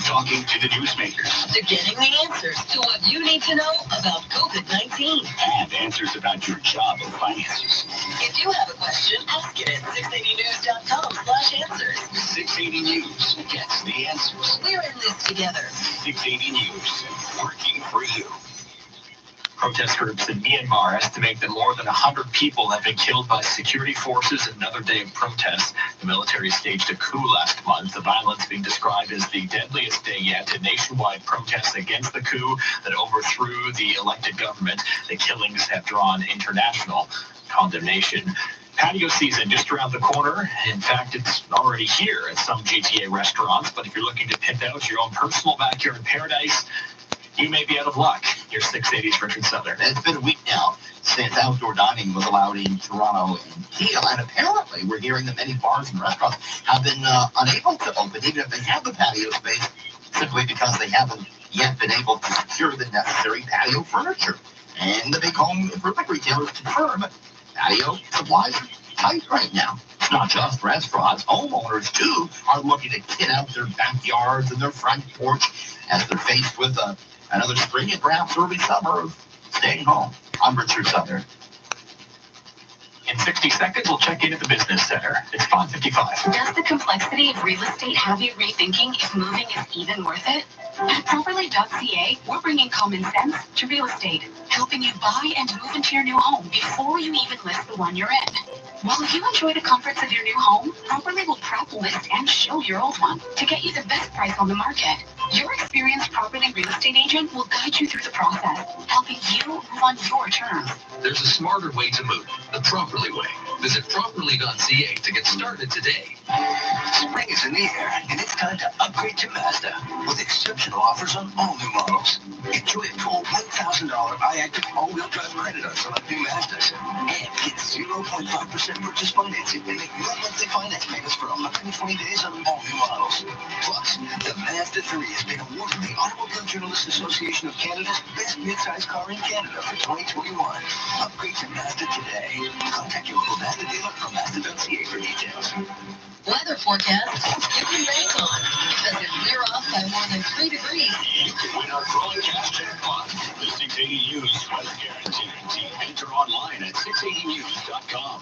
L: Talking to the newsmakers.
I: They're getting the answers to what you need to know about COVID-19.
L: And answers about your job and finances.
I: If you have a question, ask it at 680news.com/answers.
L: 680 News gets the answers.
I: We're in this together.
L: 680 News, working for you.
V: Protest groups in Myanmar estimate that more than 100 people have been killed by security forces in another day of protests. The military staged a coup last month, the violence being described as the deadliest day yet in nationwide protests against the coup that overthrew the elected government. The killings have drawn international condemnation. Patio season just around the corner. In fact, it's already here at some GTA restaurants, but if you're looking to pimp out your own personal backyard paradise, you may be out of luck. Your 680's Richard Southern.
N: It's been a week now since outdoor dining was allowed in Toronto and Peel, and apparently we're hearing that many bars and restaurants have been unable to open, even if they have the patio space, simply because they haven't yet been able to secure the necessary patio furniture. And the big home improvement retailers confirm patio supplies are tight right now. It's not just restaurants. Homeowners, too, are looking to kit out their backyards and their front porch as they're faced with another spring and perhaps early summer of staying home. I'm Richard Southern.
V: In 60 seconds, we'll check in at the business center. It's 5:55.
I: Does the complexity of real estate have you rethinking if moving is even worth it? At Properly.ca, we're bringing common sense to real estate, helping you buy and move into your new home before you even list the one you're in. While you enjoy the comforts of your new home, Properly will prep, list, and show your old one to get you the best price on the market. Your experienced Properly real estate agent will guide you through the process, helping you move on your terms.
L: There's a smarter way to move, the Properly way. Visit Properly.ca to get started today.
J: Spring is in the air, and it's time to upgrade to Mazda with exceptional offers on all new models. Enjoy a cool $1,000 iActive all-wheel drive credit on select new Mazdas, and get 0.5% purchase financing and make no monthly finance payments for 120 days on all new models. Plus, the Mazda 3 has been awarded the Automobile Journalists Association of Canada's best midsize car in Canada for 2021. Upgrade to Mazda today. Contact your local Mazda dealer or Mazda.ca for details.
I: Weather forecast, get your rain on, because if we're off by more than 3 degrees,
L: You can win our growing cash jackpot. The 680 News Weather Guarantee. Enter online at 680news.com.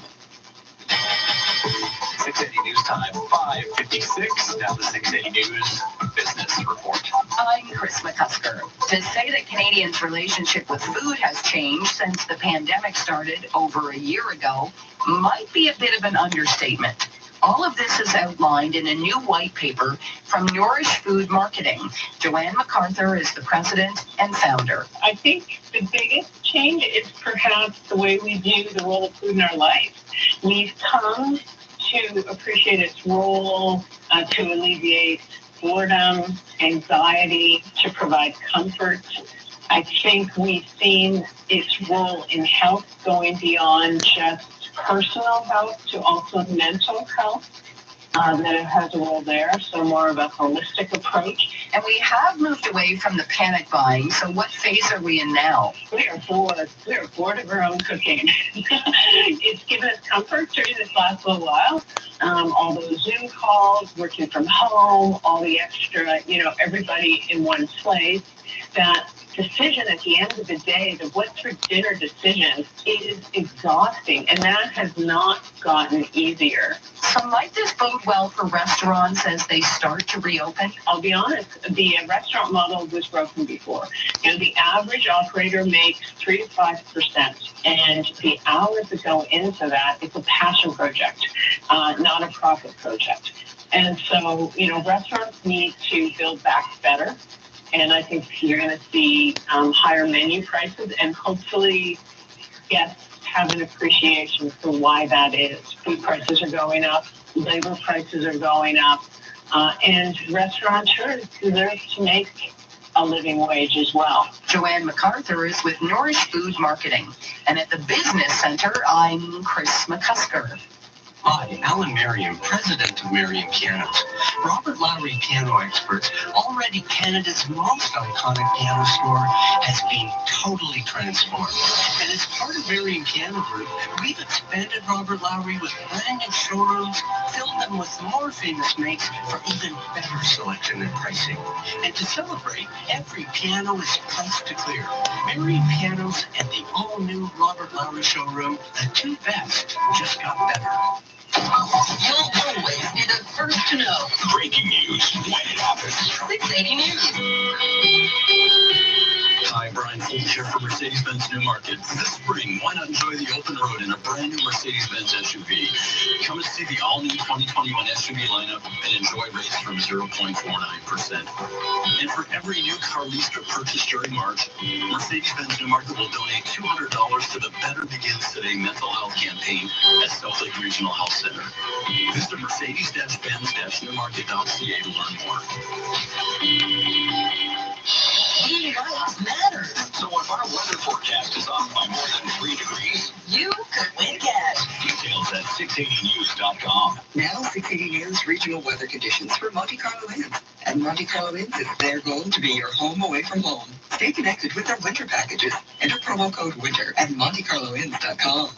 V: 680 News Time, 5:56. Now the 680 News Business Report.
I: I'm Chris McCusker. To say that Canadians' relationship with food has changed since the pandemic started over a year ago might be a bit of an understatement. All of this is outlined in a new white paper from Nourish Food Marketing. Joanne MacArthur is the president and founder.
P: I think the biggest change is perhaps the way we view the role of food in our life. We've come to appreciate its role to alleviate boredom, anxiety, to provide comfort. I think we've seen its role in health going beyond just personal health to also mental health, that it has a role there, so more of a holistic approach.
I: And we have moved away from the panic buying, so what phase are we in now?
P: We are bored of our own cooking. It's given us comfort during this last little while. All those Zoom calls, working from home, all the extra, everybody in one place. That decision at the end of the day, the what's for dinner decision, is exhausting, and that has not gotten easier.
I: So might this bode well for restaurants as they start to reopen?
P: I'll be honest, the restaurant model was broken before. The average operator makes 3 to 5%, and the hours that go into that, it's a passion project, not a profit project. And so, restaurants need to build back better. And I think you're going to see higher menu prices, and hopefully guests have an appreciation for why that is. Food prices are going up, labor prices are going up, and restaurateurs deserve to make a living wage as well.
I: Joanne MacArthur is with Nourish Food Marketing. And at the Business Center, I'm Chris McCusker.
L: Hi, Alan Merriam, president of Merriam Pianos. Robert Lowry Piano Experts, already Canada's most iconic piano store, has been totally transformed. And as part of Merriam Piano Group, we've expanded Robert Lowry with brand new showrooms, filled them with more famous makes for even better selection and pricing. And to celebrate, every piano is priced to clear. Merriam Pianos and the all-new Robert Lowry showroom, the two best just got better.
I: You'll always be the first to know.
L: Breaking news when it happens.
I: 680 News.
L: Hi, Brian Here for Mercedes-Benz Newmarket. This spring, why not enjoy the open road in a brand new Mercedes-Benz SUV? Come and see the all-new 2021 SUV lineup and enjoy rates from 0.49%. And for every new car leased or purchased during March, Mercedes-Benz Newmarket will donate $200 to the Better Begins Today mental health campaign at Southlake Regional Health Center. Visit Mercedes-Benz-Newmarket.ca to learn more.
I: Lives matter.
L: So if our weather forecast is off by more than 3 degrees,
I: You could win cash.
L: details at 680news.com.
I: Now 680 News regional weather conditions for Monte Carlo Inns. And Monte Carlo Inns is their goal to be your home away from home. Stay connected with their winter packages. Enter promo code WINTER at MonteCarloInns.com.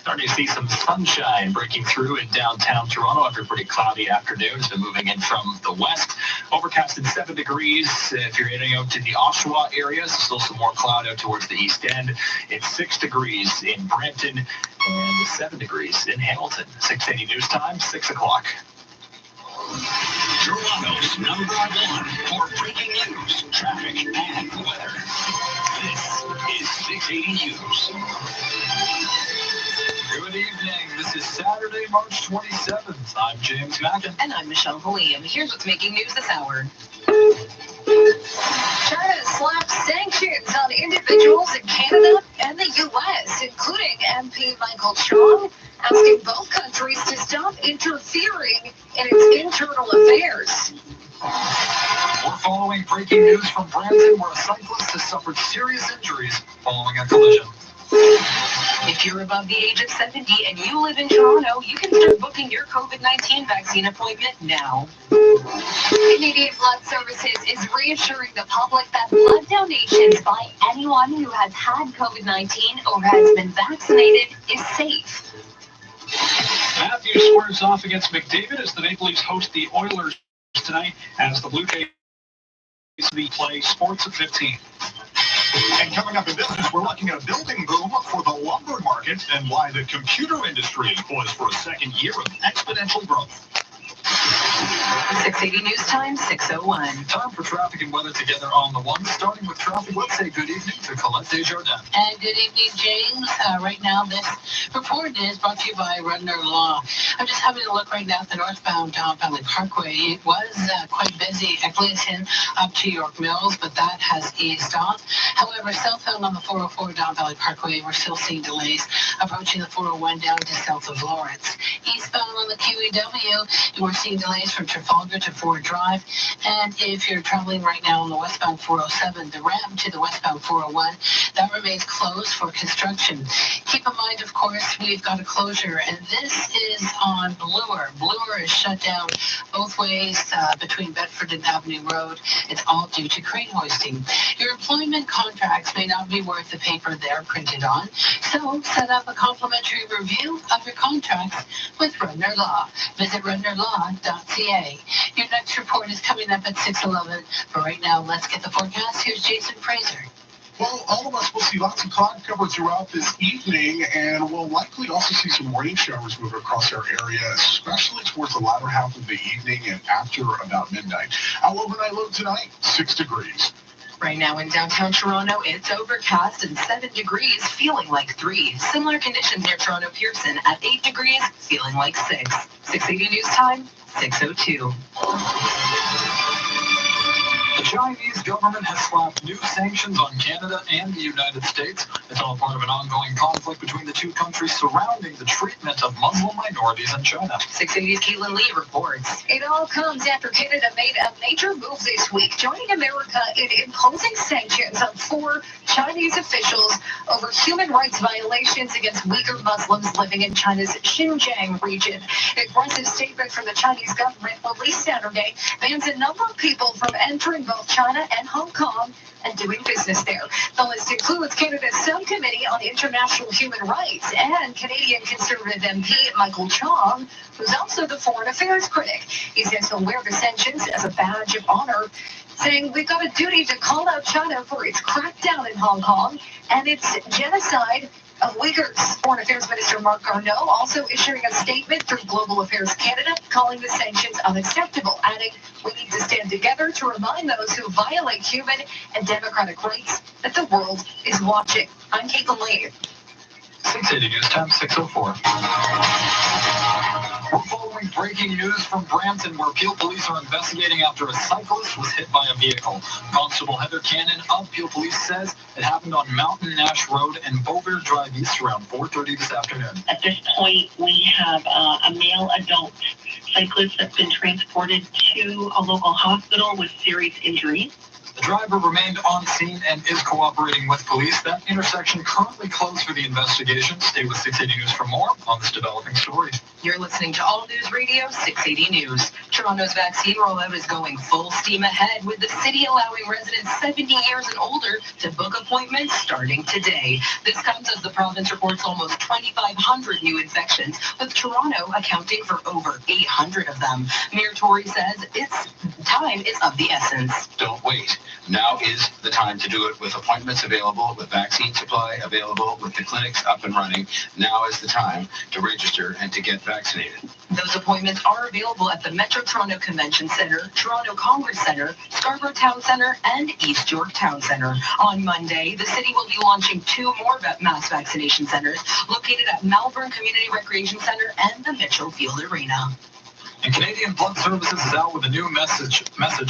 V: Starting to see some sunshine breaking through in downtown Toronto after a pretty cloudy afternoon. It's been moving in from the west. Overcast at 7 degrees. If you're heading out to the Oshawa area, still some more cloud out towards the east end. It's 6 degrees in Brampton and 7 degrees in Hamilton. 680 News Time, 6 o'clock.
L: Toronto's #1 for breaking news, traffic, and weather. This is 680 News.
V: Good evening. This is Saturday, March 27th. I'm James Mackin.
I: And I'm Michelle William. Here's what's making news this hour. China slapped sanctions on individuals in Canada and the U.S., including MP Michael Chong, asking both countries to stop interfering in its internal affairs.
V: We're following breaking news from Brampton, where a cyclist has suffered serious injuries following a collision.
I: If you're above the age of 70 and you live in Toronto, you can start booking your COVID-19 vaccine appointment now. Canadian Blood Services is reassuring the public that blood donations by anyone who has had COVID-19 or has been vaccinated is safe.
V: Matthews squares off against McDavid as the Maple Leafs host the Oilers tonight as the Blue Jays play Sports at 15.
K: And coming up in business, we're looking at a building boom for the lumber market and why the computer industry is poised for a second year of exponential growth.
I: 680 News Time, 6:01.
V: Time for traffic and weather together on the one. Starting with traffic, let's say good evening to Colette Desjardins.
E: And good evening, James. Right now, this report is brought to you by Rudner Law. I'm just having a look right now at the northbound Don Valley Parkway. It was quite busy at Gleason up to York Mills, but that has eased off. However, southbound on the 404 Don Valley Parkway, we're still seeing delays approaching the 401 down to south of Lawrence. Eastbound on the QEW, we're seeing delays from Trafalgar to Ford Drive. And if you're traveling right now on the westbound 407, the ramp to the westbound 401, that remains closed for construction. Keep in mind, of course, we've got a closure, and this is on Bloor. Bloor is shut down both ways between Bedford and Avenue Road. It's all due to crane hoisting. Your employment contracts may not be worth the paper they're printed on, so set up a complimentary review of your contracts with Rudner Law. Visit rudnerlaw.ca. Your next report is coming up at 6:11. But right now, let's get the forecast. Here's Jason Fraser.
K: Well, all of us will see lots of cloud cover throughout this evening, and we'll likely also see some rain showers move across our area, especially towards the latter half of the evening and after about midnight. Our overnight low tonight, 6 degrees.
I: Right now in downtown Toronto, it's overcast and 7 degrees, feeling like 3. Similar conditions near Toronto Pearson at 8 degrees, feeling like 6. 680 News Time, 6:02.
V: The Chinese government has slapped new sanctions on Canada and the United States. It's all part of an ongoing conflict between the two countries surrounding the treatment of Muslim minorities in China.
I: 680's Keelan Lee reports. It all comes after Canada made a major move this week, joining America in imposing sanctions on 4 Chinese officials over human rights violations against Uyghur Muslims living in China's Xinjiang region. An aggressive statement from the Chinese government released Saturday bans a number of people from entering both China and Hong Kong and doing business there. The list includes Canada's Subcommittee on International Human Rights and Canadian Conservative MP Michael Chong, who's also the foreign affairs critic. He says he'll wear the sanctions as a badge of honor, saying we've got a duty to call out China for its crackdown in Hong Kong and its genocide of Uyghurs. Foreign Affairs Minister Mark Garneau also issuing a statement through Global Affairs Canada, calling the sanctions unacceptable, adding, "We need to stand together to remind those who violate human and democratic rights that the world is watching." I'm Caitlin Lee.
V: 680 News Time, 6:04. We're following breaking news from Brampton, where Peel Police are investigating after a cyclist was hit by a vehicle. Constable Heather Cannon of Peel Police says it happened on Mountain Nash Road and Beauvais Drive East around 4:30 this afternoon.
B: At this point, we have a male adult cyclist that's been transported to a local hospital with serious injuries.
V: The driver remained on scene and is cooperating with police. That intersection currently closed for the investigation. Stay with 680 News for more on this developing story.
I: You're listening to All News Radio 680 News. Toronto's vaccine rollout is going full steam ahead, with the city allowing residents 70 years and older to book appointments starting today. This comes as the province reports almost 2,500 new infections, with Toronto accounting for over 800 of them. Mayor Tory says time is of the essence.
G: Don't wait. Now is the time to do it, with appointments available, with vaccine supply available, with the clinics up and running. Now is the time to register and to get vaccinated.
I: Those appointments are available at the Metro Toronto Convention Centre, Toronto Congress Centre, Scarborough Town Centre, and East York Town Centre. On Monday, the city will be launching 2 more mass vaccination centres located at Malvern Community Recreation Centre and the Mitchell Field Arena.
V: And Canadian Blood Services is out with a new message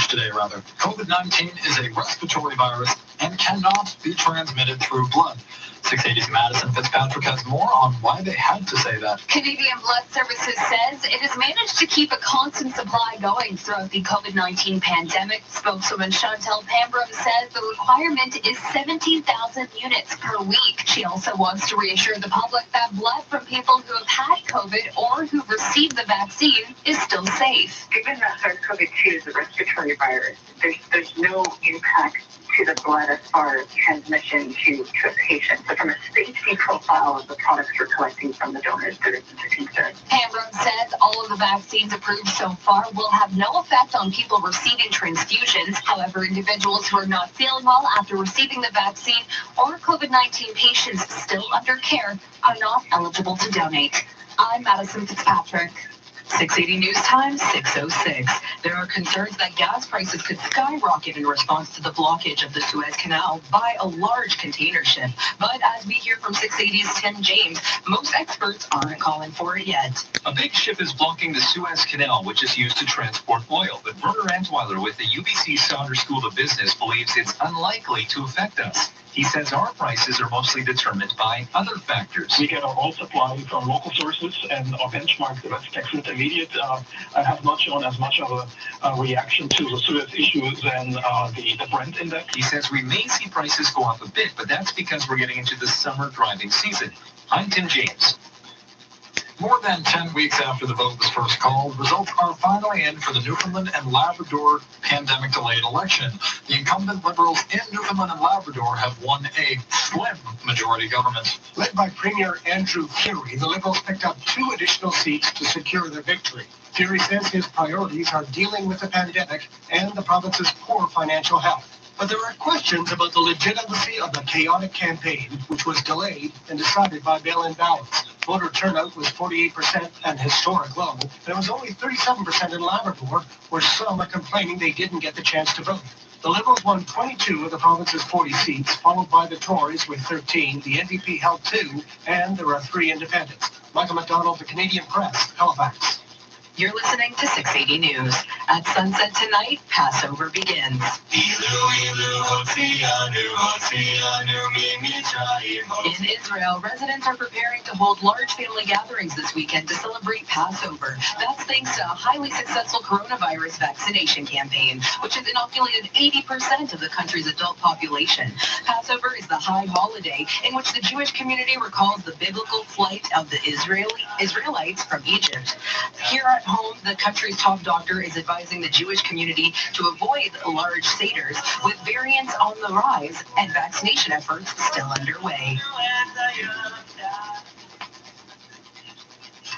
V: today, rather. COVID-19 is a respiratory virus and cannot be transmitted through blood. 680's Madison Fitzpatrick has more on why they had to say that.
E: Canadian Blood Services says it has managed to keep a constant supply going throughout the COVID-19 pandemic. Spokeswoman Chantel Pambrook says the requirement is 17,000 units per week. She also wants to reassure the public that blood from people who have had COVID or who've received the vaccine is still safe.
B: Given that SARS-CoV-2 is a respiratory virus, there's no impact to the blood as far as transmission to a patient. So from a safety profile of the products we're collecting from the donors, there isn't a concern.
E: Pambrook says all of the vaccines approved so far will have no effect on people receiving transfusions. However, individuals who are not feeling well after receiving the vaccine or COVID-19 patients still under care are not eligible to donate. I'm Madison Fitzpatrick.
I: 680 News Time, 6:06. There are concerns that gas prices could skyrocket in response to the blockage of the Suez Canal by a large container ship. But as we hear from 680's Tim James, most experts aren't calling for it yet.
F: A big ship is blocking the Suez Canal, which is used to transport oil. But Werner Antweiler with the UBC Sauder School of Business believes it's unlikely to affect us. He says our prices are mostly determined by other factors.
Q: We get our oil supply from local sources, and our benchmark, the West Texas Intermediate, has not shown as much of a reaction to the Suez issue than the Brent index.
F: He says we may see prices go up a bit, but that's because we're getting into the summer driving season. I'm Tim James.
V: More than 10 weeks after the vote was first called, results are finally in for the Newfoundland and Labrador pandemic-delayed election. The incumbent Liberals in Newfoundland and Labrador have won a slim majority government.
S: Led by Premier Andrew Furey, the Liberals picked up 2 additional seats to secure their victory. Furey says his priorities are dealing with the pandemic and the province's poor financial health. But there are questions about the legitimacy of the chaotic campaign, which was delayed and decided by mail-in ballots. Voter turnout was 48%, an historic low, and it was only 37% in Labrador, where some are complaining they didn't get the chance to vote. The Liberals won 22 of the province's 40 seats, followed by the Tories with 13. The NDP held 2, and there are 3 independents. Michael McDonald, The Canadian Press, Halifax.
I: You're listening to 680 News. At sunset tonight, Passover begins. In Israel, residents are preparing to hold large family gatherings this weekend to celebrate Passover. That's thanks to a highly successful coronavirus vaccination campaign, which has inoculated 80% of the country's adult population. Passover is the high holiday in which the Jewish community recalls the biblical flight of the Israelites from Egypt. Here at home, the country's top doctor is advising the Jewish community to avoid large seders, with variants on the rise and vaccination efforts still underway.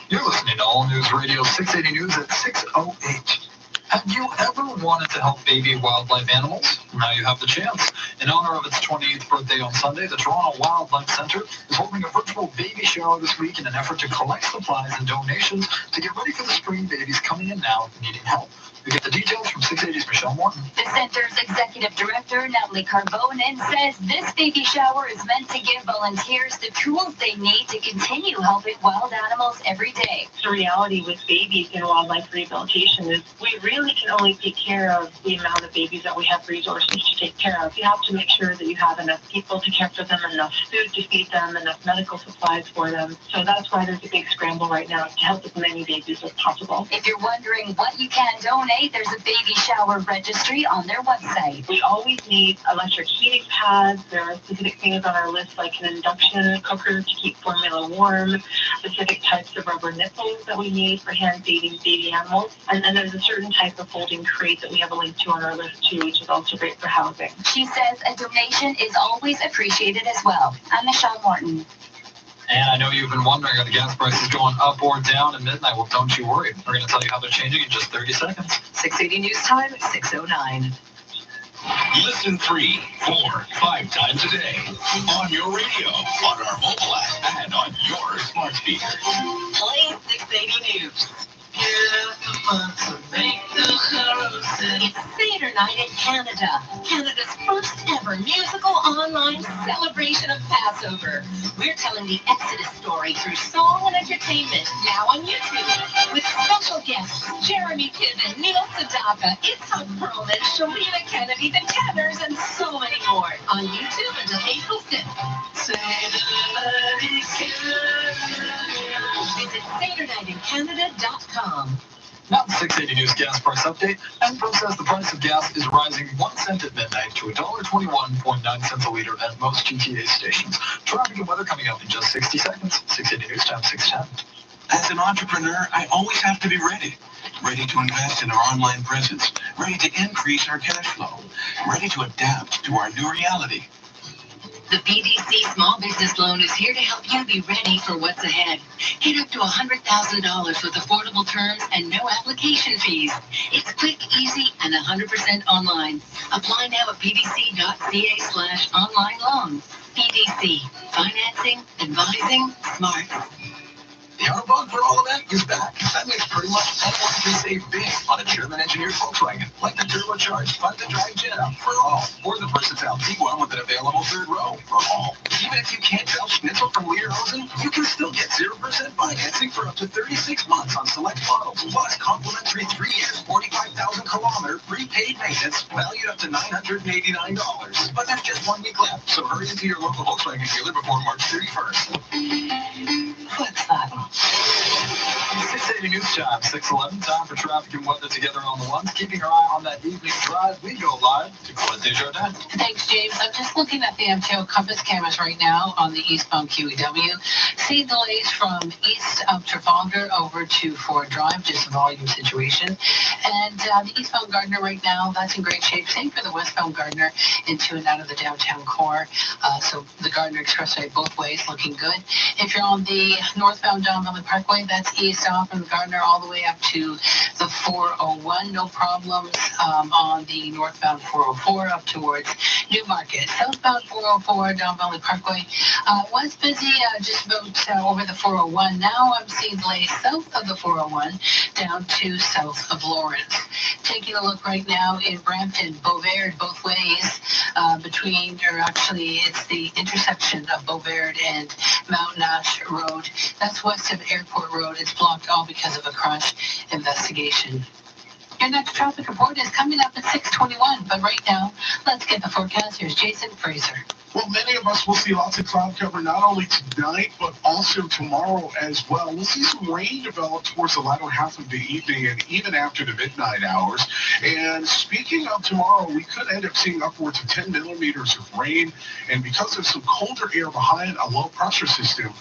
V: You're listening to All News Radio 680 News at 6:08.
F: Have you ever wanted to help baby wildlife animals? Now you have the chance. In honor of its 28th birthday on Sunday, the Toronto Wildlife Centre is holding a virtual baby shower this week in an effort to collect supplies and donations to get ready for the spring babies coming in now needing help. We get the details from 680's Michelle Morton.
U: The center's executive director, Natalie Carbonen, says this baby shower is meant to give volunteers the tools they need to continue helping wild animals every day.
B: The reality with babies in wildlife rehabilitation is we really can only take care of the amount of babies that we have resources to take care of. You have to make sure that you have enough people to care for them, enough food to feed them, enough medical supplies for them. So that's why there's a big scramble right now to help as many babies as possible.
U: If you're wondering what you can donate, there's a baby shower registry on their website.
B: We always need electric heating pads. There are specific things on our list like an induction cooker to keep formula warm, specific types of rubber nipples that we need for hand feeding baby animals. And then there's a certain type of folding crate that we have a link to on our list too, which is also great for housing.
U: She says a donation is always appreciated as well. I'm Michelle Morton.
F: And I know you've been wondering, are the gas prices going up or down at midnight? Well, don't you worry. We're going to tell you how they're changing in just 30 seconds.
I: 680 News Time, 6:09.
L: Listen 3, 4, 5 times a day on your radio, on our mobile app, and on your smart speaker.
I: Play 680 News. It's Seder night in Canada, Canada's first ever musical online celebration of Passover. We're telling the Exodus story through song and entertainment, now on YouTube, with special guests Jeremy Piven, Neil Sedaka, Itzhak Perlman, Shalina Kennedy, the Tanners, and so many more on YouTube until April 5th. Visit SederNightInCanada.com.
F: Now the 680 News gas price update. Enpro says the price of gas is rising 1 cent at midnight to $1.21.9 a liter at most GTA stations. Traffic and weather coming up in just 60 seconds. 680 News Time, 610.
L: As an entrepreneur, I always have to be ready. Ready to invest in our online presence. Ready to increase our cash flow. Ready to adapt to our new reality.
I: The BDC Small Business Loan is here to help you be ready for what's ahead. Get up to $100,000 with affordable terms and no application fees. It's quick, easy, and 100% online. Apply now at bdc.ca/online loan. BDC, financing, advising, smart.
L: The Autobahn for All event is back. That means pretty much anyone can save big on a German-engineered Volkswagen, like the turbocharged, fun-to-drive Jetta for all, or the versatile Tiguan with an available third row for all. Even if you can't tell Schnitzel from Lederhosen, you can still get 0% financing for up to 36 months on select models, plus complimentary 3 years, 45,000-kilometer prepaid maintenance valued up to $989. But there's just 1 week left, so hurry into your local Volkswagen dealer before March 31st.
I: Volkswagen.
F: 680 News Time, 611. Time for traffic and weather together on the ones. Keeping our eye on that evening drive, we go live to Colette Desjardins.
E: Thanks, James. I'm just looking at the MTO compass cameras right now on the eastbound QEW. See delays from east of Trafalgar over to Ford Drive, just a volume situation. And the eastbound Gardner right now, that's in great shape. Same for the westbound Gardner into and out of the downtown core. So the Gardner Expressway both ways looking good. If you're on the northbound Don Valley Parkway, that's east off from Gardner all the way up to the 401. No problems on the northbound 404 up towards Newmarket. Southbound 404 Don Valley Parkway was busy just about over the 401. Now I'm seeing delays south of the 401 down to south of Lawrence. Taking a look right now in Brampton, Beauvais both ways between, or actually it's the intersection of Beauvais and Mount Nash Road. That's west of Airport Road. It's blocked all because of a crash investigation. Your next traffic report is coming up at 6:21, but right now, let's get the forecast. Here's Jason Fraser.
W: Well, many of us will see lots of cloud cover not only tonight, but also tomorrow as well. We'll see some rain develop towards the latter half of the evening and even after the midnight hours. And speaking of tomorrow, we could end up seeing upwards of 10 millimeters of rain. And because of some colder air behind a low pressure system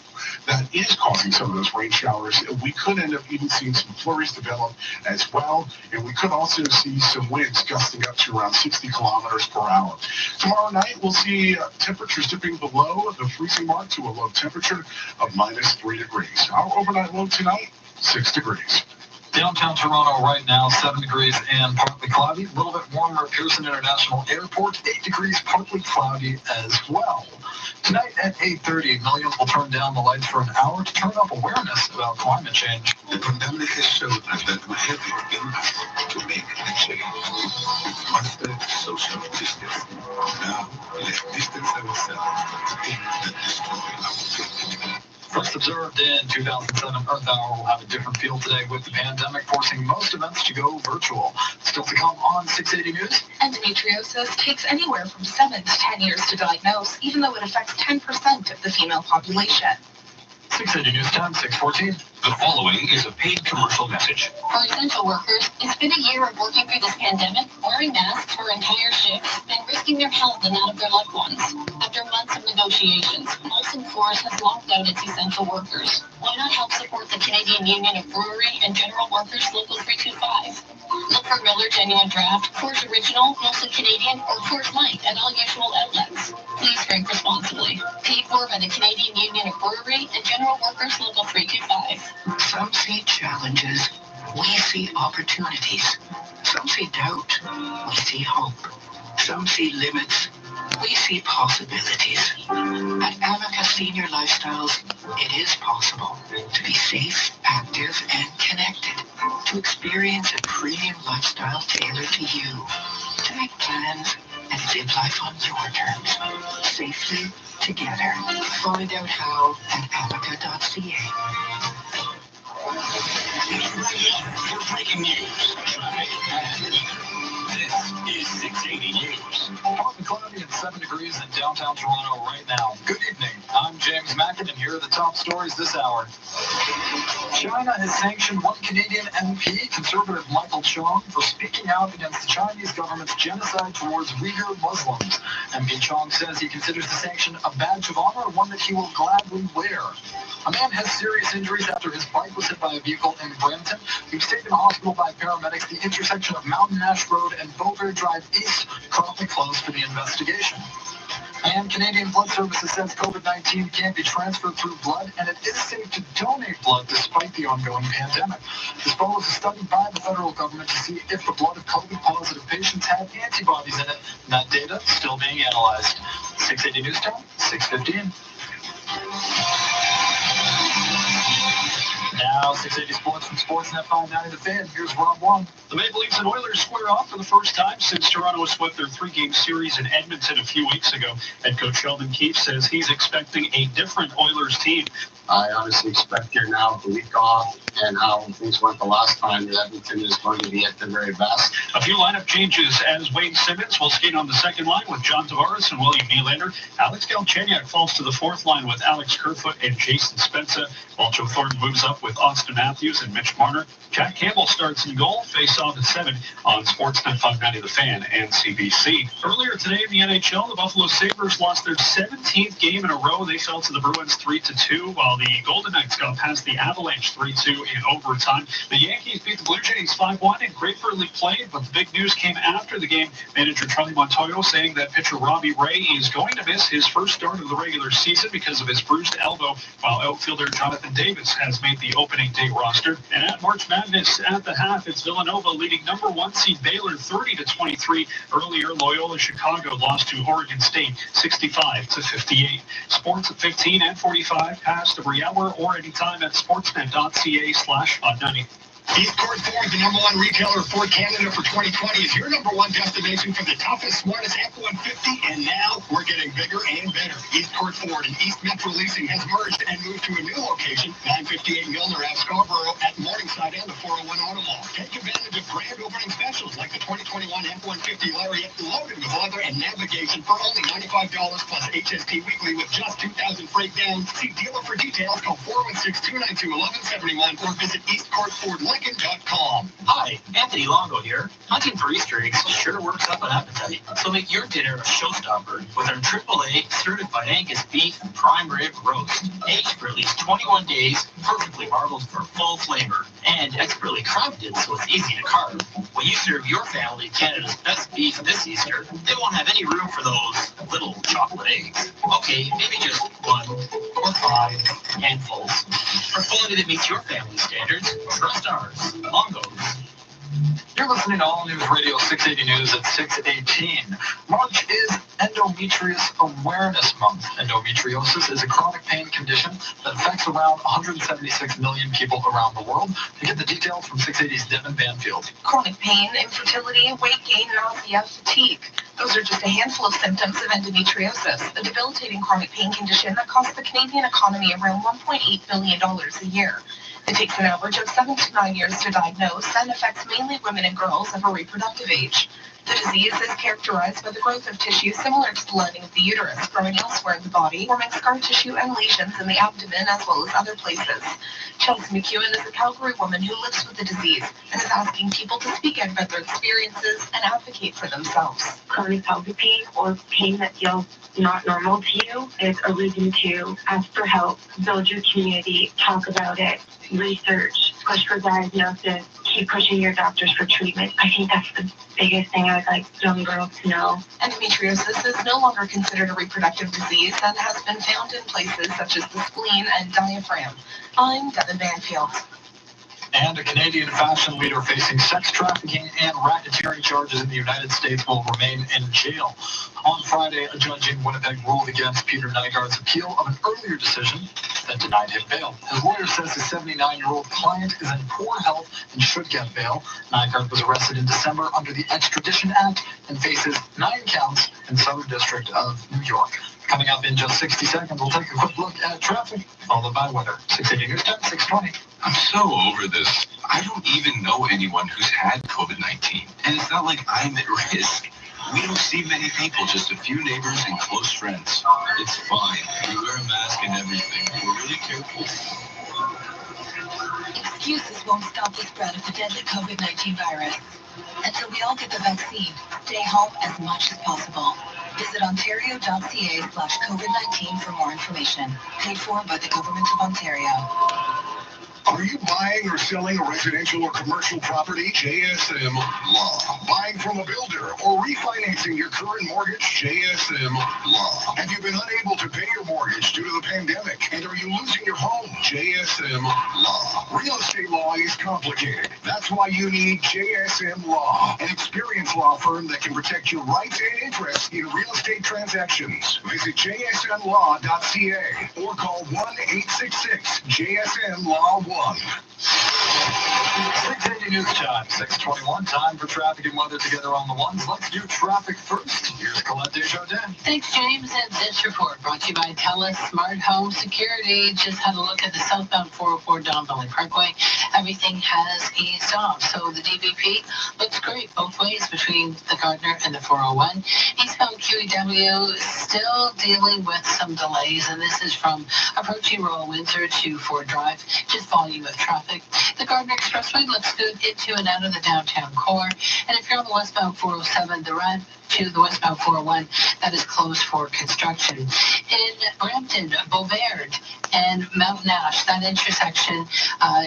W: that is causing some of those rain showers, we could end up even seeing some flurries develop as well. And we could also see some winds gusting up to around 60 kilometers per hour. Tomorrow night, we'll see temperatures dipping below the freezing mark to a low temperature of -3 degrees. Our overnight low tonight, 6 degrees.
F: Downtown Toronto right now, 7 degrees and partly cloudy. A little bit warmer at Pearson International Airport, 8 degrees, partly cloudy as well. Tonight at 8:30, millions will turn down the lights for an hour to turn up awareness about climate change.
L: The pandemic has shown us that we have the impact to make a change. Constant social distance. Now, let's distance ourselves from things that destroy our planet.
F: First observed in 2007, Earth Hour will have a different feel today with the pandemic forcing most events to go virtual. Still to come on 680 News.
H: Endometriosis takes anywhere from 7 to 10 years to diagnose, even though it affects 10% of the female population.
F: 680 News Time, 6:14.
L: The following is a paid commercial message.
E: For essential workers, it's been a year of working through this pandemic, wearing masks for entire shifts, and risking their health and that of their loved ones. After months of negotiations, Molson Coors has locked out its essential workers. Why not help support the Canadian Union of Brewery and General Workers Local 325? Look for Miller Genuine Draft, Coors Original, Molson Canadian, or Coors Light at all usual outlets. Please drink responsibly. Paid for by the Canadian Union of Brewery and General Workers Local 325.
J: Some see challenges, we see opportunities. Some see doubt, we see hope. Some see limits, we see possibilities. At Amica Senior Lifestyles, it is possible to be safe, active, and connected. To experience a premium lifestyle tailored to you. To make plans and live life on your terms. Safely, together. Find out how at amica.ca.
L: For breaking news, traffic, and this is 680 News.
F: Partly cloudy and 7 degrees in downtown Toronto right now. Good evening. I'm James Mackin, and here are the top stories this hour. China has sanctioned one Canadian MP, Conservative Michael Chong, for speaking out against the Chinese government's genocide towards Uyghur Muslims. MP Chong says he considers the sanction a badge of honor, one that he will gladly wear. A man has serious injuries after his bike was hit by a vehicle in Brampton. He was taken to hospital by paramedics. The intersection of Mountain Ash Road and Beauvoir Drive East currently closed for the investigation. And Canadian Blood Services says COVID-19 can't be transferred through blood, and it is safe to donate blood despite the ongoing pandemic. This follows a study by the federal government to see if the blood of COVID-positive patients had antibodies in it, and that data is still being analyzed. 680 News Time, 6:15. Now, 680 Sports from Sportsnet 590 The Fan. Here's Rob Wong.
V: The Maple Leafs and Oilers square off for the first time since Toronto swept their 3-game series in Edmonton a few weeks ago. Head coach Sheldon Keefe says he's expecting a different Oilers team.
O: I honestly expect here now the week off and how things went the last time that Edmonton is going to be at their very best.
V: A few lineup changes as Wayne Simmons will skate on the second line with John Tavares and William Nylander. Alex Galchenyuk falls to the fourth line with Alex Kerfoot and Jason Spezza, while Joe Thornton moves up with Austin Matthews and Mitch Marner. Jack Campbell starts in goal, face off at 7 on Sportsnet 590 The Fan and CBC. Earlier today in the NHL, the Buffalo Sabres lost their 17th game in a row. They fell to the Bruins 3-2, while the Golden Knights got past the Avalanche 3-2 in overtime. The Yankees beat the Blue Jays 5-1 in great early play, but the big news came after the game. Manager Charlie Montoyo saying that pitcher Robbie Ray is going to miss his first start of the regular season because of his bruised elbow, while outfielder Jonathan Davis has made the opening day roster. And at March Madness at the half, it's Villanova leading number 1 seed Baylor 30-23. Earlier, Loyola Chicago lost to Oregon State 65-58. Sports at 15 and 45, past every hour or anytime at sportsnet.ca/590.
L: East Court Ford, the number 1 retailer of Ford Canada for 2020, is your number 1 destination for the toughest, smartest F-150, and now we're getting bigger and better. East Court Ford and East Metro Leasing has merged and moved to a new location, 958 Milner Ave, Scarborough, at Morningside and the 401 Auto Mall. Take advantage of grand opening specials like the 2021 F-150 Lariat, loaded with leather and navigation for only $95 plus HST weekly with just $2,000 freight down. See dealer for details. Call 416-292-1171 or visit eastcourtfordlincoln.com.
V: Hi, Anthony Longo here. Hunting for Easter eggs sure works up an appetite. So make your dinner a showstopper with our AAA certified Angus beef and prime rib roast. Aged for at least 21 days, perfectly marbled for full flavor, and expertly crafted so it's easy to carve. When you serve your family be Canada's best beef this Easter, they won't have any room for those little chocolate eggs. Okay, maybe just 1 or 5 handfuls. For quality that meets your family standards, trust ours. Longo's. You're listening to All News Radio 680 News at 6:18. March is Endometriosis Awareness Month. Endometriosis is a chronic pain condition that affects around 176 million people around the world. To get the details from 680's Devin Banfield.
H: Chronic pain, infertility, weight gain, nausea, fatigue. Those are just a handful of symptoms of endometriosis, a debilitating chronic pain condition that costs the Canadian economy around $1.8 billion a year. It takes an average of 7 to 9 years to diagnose and affects mainly women and girls of a reproductive age. The disease is characterized by the growth of tissue similar to the lining of the uterus growing elsewhere in the body, forming scar tissue and lesions in the abdomen as well as other places. Chelsea McEwen is a Calgary woman who lives with the disease and is asking people to speak out about their experiences and advocate for themselves.
B: Chronic pelvic pain or pain that feels not normal to you is a reason to ask for help, build your community, talk about it, research, push for diagnosis, keep pushing your doctors for treatment. I think that's the biggest thing I would like young girls to know.
H: Endometriosis is no longer considered a reproductive disease and has been found in places such as the spleen and diaphragm. I'm Devin Banfield.
V: And a Canadian fashion leader facing sex trafficking and racketeering charges in the United States will remain in jail. On Friday, a judge in Winnipeg ruled against Peter Nygaard's appeal of an earlier decision that denied him bail. His lawyer says his 79-year-old client is in poor health and should get bail. Nygaard was arrested in December under the Extradition Act and faces 9 counts in Southern District of New York. Coming up in just 60 seconds, we'll take a quick look at traffic, followed by weather. 680 News Time, 620.
C: I'm so over this. I don't even know anyone who's had COVID-19. And it's not like I'm at risk. We don't see many people, just a few neighbors and close friends. It's fine. We wear a mask and everything. We're really careful.
U: Excuses won't stop the spread of the deadly COVID-19 virus. Until we all get the vaccine, stay home as much as possible. Visit ontario.ca/COVID-19 for more information. Paid for by the Government of Ontario.
W: Are you buying or selling a residential or commercial property? JSM Law. Buying from a builder or refinancing your current mortgage? JSM Law. Have you been unable to pay your mortgage due to the pandemic? And are you losing your home? JSM Law. Real estate law is complicated. That's why you need JSM Law, an experienced law firm that can protect your rights and interests in real estate transactions. Visit jsmlaw.ca or call 1-866-JSM-LAW-1.
V: 680 News Time, 621. Time for traffic and weather together on the ones. Let's do traffic first. Here's Colette Desjardins.
D: Thanks, James. And this report brought to you by TELUS Smart Home Security. Just had a look at the southbound 404 Don Valley Parkway. Everything has eased off. So the DVP looks great both ways between the Gardner and the 401. Eastbound QEW still dealing with some delays, and this is from approaching Royal Windsor to Ford Drive. Just volume of traffic. The Gardner Expressway looks good into and out of the downtown core. And if you're on the westbound 407, the red to the westbound 401, that is closed for construction. In Brampton, Beauvard, and Mount Nash, that intersection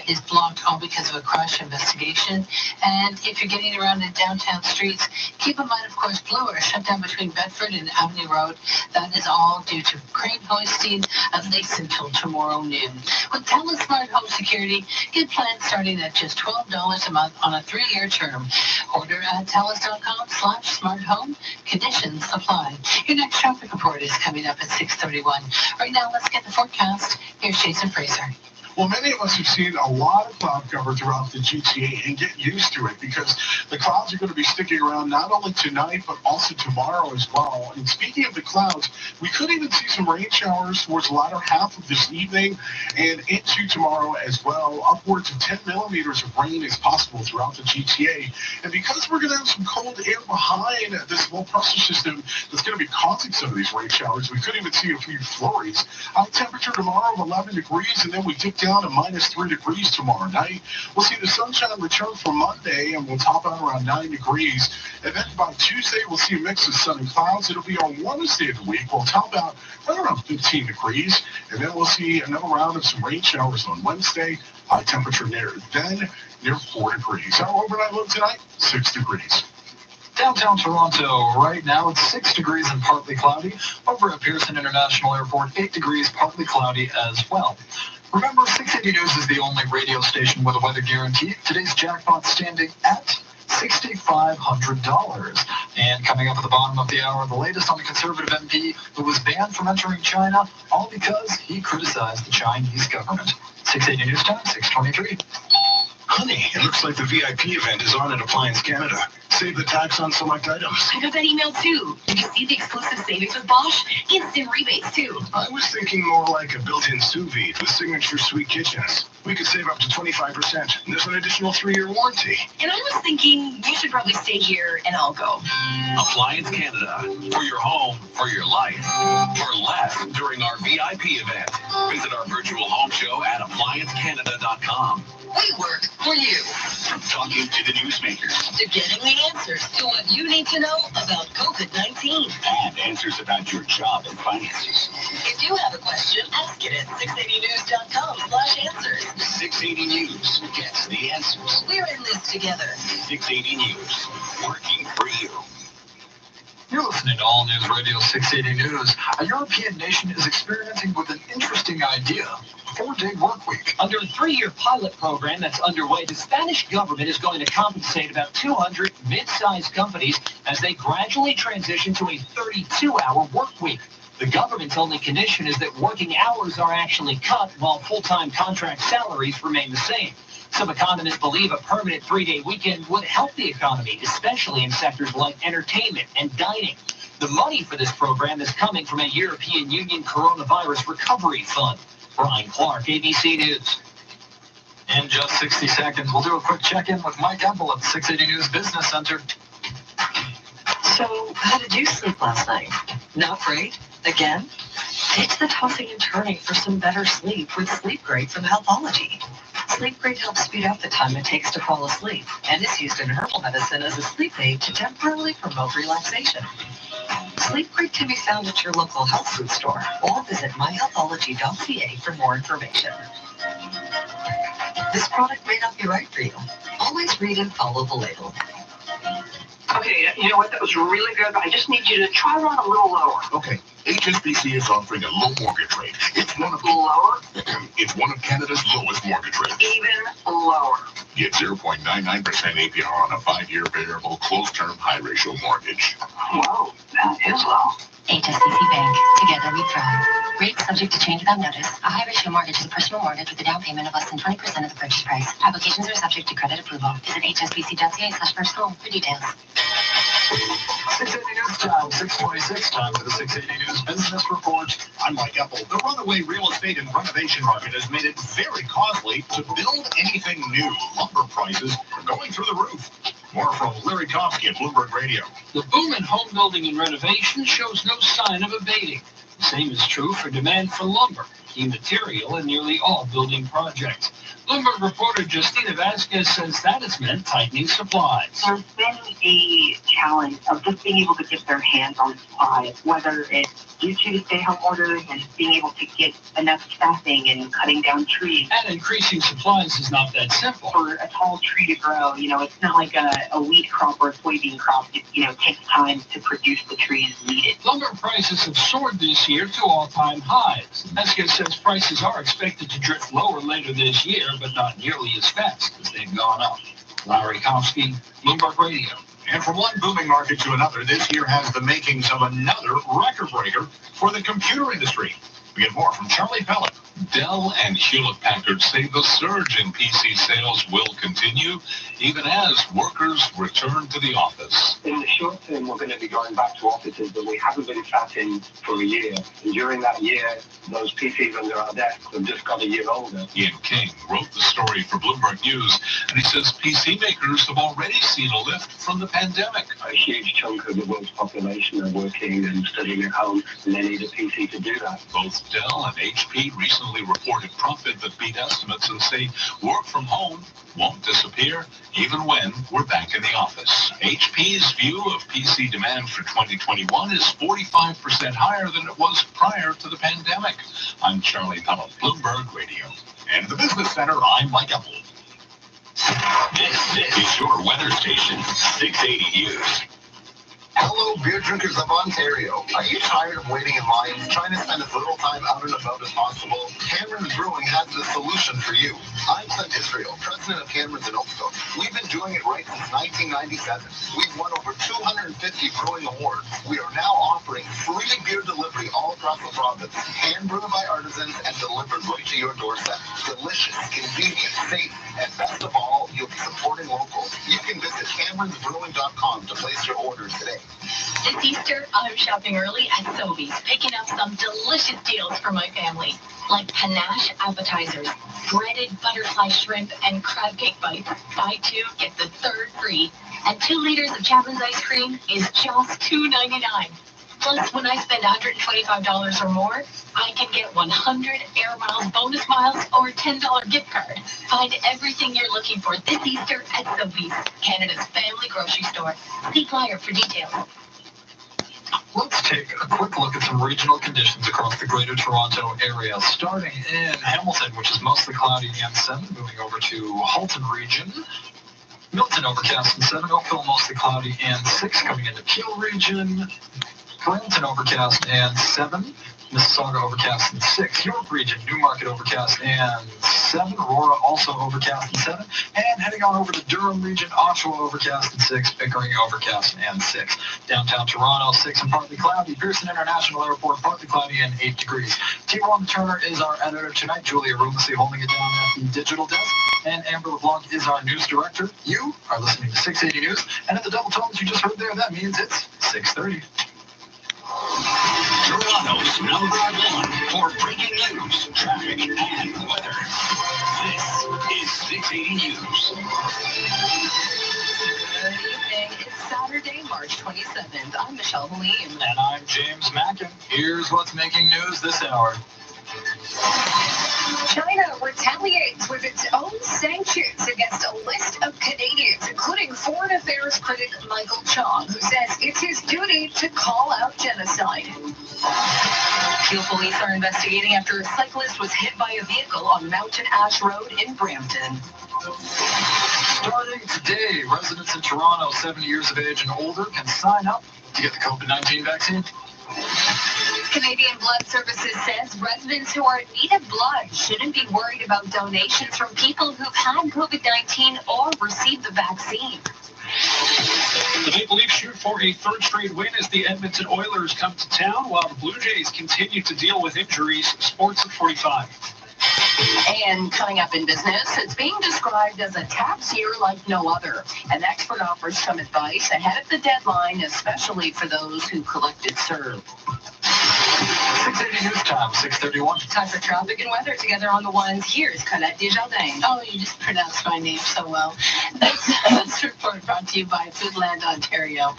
D: is blocked all because of a crash investigation. And if you're getting around in downtown streets, keep in mind, of course, Bloor shut down between Bedford and Avenue Road. That is all due to crane hoisting, at least until tomorrow noon. With TELUS Smart Home Security, get plans starting at just $12 a month on a 3-year term. Order at TELUS.com/smarthome. Conditions apply. Your next traffic report is coming up at 6:31. Right now, let's get the forecast. Here's Jason Fraser.
W: Well, many of us have seen a lot of cloud cover throughout the GTA and get used to it because the clouds are going to be sticking around not only tonight, but also tomorrow as well. And speaking of the clouds, we could even see some rain showers towards the latter half of this evening and into tomorrow as well. Upwards of 10 millimeters of rain is possible throughout the GTA. And because we're going to have some cold air behind this low pressure system that's going to be causing some of these rain showers, we could even see a few flurries. High temperature tomorrow of 11 degrees, and then we dip down to -3 degrees tomorrow night. We'll see the sunshine return for Monday, and we'll top out around 9 degrees. And then by Tuesday, we'll see a mix of sun and clouds. It'll be our warmest day of the week. We'll top out right around 15 degrees, and then we'll see another round of some rain showers on Wednesday. High temperature near 4 degrees. Our overnight low tonight, 6 degrees.
F: Downtown Toronto, right now it's 6 degrees and partly cloudy. Over at Pearson International Airport, 8 degrees, partly cloudy as well. Remember, 680 News is the only radio station with a weather guarantee. Today's jackpot standing at $6,500. And coming up at the bottom of the hour, the latest on the Conservative MP who was banned from entering China, all because he criticized the Chinese government. 680 News Time, 6:23.
L: Honey, it looks like the VIP event is on at Appliance Canada. Save the tax on select items.
I: I got that email too. Did you see the exclusive savings with Bosch? Instant rebates too.
L: I was thinking more like a built-in sous vide with Signature Sweet Kitchens. We could save up to 25%, and there's an additional 3-year warranty.
I: And I was thinking you should probably stay here and I'll go.
L: Appliance Canada. For your home, for your life. For less during our VIP event. Visit our virtual home show at appliancecanada.com.
I: We work for you.
L: From talking to the newsmakers.
I: To getting the answers to what you need to know about COVID-19.
L: And answers about your job and finances.
I: If you have a question, ask it at 680news.com/answers.
L: 680 News gets the answers.
I: We're in this together.
L: 680 News, working for you.
F: You're listening to All News Radio 680 News. A European nation is experimenting with an interesting idea. 4-day work week.
M: Under a 3-year pilot program that's underway, the Spanish government is going to compensate about 200 mid-sized companies as they gradually transition to a 32-hour work week. The government's only condition is that working hours are actually cut while full-time contract salaries remain the same. Some economists believe a permanent 3-day weekend would help the economy, especially in sectors like entertainment and dining. The money for this program is coming from a European Union coronavirus recovery fund. Brian Clark, ABC News.
F: In just 60 seconds, we'll do a quick check-in with Mike Embel at the 680 News Business Center.
I: So, how did you sleep last night? Not great? Again? Ditch the tossing and turning for some better sleep with Sleep Great from Healthology. Sleep Great helps speed up the time it takes to fall asleep and is used in herbal medicine as a sleep aid to temporarily promote relaxation. Sleep Great can be found at your local health food store or visit myhealthology.ca for more information. This product may not be right for you. Always read and follow the label.
R: Okay, you know what? That was really good. I just need you to try one a little lower.
L: Okay, HSBC is offering a low mortgage rate. It's one of
R: Lower?
L: It's one of Canada's lowest mortgage rates.
R: Even lower.
L: Get 0.99% APR on a 5-year variable closed-term high-ratio mortgage.
R: Whoa, that is low.
T: HSBC Bank. Together we thrive. Rates subject to change without notice. A high-ratio mortgage is a personal mortgage with a down payment of less than 20% of the purchase price. Applications are subject to credit approval. Visit hsbc.ca/first home for details.
F: 680 News Time, 6:26, time for the 680 News Business Report.
L: I'm Mike Epple. The runaway real estate and renovation market has made it very costly to build anything new. Lumber prices are going through the roof. More from Larry Kofsky at Bloomberg Radio.
M: The boom in home building and renovation shows no sign of abating. The same is true for demand for lumber, key material in nearly all building projects. Bloomberg reporter Justina Vasquez says that has meant tightening supplies.
B: There's been a challenge of just being able to get their hands on supplies, whether it's due to the stay-home orders and being able to get enough staffing and cutting down trees.
M: And increasing supplies is not that simple.
B: For a tall tree to grow, it's not like a wheat crop or a soybean crop. It, takes time to produce the trees needed.
M: Lumber prices have soared this year to all-time highs. Vasquez says prices are expected to drift lower later this year, but not nearly as fast as they've gone up. Larry Kofsky, Bloomberg Radio.
L: And from one booming market to another, this year has the makings of another record breaker for the computer industry. We get more from Charlie Pellet.
C: Dell and Hewlett-Packard say the surge in PC sales will continue even as workers return to the office.
X: In the short term, we're going to be going back to offices that we haven't been sat in for a year. And during that year, those PCs under our desks have just got a year older.
C: Ian King wrote the story for Bloomberg News, and he says PC makers have already seen a lift from the pandemic.
X: A huge chunk of the world's population are working and studying at home, and they need a PC to do that.
C: Both Dell and HP recently reported profit that beat estimates and say work from home won't disappear even when we're back in the office. HP's view of PC demand for 2021 is 45% higher than it was prior to the pandemic. I'm Charlie Pellet, Bloomberg Radio.
L: And at the Business Center, I'm Mike Epple.
C: This is your weather station, 680 News. Hello, beer drinkers of Ontario. Are you tired of waiting in lines, trying to spend as little time out and about as possible? Cameron's Brewing has the solution for you. I'm Clint Israel, president of Cameron's in Oakville. We've been doing it right since 1997. We've won over 250 brewing awards. We are now offering free beer delivery all across the province, hand brewed by artisans and delivered right to your doorstep. Delicious, convenient, safe, and best of all, you'll be supporting local. You can visit CameronsBrewing.com to place your order today.
T: This Easter, I'm shopping early at Sobeys, picking up some delicious deals for my family, like panache appetizers, breaded butterfly shrimp, and crab cake bites. Buy two, get the third free. And 2 liters of Chapman's ice cream is just $2.99. Plus, when I spend $125 or more, I can get 100 Air Miles bonus miles or $10 gift card. Find everything you're looking for this Easter at Sobeys, Canada's family grocery store. See flyer for details.
F: Let's take a quick look at some regional conditions across the Greater Toronto area. Starting in Hamilton, which is mostly cloudy and 7, moving over to Halton region. Milton, overcast and 7. Oakville, mostly cloudy and 6, coming into Peel region. Brampton, overcast and 7. Mississauga, overcast and 6. York region, Newmarket, overcast and 7. Aurora, also overcast and 7. And heading on over to Durham region, Oshawa, overcast and 6. Pickering, overcast and 6. Downtown Toronto, 6 and partly cloudy. Pearson International Airport, partly cloudy and 8 degrees. T1 Turner is our editor tonight. Julia Rumsey holding it down at the digital desk. And Amber LeBlanc is our news director. You are listening to 680 News. And at the double tones you just heard there, that means it's 6:30.
L: Toronto's #1 for breaking news, traffic, and weather. This is 680 News.
I: Good evening. It's Saturday, March 27th. I'm Michelle Helene.
F: And I'm James Mackin. Here's what's making news this hour.
A: China retaliates with its own sanctions against a list of Canadians, including Foreign Affairs critic Michael Chong, who says it's his duty to call out genocide.
I: Peel police are investigating after a cyclist was hit by a vehicle on Mountain Ash Road in Brampton.
F: Starting today, residents in Toronto 70 years of age and older can sign up to get the COVID-19 vaccine.
A: Canadian Blood Services says residents who are in need of blood shouldn't be worried about donations from people who've had COVID-19 or received the vaccine.
K: The Maple Leafs shoot for a 3rd straight win as the Edmonton Oilers come to town, while the Blue Jays continue to deal with injuries. Sports at 45.
I: And coming up in business, it's being described as a tax year like no other. An expert offers some advice ahead of the deadline, especially for those who collected CERB.
F: 680 News Time, 6:31.
I: Time for traffic and weather together on the ones. Here's Colette Desjardins.
D: Oh, you just pronounced my name so well. This report brought to you by Foodland, Ontario.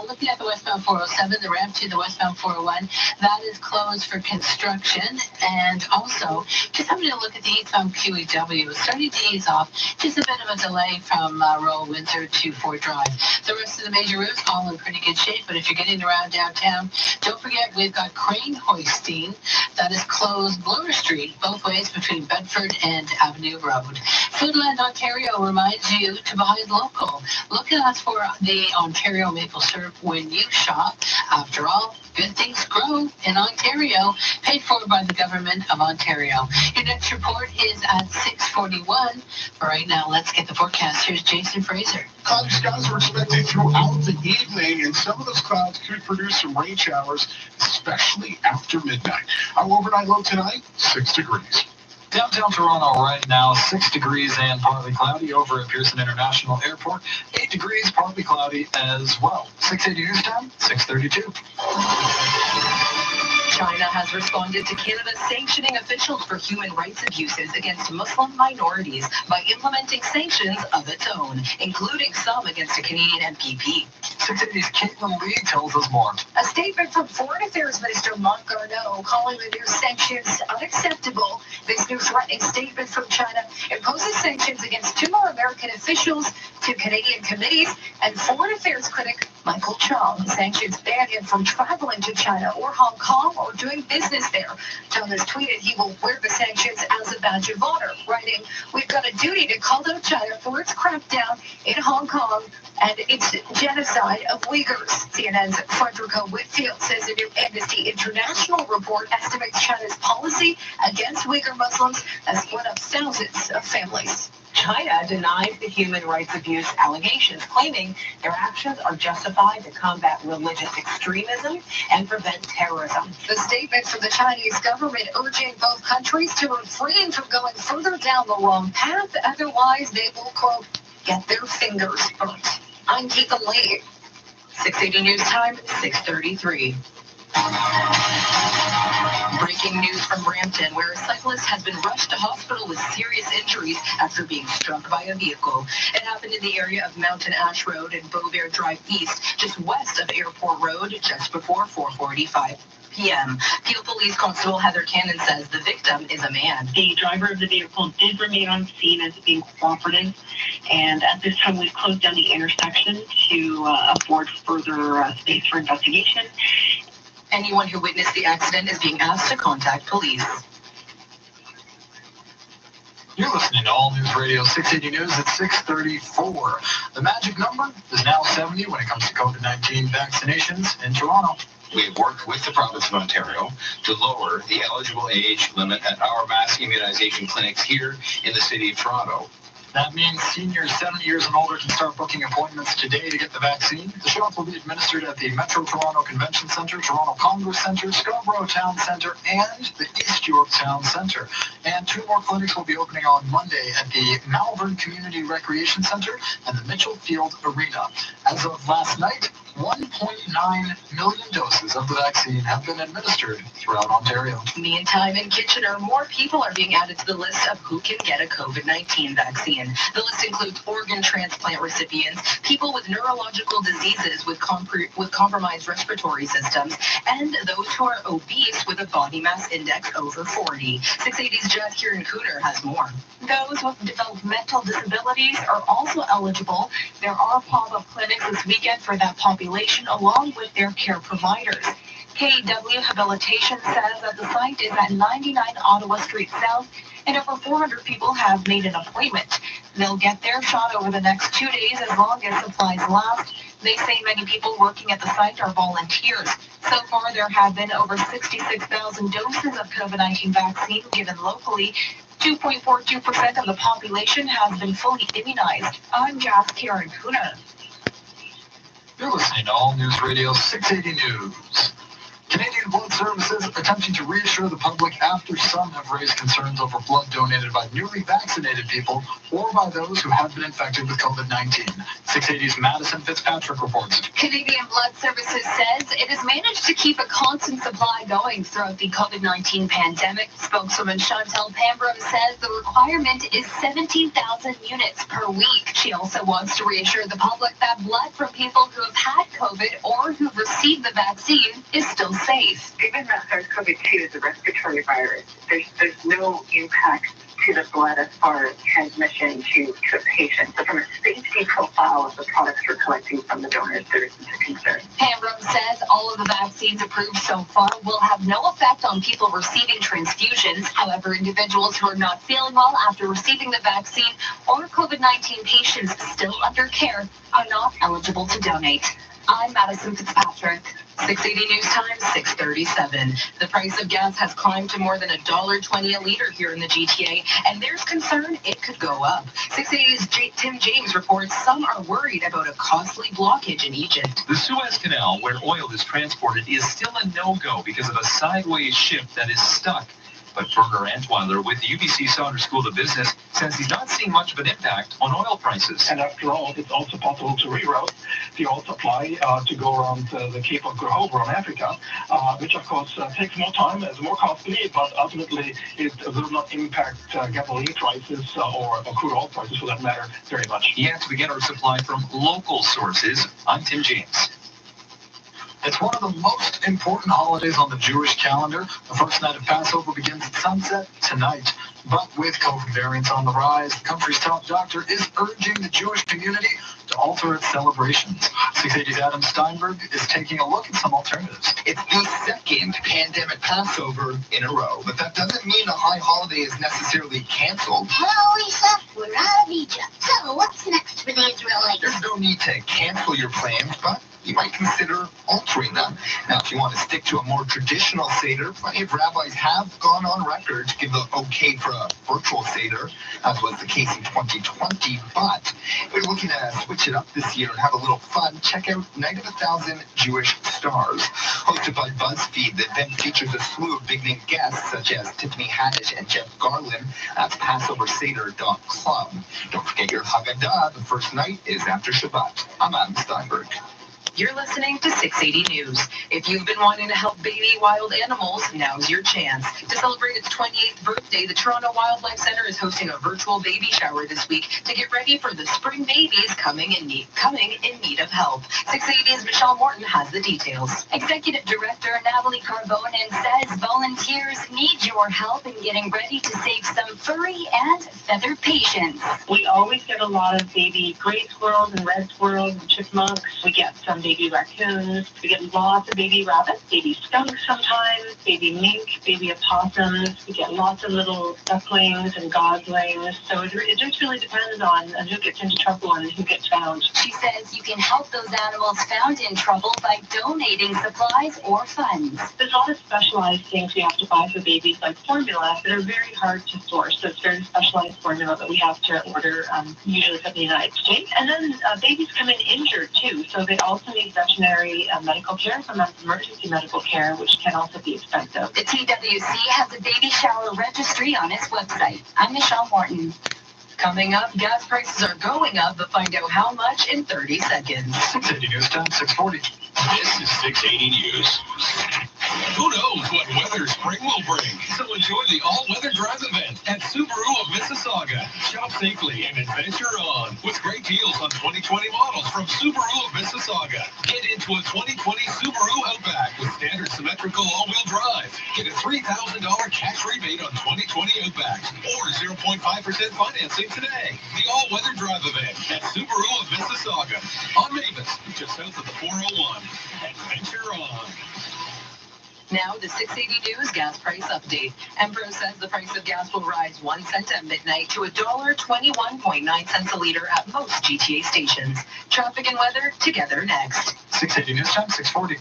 D: Looking at the westbound 407, the ramp to the westbound 401, that is closed for construction. And also, just having a look at the eastbound QEW, starting to ease off. Just a bit of a delay from Royal Windsor to Fort Drive. The rest of the major routes all in pretty good shape, but if you're getting around downtown, don't forget we've got crane hoisting that is closed Bloor Street both ways between Bedford and Avenue Road. Foodland Ontario reminds you to buy local. Look at us for the Ontario maple syrup when you shop. After all, good things grow in Ontario, paid for by the Government of Ontario. Your next report is at 6:41. For right now, let's get the forecast. Here's Jason Fraser.
W: Cloudy skies are expected throughout the evening, and some of those clouds could produce some rain showers, especially after midnight. Our overnight low tonight, 6 degrees.
F: Downtown Toronto right now, 6 degrees and partly cloudy. Over at Pearson International Airport, 8 degrees, partly cloudy as well. 680 News Time, 6:32.
I: China has responded to Canada's sanctioning officials for human rights abuses against Muslim minorities by implementing sanctions of its own, including some against a Canadian MPP.
F: 680's Caitlin Lee tells us more.
A: A statement from Foreign Affairs Minister Marc Garneau calling the new sanctions unacceptable. This new threatening statement from China imposes sanctions against 2 more American officials to to Canadian committees, and Foreign Affairs critic Michael Chong. Sanctions ban him from traveling to China or Hong Kong or doing business there. Chong has tweeted he will wear the sanctions as a badge of honor, writing, "We've got a duty to call out China for its crackdown in Hong Kong and its genocide of Uyghurs." CNN's Frederica Whitfield says a new Amnesty International report estimates China's policy against Uyghur Muslims has split up thousands of families.
I: China denies the human rights abuse allegations, claiming their actions are justified to combat religious extremism and prevent terrorism.
A: The statement from the Chinese government urging both countries to refrain from going further down the wrong path, otherwise they will, quote, get their fingers burnt. I'm Keegan Lee. 680 News Time, 6:33. Breaking news from Brampton, where a cyclist has been rushed to hospital with serious injuries after being struck by a vehicle. It happened in the area of Mountain Ash Road and Beauvair Drive East, just west of Airport Road, just before 4:45 p.m. Peel Police Constable Heather Cannon says the victim is a man.
B: The driver of the vehicle did remain on scene as being cooperative, and at this time we've closed down the intersection to afford further space for investigation.
A: Anyone who witnessed the accident is being asked to contact police.
F: You're listening to All News Radio 680 News at 6:34. The magic number is now 70 when it comes to COVID-19 vaccinations in Toronto.
C: We've worked with the province of Ontario to lower the eligible age limit at our mass immunization clinics here in the city of Toronto.
F: That means seniors 70 years and older can start booking appointments today to get the vaccine. The shot will be administered at the Metro Toronto Convention Centre, Toronto Congress Centre, Scarborough Town Centre, and the East York Town Centre. And 2 more clinics will be opening on Monday at the Malvern Community Recreation Centre and the Mitchell Field Arena. As of last night, 1.9 million doses of the vaccine have been administered throughout Ontario.
A: Meantime, in Kitchener, more people are being added to the list of who can get a COVID-19 vaccine. The list includes organ transplant recipients, people with neurological diseases with compromised respiratory systems, and those who are obese with a body mass index over 40. 680's Jeff Kieran Cooner has more.
H: Those with developmental disabilities are also eligible. There are pop-up clinics this weekend for that population, along with their care providers. KW Habilitation says that the site is at 99 Ottawa Street South, and over 400 people have made an appointment. They'll get their shot over the next 2 days as long as supplies last. They say many people working at the site are volunteers. So far, there have been over 66,000 doses of COVID-19 vaccine given locally. 2.42% of the population has been fully immunized. I'm Jess Karen Cooner.
F: You're listening to All News Radio 680 News. Canadian Blood Services attempting to reassure the public after some have raised concerns over blood donated by newly vaccinated people or by those who have been infected with COVID-19. 680's Madison Fitzpatrick reports.
A: Canadian Blood Services says it has managed to keep a constant supply going throughout the COVID-19 pandemic. Spokeswoman Chantel Pambro says the requirement is 17,000 units per week. She also wants to reassure the public that blood from people who have had COVID or who've received the vaccine is still safe.
B: Given that SARS-CoV-2 is a respiratory virus, there's no impact to the blood as far as transmission to a patient. So from a safety profile of the products we're collecting from the donors, there isn't a concern.
A: Pambro says all of the vaccines approved so far will have no effect on people receiving transfusions. However, individuals who are not feeling well after receiving the vaccine or COVID-19 patients still under care are not eligible to donate. I'm Madison Fitzpatrick. 680 News Time, 6:37. The price of gas has climbed to more than $1.20 a liter here in the GTA, and there's concern it could go up. 680's Tim James reports some are worried about a costly blockage in Egypt.
F: The Suez Canal, where oil is transported, is still a no-go because of a sideways ship that is stuck. But Werner Antweiler with the UBC Saunders School of Business says he's not seeing much of an impact on oil prices.
G: And after all, it's also possible to reroute the oil supply to go around the Cape of Good Hope around Africa, which of course takes more time, is more costly, but ultimately it will not impact gasoline prices or crude oil prices for that matter very much.
F: Yet we get our supply from local sources. I'm Tim James. It's one of the most important holidays on the Jewish calendar. The first night of Passover begins at sunset tonight. But with COVID variants on the rise, the country's top doctor is urging the Jewish community to alter its celebrations. 680's Adam Steinberg is taking a look at some alternatives.
N: It's the second pandemic Passover in a row, but that doesn't mean the high holiday is necessarily canceled.
P: Hello, Lisa. We're out of Egypt. So what's next for the Israelites?
N: There's no need to cancel your plans, but you might consider altering them. Now, if you want to stick to a more traditional Seder, plenty of rabbis have gone on record to give the okay for a virtual Seder, as was the case in 2020. But if you're looking to switch it up this year and have a little fun, check out Night of 1,000 Jewish Stars. Hosted by BuzzFeed, the event features a slew of big-name guests such as Tiffany Haddish and Jeff Garlin. That's PassoverSeder.club. Don't forget your Haggadah. The first night is after Shabbat. I'm Adam Steinberg.
Q: You're listening to 680 News. If you've been wanting to help baby wild animals, now's your chance. To celebrate its 28th birthday, the Toronto Wildlife Centre is hosting a virtual baby shower this week to get ready for the spring babies coming in need of help. 680's Michelle Morton has the details.
T: Executive Director Natalie Carbonin says volunteers need your help in getting ready to save some furry and feathered patients.
B: We always get a lot of baby gray squirrels and red squirrels and chipmunks. We get some baby raccoons. We get lots of baby rabbits, baby skunks sometimes, baby mink, baby opossums. We get lots of little ducklings and goslings. So it just really depends on who gets into trouble and who gets found.
T: She says you can help those animals found in trouble by donating supplies or funds.
B: There's a lot of specialized things we have to buy for babies, like formula, that are very hard to source. So it's very specialized formula that we have to order, usually from the United States. And then babies come in injured too, so they also need veterinary medical care, sometimes emergency medical care, which can also be expensive.
T: The TWC has a baby shower registry on its website. I'm Michelle Morton.
Q: Coming up, gas prices are going up, but find out how much in 30 seconds.
F: 680 News Time, 640.
K: This is 680 News. Who knows what weather spring will bring? So enjoy the all-weather drive event at Subaru of Mississauga. Shop safely and adventure on with great deals on 2020 models from Subaru of Mississauga. Get into a 2020 Subaru Outback with standard symmetrical all-wheel drive. Get a $3,000 cash rebate on 2020 Outback or 0.5% financing today. The all-weather drive event at Subaru of Mississauga on Mavis, just south of the 401. Adventure on.
Q: Now, the 680 News gas price update. Emperor says the price of gas will rise 1 cent at midnight to $1.21.9 a liter at most GTA stations. Traffic and weather together next.
F: 680 News Time, 640.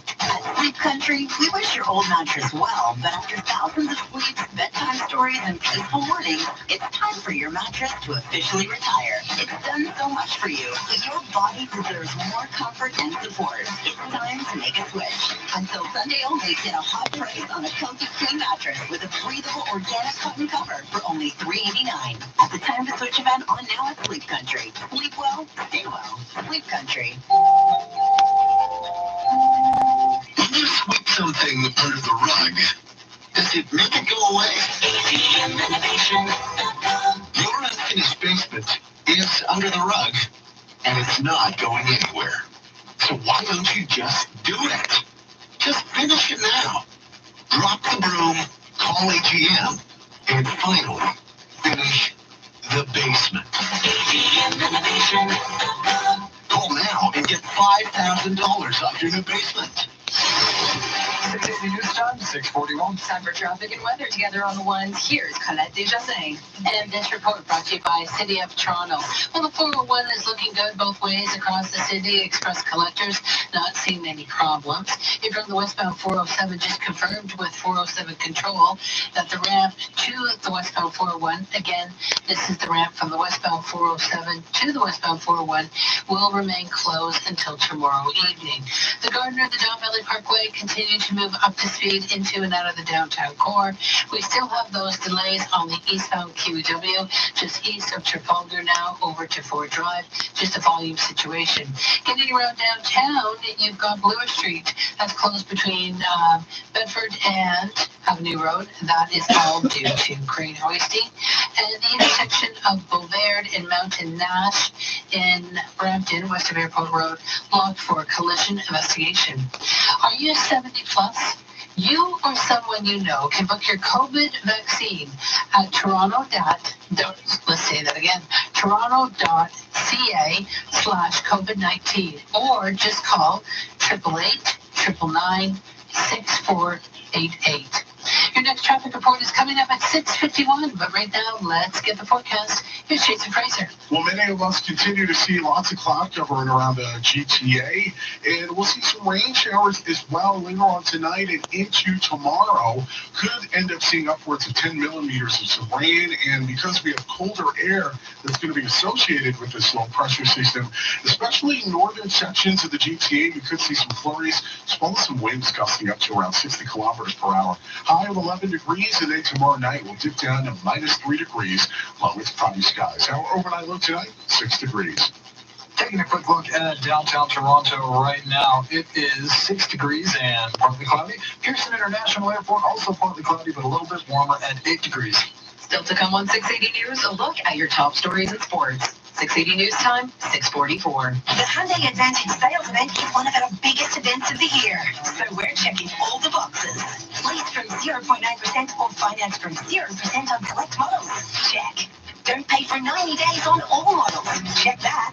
I: Sleep Country, we wish your old mattress well, but after thousands of sleeps, bedtime stories, and peaceful mornings, it's time for your mattress to officially retire. It's done so much for you, but your body deserves more comfort and support. It's time to make a switch. Until Sunday only, get a hot price on a comfy queen mattress with a breathable organic cotton cover for only $389. At the time to switch event on now at Sleep Country. Sleep well, stay well. Sleep Country.
J: When you sweep something under the rug, does it make it go away? Your unfinished basement is under the rug, and it's not going anywhere. So why don't you just do it? Just finish it now. Drop the broom, call AGM, and finally finish the basement. Call now and get $5,000 off your new basement.
F: 680 News Time, 641.
Q: Time for traffic and weather together on the ones. Here's Colette Desjardins.
D: And this report brought to you by City of Toronto. Well, the 401 is looking good both ways across the city. Express collectors not seeing any problems. If you're on the westbound 407, just confirmed with 407 control that the ramp to the westbound 401, again, this is the ramp from the westbound 407 to the westbound 401, will remain closed until tomorrow evening. The Gardner, the Don Valley Parkway continue to move up to speed into and out of the downtown core. We still have those delays on the eastbound QEW, just east of Trafalgar now over to Ford Drive, just a volume situation. Getting around downtown, you've got Bloor Street. That's closed between Bedford and Avenue Road. That is all due to crane hoisting. And the intersection of Boulevard and Mountain Nash in Brampton, west of Airport Road, blocked for collision investigation. Are you 70 plus? You or someone you know can book your COVID vaccine at let's say that again, toronto.ca/COVID-19, or just call 888-999-6488. Your next traffic report is coming up at 6:51, but right now, let's get the forecast. Here's Jason Fraser.
W: Well, many of us continue to see lots of cloud covering around the GTA, and we'll see some rain showers as well later on tonight and into tomorrow. Could end up seeing upwards of 10 millimeters of some rain, and because we have colder air that's going to be associated with this low pressure system, especially in northern sections of the GTA, we could see some flurries, as well as some winds gusting up to around 60 kilometers per hour. High of 11 degrees, and then tomorrow night we'll dip down to -3 degrees, along with cloudy skies. Our overnight low tonight, 6 degrees.
F: Taking a quick look at downtown Toronto right now, it is 6 degrees and partly cloudy. Pearson International Airport also partly cloudy, but a little bit warmer at 8 degrees.
Q: Still to come on 680 News, a look at your top stories in sports. 680 News Time, 6:44.
I: The Hyundai Advantage Sales Event is one of our biggest events of the year, so we're checking all the boxes. Lease from 0.9% or finance from 0% on select models. Check. Don't pay for 90 days on all models. Check that.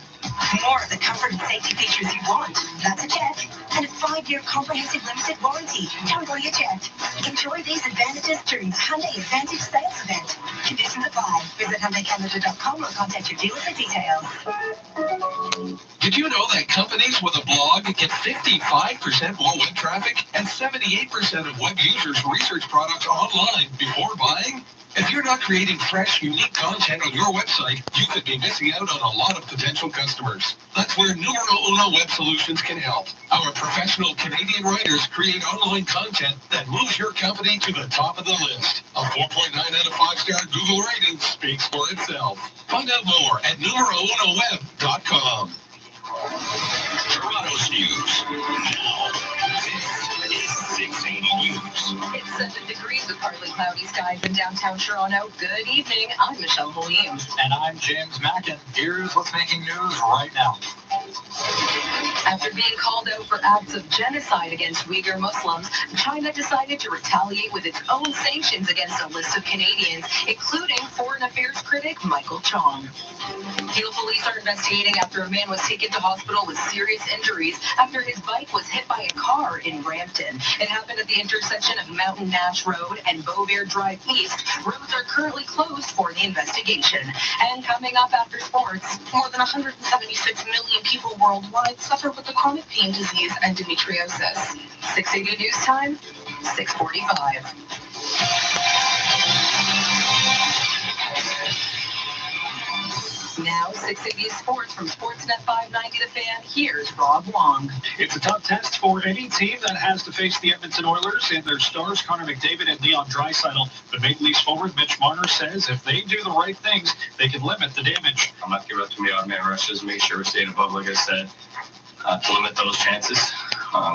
I: More of the comfort and safety features you want. That's a check. And a 5-year comprehensive limited warranty. Totally a check. Enjoy these advantages during the Hyundai Advantage Sales Event. Conditions apply. Visit HyundaiCanada.com or contact your dealer for details.
K: Did you know that companies with a blog get 55% more web traffic and 78% of web users research products online before buying? If you're not creating fresh, unique content on your website, you could be missing out on a lot of potential customers. That's where Numero Uno Web Solutions can help. Our professional Canadian writers create online content that moves your company to the top of the list. A 4.9 out of 5-star Google rating speaks for itself. Find out more at numerounoweb.com. Toronto's news now. This is 680 News.
Q: It's 7 degrees with partly cloudy skies in downtown Toronto. Good evening. I'm Michelle Williams.
F: And I'm James Mackin. Here's what's making news right now.
Q: After being called out for acts of genocide against Uyghur Muslims, China decided to retaliate with its own sanctions against a list of Canadians, including Foreign Affairs critic Michael Chong. Peel police are investigating after a man was taken to hospital with serious injuries after his bike was hit by a car in Brampton. It happened at the intersection of Mountain Nash Road and Beauvair Drive East. Roads are currently closed for the investigation. And coming up after sports,
H: More than 176 million people worldwide suffer with the chronic pain disease endometriosis.
Q: 680 News Time, 6:45. Now, 680 Sports from Sportsnet 590 The Fan. Here's Rob Wong.
M: It's a tough test for any team that has to face the Edmonton Oilers and their stars, Connor McDavid and Leon Draisaitl. But Maple Leafs forward Mitch Marner says if they do the right things, they can limit the damage.
E: I'm not giving up to me on man rushes, make sure we're staying above, like I said, to limit those chances.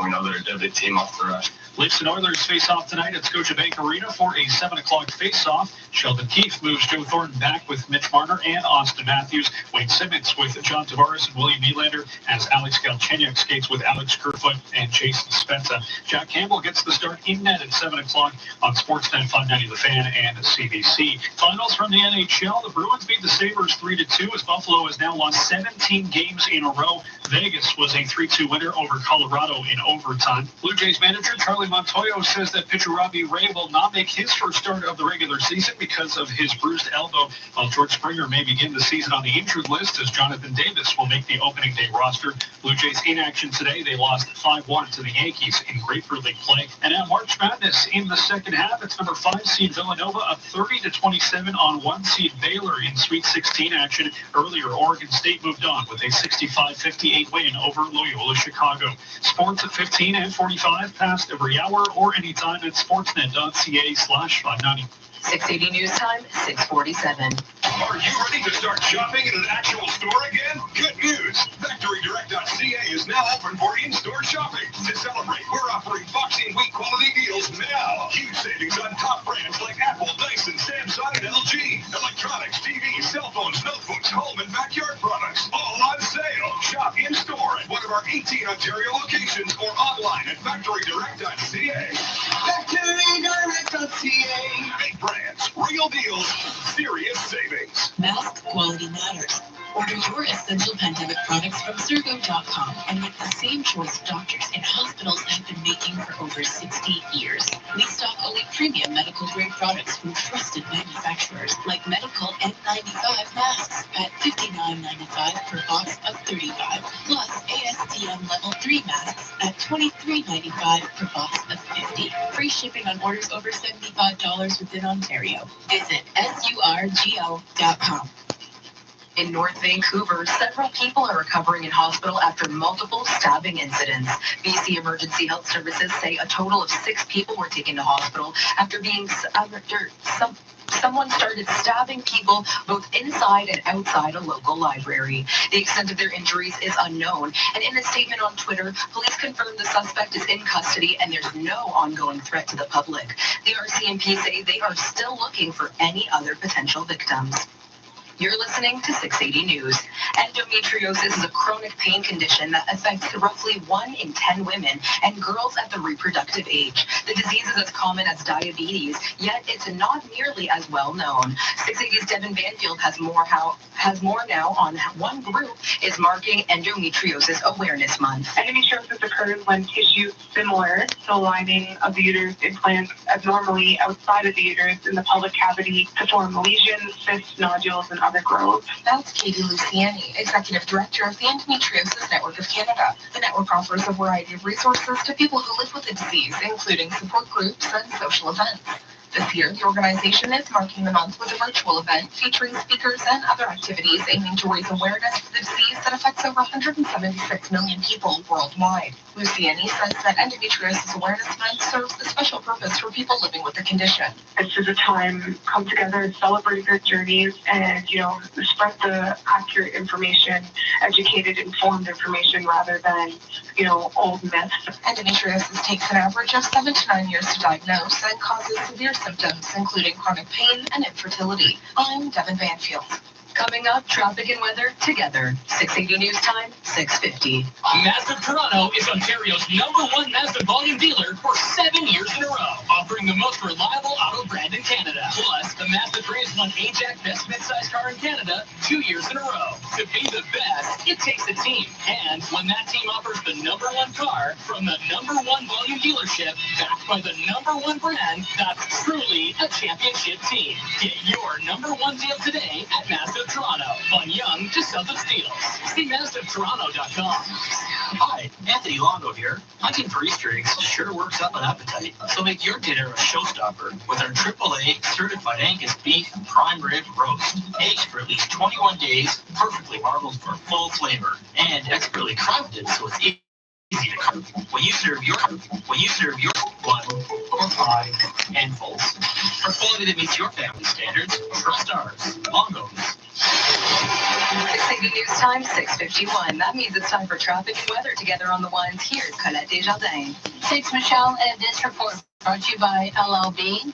E: We know they're a deadly team off the rush.
M: Leafs and Oilers face off tonight at Scotiabank Arena for a 7 o'clock face-off. Sheldon Keefe moves Joe Thornton back with Mitch Marner and Austin Matthews. Wayne Simmons with John Tavares and William Nylander as Alex Galchenyuk skates with Alex Kerfoot and Jason Spezza. Jack Campbell gets the start in net at 7 o'clock on Sportsnet 590 The Fan and CBC. Finals from the NHL. The Bruins beat the Sabres 3-2 as Buffalo has now lost 17 games in a row. Vegas was a 3-2 winner over Colorado in overtime. Blue Jays manager Charlie Montoyo says that pitcher Robbie Ray will not make his first start of the regular season because of his bruised elbow, while George Springer may begin the season on the injured list as Jonathan Davis will make the opening day roster. Blue Jays in action today. They lost 5-1 to the Yankees in Grapefruit League play. And at March Madness in the second half, it's number 5 seed Villanova up 30-27 on 1 seed Baylor in Sweet 16 action. Earlier, Oregon State moved on with a 65-58 win over Loyola Chicago. Sports at 15 and 45 past every hour or anytime at sportsnet.ca/590.
Q: 680 News Time, 6:47.
K: Are you ready to start shopping in an actual store again? Good news! FactoryDirect.ca is now open for in-store shopping. To celebrate, we're offering Boxing Week quality deals now. Huge savings on top brands like Apple, Dyson, Samsung, and LG. Electronics, TVs, cell phones, notebooks, home and backyard products, all on sale. Shop in-store at one of our 18 15 Ontario locations or online at factorydirect.ca. Factorydirect.ca. Big brands, real deals, serious savings.
O: Mask quality matters. Order your essential pandemic products from Sergo.com and make the same choice doctors and hospitals have been making for over 60 years. We stock only premium medical-grade products from trusted manufacturers like medical N95 masks at $59.95 per box of 35, plus ASTM Level 3 masks at $23.95 per box of 50. Free shipping on orders over $75 within Ontario. Visit surgo.com.
Q: In North Vancouver, several people are recovering in hospital after multiple stabbing incidents. BC Emergency Health Services say a total of 6 people were taken to hospital after someone started stabbing people both inside and outside a local library. The extent of their injuries is unknown, and in a statement on Twitter, police confirmed the suspect is in custody and there's no ongoing threat to the public. The RCMP say they are still looking for any other potential victims. You're listening to 680 News. Endometriosis is a chronic pain condition that affects roughly 1 in 10 women and girls at the reproductive age. The disease is as common as diabetes, yet it's not nearly as well known. 680's Devin Banfield has more now on one group is marking Endometriosis Awareness Month.
B: Endometriosis occurs when tissue similar to the lining of the uterus implants abnormally outside of the uterus in the pelvic cavity to form lesions, cysts, nodules, and other growths.
H: That's Katie Luciani, Executive Director of the Endometriosis Network of Canada. The network offers a variety of resources to people who live with the disease, including support groups and social events. This year, the organization is marking the month with a virtual event featuring speakers and other activities aiming to raise awareness for the disease that affects over 176 million people worldwide. Luciani says that Endometriosis Awareness Month serves a special purpose for people living with the condition.
B: This is a time come together, celebrate their journeys, and spread the accurate information, educated, informed information rather than old myths.
H: Endometriosis takes an average of 7 to 9 years to diagnose and causes severe symptoms, including chronic pain and infertility. I'm Devin Banfield.
Q: Coming up, traffic and weather together. 680 News Time, 6:50.
K: Mazda of Toronto is Ontario's #1 Mazda volume dealer for 7 years in a row, offering the most reliable auto brand in Canada. Plus, the Mazda 3 has won AJAC Best Midsize Car in Canada 2 years in a row. To be the best, it takes a team. And when that team offers the #1 car from the #1 volume dealership, backed by the #1 brand, that's truly a championship team. Get your #1 deal today at Mazda of Toronto, on Young to South of Steeles. See MazdaofToronto.com.
M: Hi, Anthony Longo here. Hunting for Easter eggs sure works up an appetite. So make your dinner a showstopper with our AAA certified Angus beef and prime rib roast. Aged for at least 21 days, perfectly marbled for full flavor, and expertly crafted so it's easy to cook. When you serve your 1 or 5 handfuls. For quality that meets your family standards, trust ours. Longo's.
Q: 680 News Time, 6:51. That means it's time for traffic and weather together on the ones. Here's Colette Desjardins.
D: Thanks, Michelle. And this report brought to you by LLB.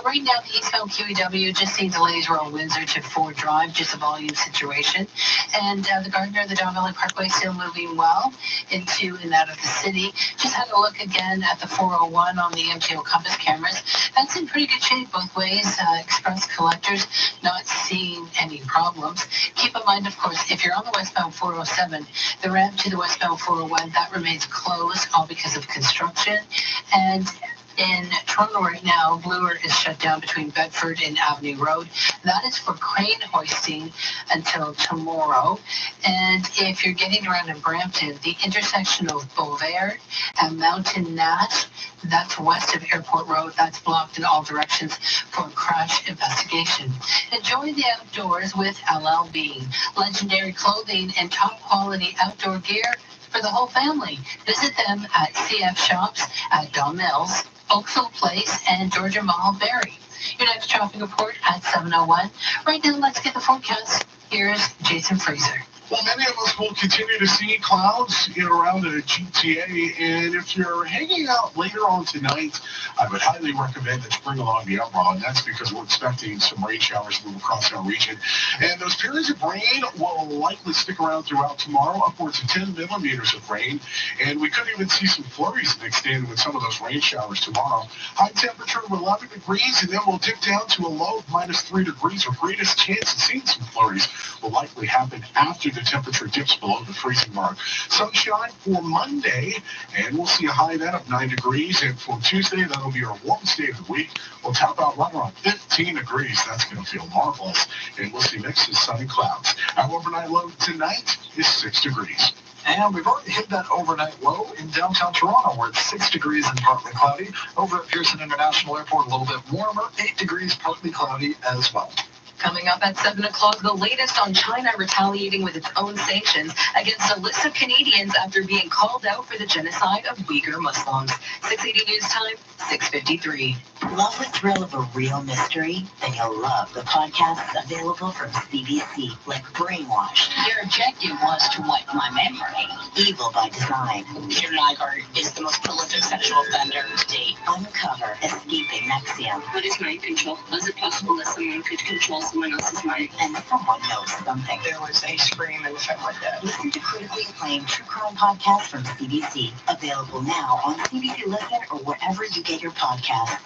D: Right now, the eastbound QEW just seeing delays around Windsor to Ford Drive, just a volume situation. And the Gardner, the Don Valley Parkway still moving well into and out of the city. Just had a look again at the 401 on the MTO compass cameras. That's in pretty good shape both ways. Express collectors not seeing any problems. Keep in mind, of course, if you're on the westbound 407, the ramp to the westbound 401, that remains closed, all because of construction. And in Toronto right now, Bloor is shut down between Bedford and Avenue Road. That is for crane hoisting until tomorrow. And if you're getting around in Brampton, the intersection of Bovaird and Mountain Nash, that's west of Airport Road, that's blocked in all directions for a crash investigation. Enjoy the outdoors with LLB. Legendary clothing and top quality outdoor gear for the whole family. Visit them at CF Shops at Don Mills, Oakville Place, and Georgia Mall, Barrie. Your next traffic report at 7:01. Right now, let's get the forecast. Here's Jason Fraser.
W: Well, many of us will continue to see clouds in around the GTA, and if you're hanging out later on tonight, I would highly recommend that you bring along the umbrella, and that's because we're expecting some rain showers to move across our region. And those periods of rain will likely stick around throughout tomorrow, upwards of 10 millimeters of rain, and we could even see some flurries mixed in with some of those rain showers tomorrow. High temperature of 11 degrees, and then we'll dip down to a low of -3 degrees. Our greatest chance of seeing some flurries will likely happen after the temperature dips below the freezing mark. Sunshine for Monday, and we'll see a high then of 9 degrees. And for Tuesday, that'll be our warmest day of the week. We'll top out right around 15 degrees. That's going to feel marvelous. And we'll see mixed of sun and clouds. Our overnight low tonight is 6 degrees.
R: And we've already hit that overnight low in downtown Toronto, where it's 6 degrees and partly cloudy. Over at Pearson International Airport, a little bit warmer, 8 degrees, partly cloudy as well.
Q: Coming up at 7 o'clock, the latest on China retaliating with its own sanctions against a list of Canadians after being called out for the genocide of Uyghur Muslims. 680 News Time, 6:53.
I: Love the thrill of a real mystery? Then you'll love the podcasts available from CBC, like Brainwashed.
S: Their objective was to wipe my memory.
I: Evil by Design.
S: Peter Nygaard is the most prolific sexual offender to date.
I: Uncover, Escaping Nexium.
S: What is mind control? Was it possible that someone could control someone else's mind?
I: And someone knows something.
S: There was a scream and something like that.
I: Listen to critically acclaimed true crime podcasts from CBC. Available now on CBC Listen or wherever you get your podcasts.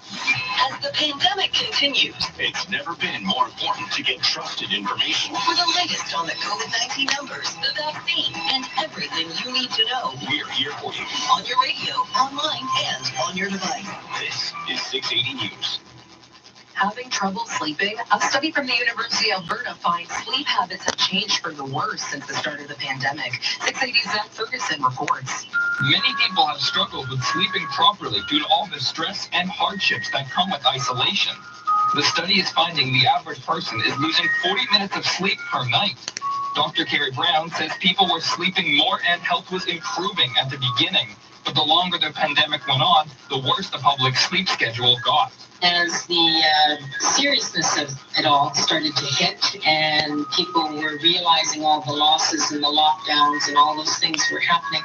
S: As the pandemic continues,
K: it's never been more important to get trusted information.
S: for the latest on the COVID-19 numbers, the vaccine, and everything you need to know,
K: We're here for you.
S: on your radio, online, and on your device.
K: This is 680 News.
Q: Having trouble sleeping? A study from the University of Alberta finds sleep habits have changed for the worse since the start of the pandemic. 680's Zach Ferguson reports.
F: Many people have struggled with sleeping properly due to all the stress and hardships that come with isolation. The study is finding the average person is losing 40 minutes of sleep per night. Dr. Carrie Brown says people were sleeping more and health was improving at the beginning. But the longer the pandemic went on, the worse the public sleep schedule got.
S: As the seriousness of it all started to hit and people were realizing all the losses and the lockdowns and all those things were happening,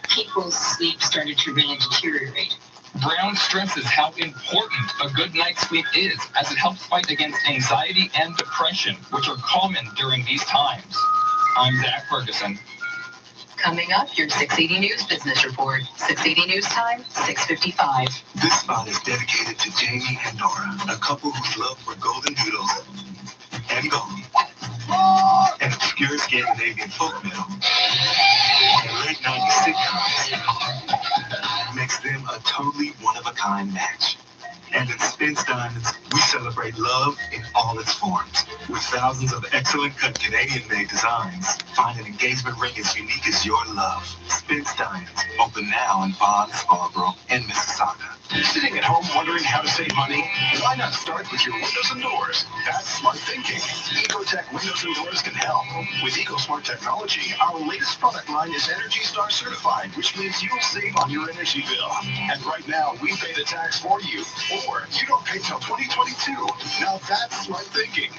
S: people's sleep started to really deteriorate.
F: Brown stresses how important a good night's sleep is, as it helps fight against anxiety and depression, which are common during these times. I'm Zach Ferguson.
Q: Coming up, your 680 News Business Report. 680 News Time, 6:55.
L: This spot is dedicated to Jamie and Nora, a couple whose love for golden noodles and gold, and obscure Scandinavian folk metal, and late 90s sitcoms makes them a totally one-of-a-kind match. And at Spence Diamonds, we celebrate love in all its forms. With thousands of excellent cut Canadian-made designs, find an engagement ring as unique as your love. Spence Diamonds, open now in Vaughan, Scarborough, and Mississauga.
K: Sitting at home wondering how to save money? Why not start with your windows and doors? That's smart thinking. Ecotech Windows and Doors can help. With EcoSmart technology, our latest product line is Energy Star certified, which means you'll save on your energy bill. And right now, we pay the tax for you, or you don't pay till 2022. Now that's smart thinking.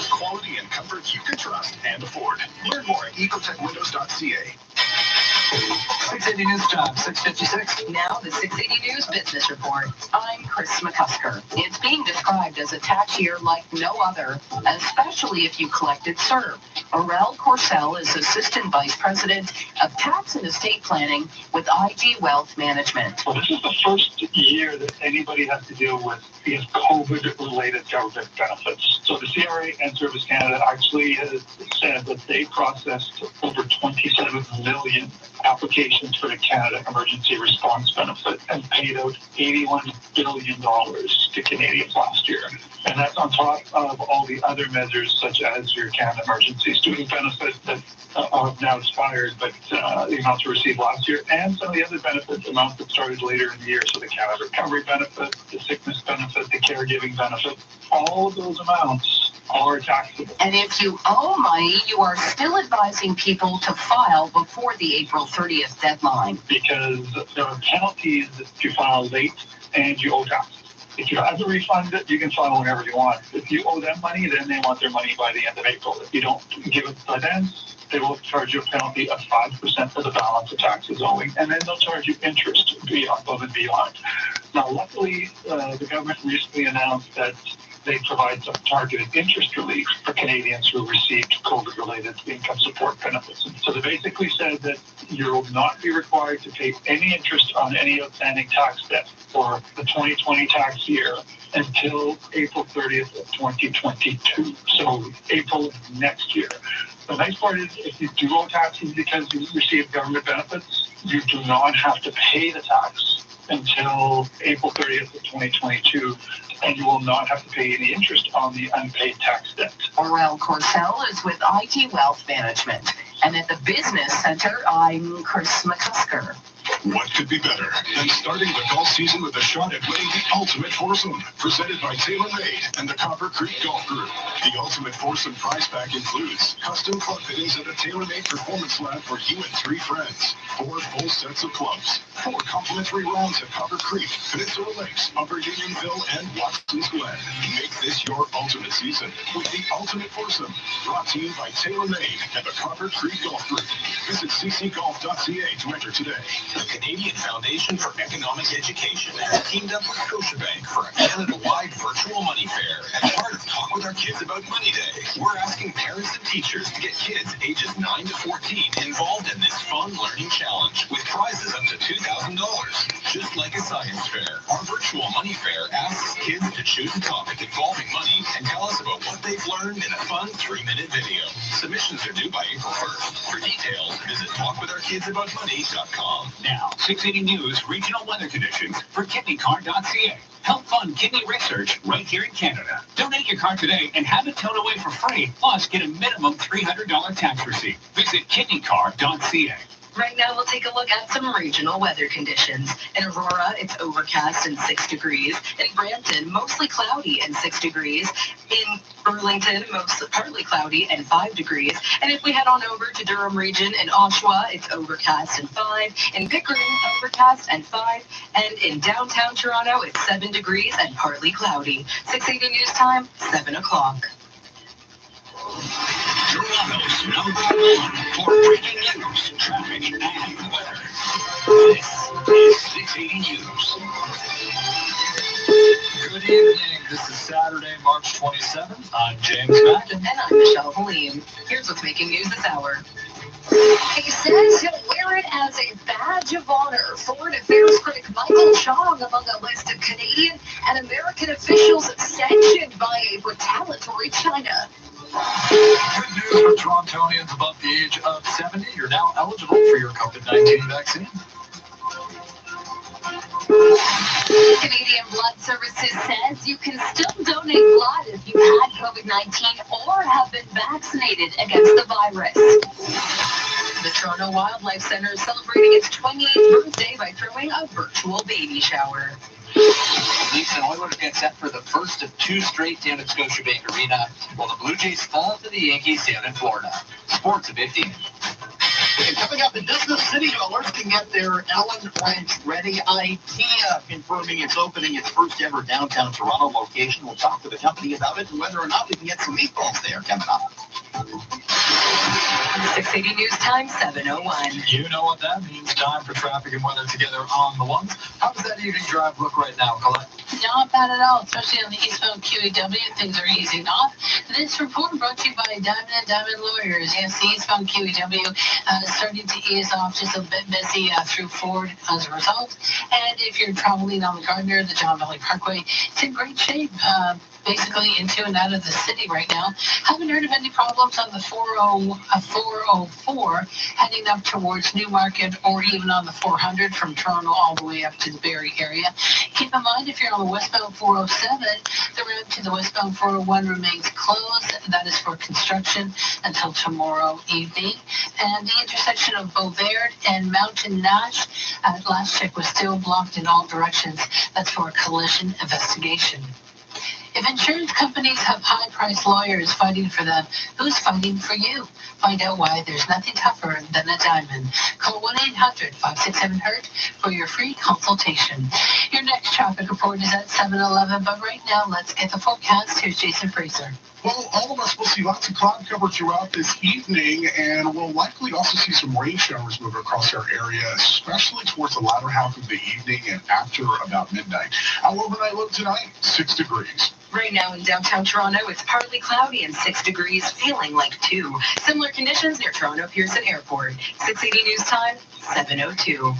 K: Quality and comfort you can trust and afford. Learn more at ecotechwindows.ca.
F: 680 News Time, 6:56.
Q: Now, the 680 News Business Report. I'm Chris McCusker. It's being described as a tax year like no other, especially if you collected CERB. Aurel Corsell is Assistant Vice President of Tax and Estate Planning with IG Wealth Management.
G: Well, this is the first year that anybody has to deal with these COVID-related government benefits. So the CRA and Service Canada actually has said that they processed over 27 million applications for the Canada Emergency Response Benefit and paid out $81 billion to Canadians last year. And that's on top of all the other measures, such as your Canada Emergency Student Benefit that have now expired, but the amounts were received last year, and some of the other benefits amounts that started later in the year. So the Canada Recovery Benefit, the Sickness Benefit, the Caregiving Benefit, all of those amounts are taxable.
Q: And if you owe money, you are still advising people to file before the April 30th deadline.
G: Because there are penalties if you file late and you owe taxes. If you have to refund it, you can file whenever you want. If you owe them money, then they want their money by the end of April. If you don't give it by then, they will charge you a penalty of 5% of the balance of taxes owing, and then they'll charge you interest above and beyond. Now, luckily, the government recently announced that they provide some targeted interest relief for Canadians who received COVID-related income support benefits. So they basically said that you will not be required to pay any interest on any outstanding tax debt for the 2020 tax year until April 30th of 2022, so April of next year. The nice part is if you do owe taxes because you receive government benefits, you do not have to pay the tax until April 30th of 2022, and you will not have to pay any interest on the unpaid tax debt.
Q: Aurel Corsell is with IT Wealth Management. And at the Business Center, I'm Chris McCusker.
K: What could be better than starting the golf season with a shot at winning the Ultimate Foursome, presented by TaylorMade and the Copper Creek Golf Group. The Ultimate Foursome prize pack includes custom club fittings and a TaylorMade performance lab for you and 3 friends, 4 full sets of clubs, 4 complimentary rounds at Copper Creek, Peninsula Lakes, Upper Unionville, and Watson's Glen. Make this your ultimate season with the Ultimate Foursome, brought to you by TaylorMade and the Copper Creek Golf Group. Visit ccgolf.ca to enter today.
L: The Canadian Foundation for Economic Education has teamed up with Scotiabank for a Canada-wide virtual money fair as part of Talk With Our Kids About Money Day. We're asking parents and teachers to get kids ages 9 to 14 involved in this fun learning challenge with prizes up to $2,000. Just like a science fair, our virtual money fair asks kids to choose a topic involving money and tell us about what they've learned in a fun 3-minute video. Submissions are due by April 1st. For details, visit talkwithourkidsaboutmoney.com.
M: Now, 680 News regional weather conditions for kidneycar.ca. Help fund kidney research right here in Canada. Donate your car today and have it towed away for free. Plus, get a minimum $300 tax receipt. Visit kidneycar.ca.
Q: Right now, we'll take a look at some regional weather conditions. In Aurora, it's overcast and 6 degrees. In Brampton, mostly cloudy and 6 degrees. In Burlington, mostly partly cloudy and 5 degrees. And if we head on over to Durham region, in Oshawa, it's overcast and 5. In Pickering, overcast and 5. And in downtown Toronto, it's 7 degrees and partly cloudy. 680 News Time, 7 o'clock.
L: Toronto's #1 for breaking news, traffic, and weather. This is 680 News.
M: Good evening. This is Saturday, March 27th. I'm James Madden.
Q: And I'm Michelle Halim. Here's what's making news this hour.
A: He says he'll wear it as a badge of honor. Foreign affairs critic Michael Chong among a list of Canadian and American officials sanctioned by a retaliatory China.
R: Good news for Torontonians above the age of 70. You're now eligible for your COVID-19 vaccine.
A: Canadian Blood Services says you can still donate blood if you had COVID-19 or have been vaccinated against the virus.
Q: The Toronto Wildlife Center is celebrating its 28th birthday by throwing a virtual baby shower.
M: Leafs and Oilers get set for the first of 2 straight down at Scotiabank Arena, while the Blue Jays fall to the Yankees down in Florida. Sports at 15.
C: And coming up in Business City, Oilers can get their Ellen Ranch ready. IKEA confirming it's opening its first ever downtown Toronto location. We'll talk to the company about it and whether or not we can get some meatballs there coming up.
Q: 680 News Time, 7:01.
R: You know what that means. Time for traffic and weather together on the ones. How does that evening drive look right now, Colette?
D: Not bad at all, especially on the eastbound QEW. Things are easing off. This report brought to you by Diamond and Diamond Lawyers. Yes, the eastbound QEW starting to ease off, just a bit busy through Ford as a result. And if you're traveling on the Gardner, the John Valley Parkway, it's in great shape. Basically into and out of the city right now. Haven't heard of any problems on the 404 heading up towards Newmarket or even on the 400 from Toronto all the way up to the Barrie area. Keep in mind if you're on the westbound 407, the route to the westbound 401 remains closed. That is for construction until tomorrow evening. And the intersection of Beauvert and Mountain Nash at last check was still blocked in all directions. That's for a collision investigation. If insurance companies have high-priced lawyers fighting for them, who's fighting for you? Find out why there's nothing tougher than a diamond. Call 1-800-567-HURT for your free consultation. Your next traffic report is at 7:11, but right now, let's get the forecast. Here's Jason Fraser.
W: Well, all of us will see lots of cloud cover throughout this evening, and we'll likely also see some rain showers move across our area, especially towards the latter half of the evening and after about midnight. Our overnight low tonight, 6 degrees.
Q: Right now in downtown Toronto, it's partly cloudy and 6 degrees, feeling like 2. Similar conditions near Toronto Pearson Airport. 680 News Time, 7:02.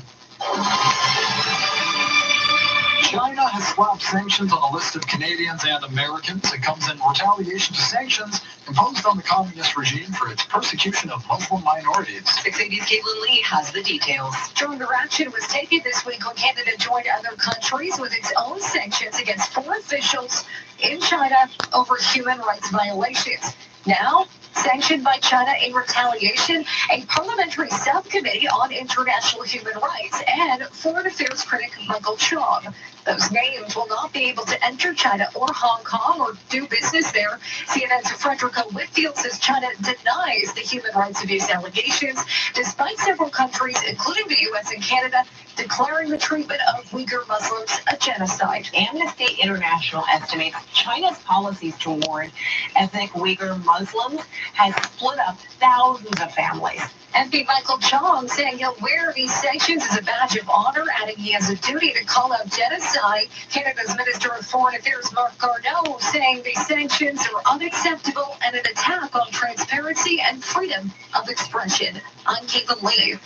F: China has slapped sanctions on a list of Canadians and Americans. It comes in retaliation to sanctions imposed on the communist regime for its persecution of Muslim minorities.
Q: 680's Caitlin Lee has the details.
P: Stronger action was taken this week when Canada joined other countries with its own sanctions against 4 officials in China over human rights violations. Now, sanctioned by China in retaliation, a parliamentary subcommittee on international human rights and foreign affairs critic Michael Chong. Those names will not be able to enter China or Hong Kong or do business there. CNN's Frederica Whitfield says China denies the human rights abuse allegations, despite several countries, including the U.S. and Canada, declaring the treatment of Uyghur Muslims a genocide.
U: Amnesty International estimates China's policies toward ethnic Uyghur Muslims has split up thousands of families.
P: MP Michael Chong saying he'll wear these sanctions as a badge of honor, adding he has a duty to call out genocide. Canada's Minister of Foreign Affairs, Marc Garneau, saying these sanctions are unacceptable and an attack on transparency and freedom of expression. I'm Caitlin Lee.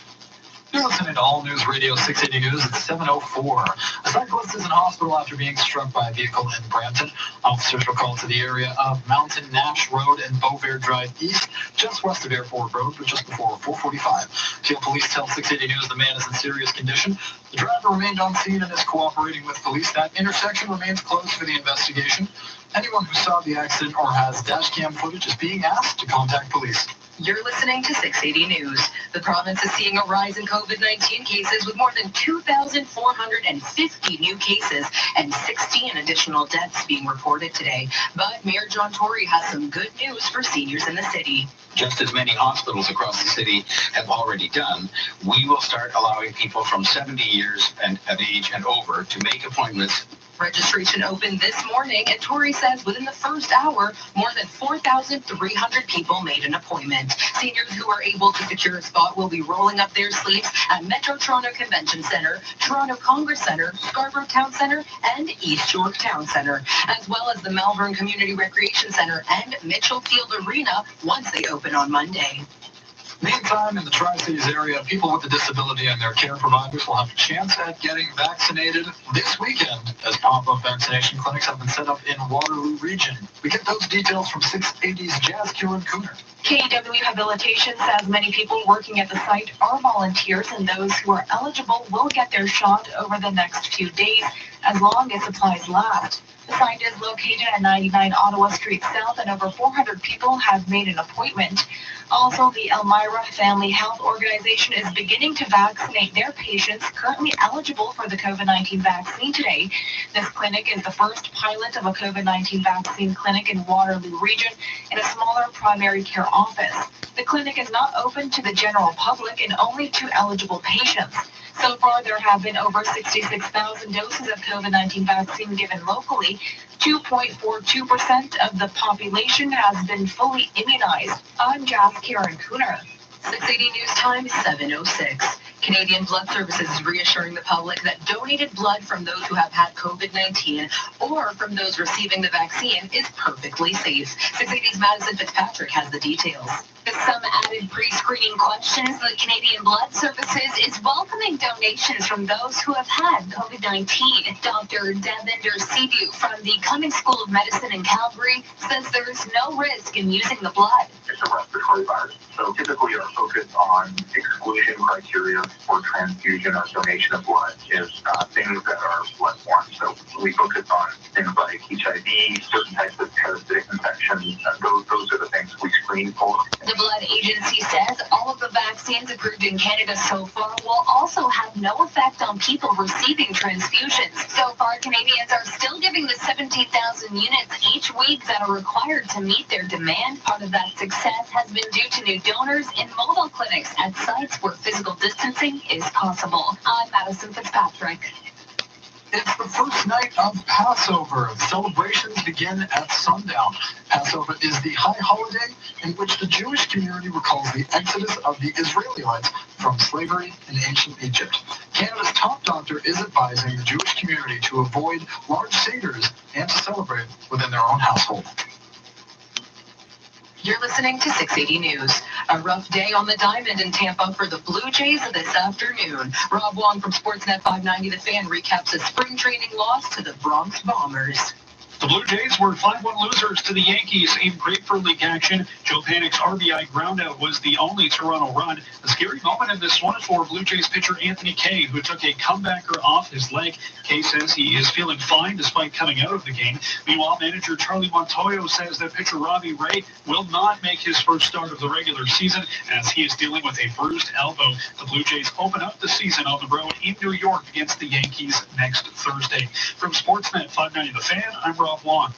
F: You're listening to All News Radio 680 News at 7:04. A cyclist is in hospital after being struck by a vehicle in Brampton. Officers were called to the area of Mountain Nash Road and Beauvais Drive East, just west of Airport Road, but just before 4:45. Field police tell 680 News the man is in serious condition. The driver remained on scene and is cooperating with police. That intersection remains closed for the investigation. Anyone who saw the accident or has dash cam footage is being asked to contact police.
Q: You're listening to 680 News. The province is seeing a rise in COVID-19 cases with more than 2,450 new cases and 16 additional deaths being reported today. But Mayor John Tory has some good news for seniors in the city.
V: Just as many hospitals across the city have already done, we will start allowing people from 70 years of age and over to make appointments.
Q: Registration opened this morning, and Tory says within the first hour, more than 4,300 people made an appointment. Seniors who are able to secure a spot will be rolling up their sleeves at Metro Toronto Convention Centre, Toronto Congress Centre, Scarborough Town Centre, and East York Town Centre, as well as the Malvern Community Recreation Centre and Mitchell Field Arena once they open on Monday.
F: Meantime, in the Tri-Cities area, people with a disability and their care providers will have a chance at getting vaccinated this weekend, as pop-up vaccination clinics have been set up in Waterloo Region. We get those details from 680's Jazz Kieran Cooner.
H: KW Habilitation says many people working at the site are volunteers, and those who are eligible will get their shot over the next few days, as long as supplies last. The site is located at 99 Ottawa Street South, and over 400 people have made an appointment. Also, the Elmira Family Health Organization is beginning to vaccinate their patients currently eligible for the COVID-19 vaccine today. This clinic is the first pilot of a COVID-19 vaccine clinic in Waterloo Region in a smaller primary care office. The clinic is not open to the general public and only to eligible patients. So far, there have been over 66,000 doses of COVID-19 vaccine given locally. 2.42% of the population has been fully immunized. I'm Jazz Kieran Cooner.
Q: 680 News Time, 7:06. Canadian Blood Services is reassuring the public that donated blood from those who have had COVID-19 or from those receiving the vaccine is perfectly safe. 680's Madison Fitzpatrick has the details.
A: With some added pre-screening questions, the Canadian Blood Services is welcoming donations from those who have had COVID-19. Dr. Devinder Sidhu from the Cummings School of Medicine in Calgary says there is no risk in using the blood.
X: It's a respiratory virus, so typically our focus on exclusion criteria for transfusion or donation of blood is things that are bloodborne. So we focus on things like HIV, certain types of parasitic infections. Those are the things we screen for.
A: The blood agency says all of the vaccines vaccines approved in Canada so far will also have no effect on people receiving transfusions. So far, Canadians are still giving the 17,000 units each week that are required to meet their demand. Part of that success has been due to new donors in mobile clinics at sites where physical distancing is possible. I'm Madison Fitzpatrick.
R: It's the first night of Passover. The celebrations begin at sundown. Passover is the high holiday in which the Jewish community recalls the exodus of the Israelites from slavery in ancient Egypt. Canada's top doctor is advising the Jewish community to avoid large seders and to celebrate within their own household.
Q: You're listening to 680 News. A rough day on the diamond in Tampa for the Blue Jays this afternoon. Rob Wong from Sportsnet 590 The Fan recaps a spring training loss to the Bronx Bombers.
F: The Blue Jays were 5-1 losers to the Yankees in Grapefruit League action. Joe Panik's RBI groundout was the only Toronto run. A scary moment in this one for Blue Jays pitcher Anthony Kay, who took a comebacker off his leg. Kay says he is feeling fine despite coming out of the game. Meanwhile, manager Charlie Montoyo says that pitcher Robbie Ray will not make his first start of the regular season as he is dealing with a bruised elbow. The Blue Jays open up the season on the road in New York against the Yankees next Thursday. From Sportsnet 590 The Fan, I'm Rob Wong.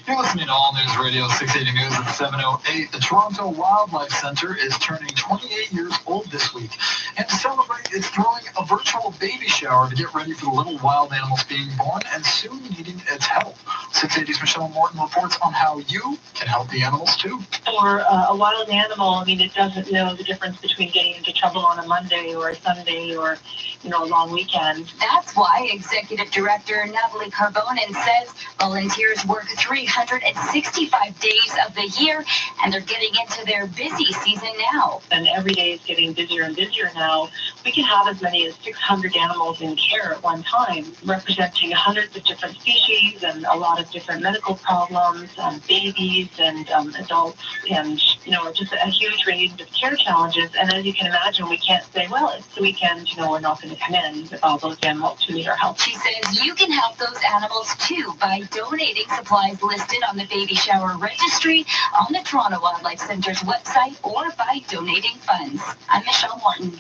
R: You're listening to All News Radio 680 News at 7:08. The Toronto Wildlife Centre is turning 28 years old this week. And to celebrate, it's throwing a virtual baby shower to get ready for the little wild animals being born and soon needing its help. 680's Michelle Morton reports on how you can help the animals too.
B: For a wild animal, it doesn't know the difference between getting into trouble on a Monday or a Sunday or, a long weekend.
A: That's why Executive Director Natalie Carbonin says volunteers work 365 days of the year, and they're getting into their busy season now.
B: And every day is getting busier and busier now. We can have as many as 600 animals in care at one time, representing hundreds of different species and a lot of different medical problems, babies and adults, and just a huge range of care challenges. And as you can imagine, we can't say, well, it's the weekend, we're not going to come in with all those animals who need our help.
A: She says you can help those animals too by donating supplies listed on the baby shower registry, on the Toronto Wildlife Centre's website, or by donating funds. I'm Michelle Morton.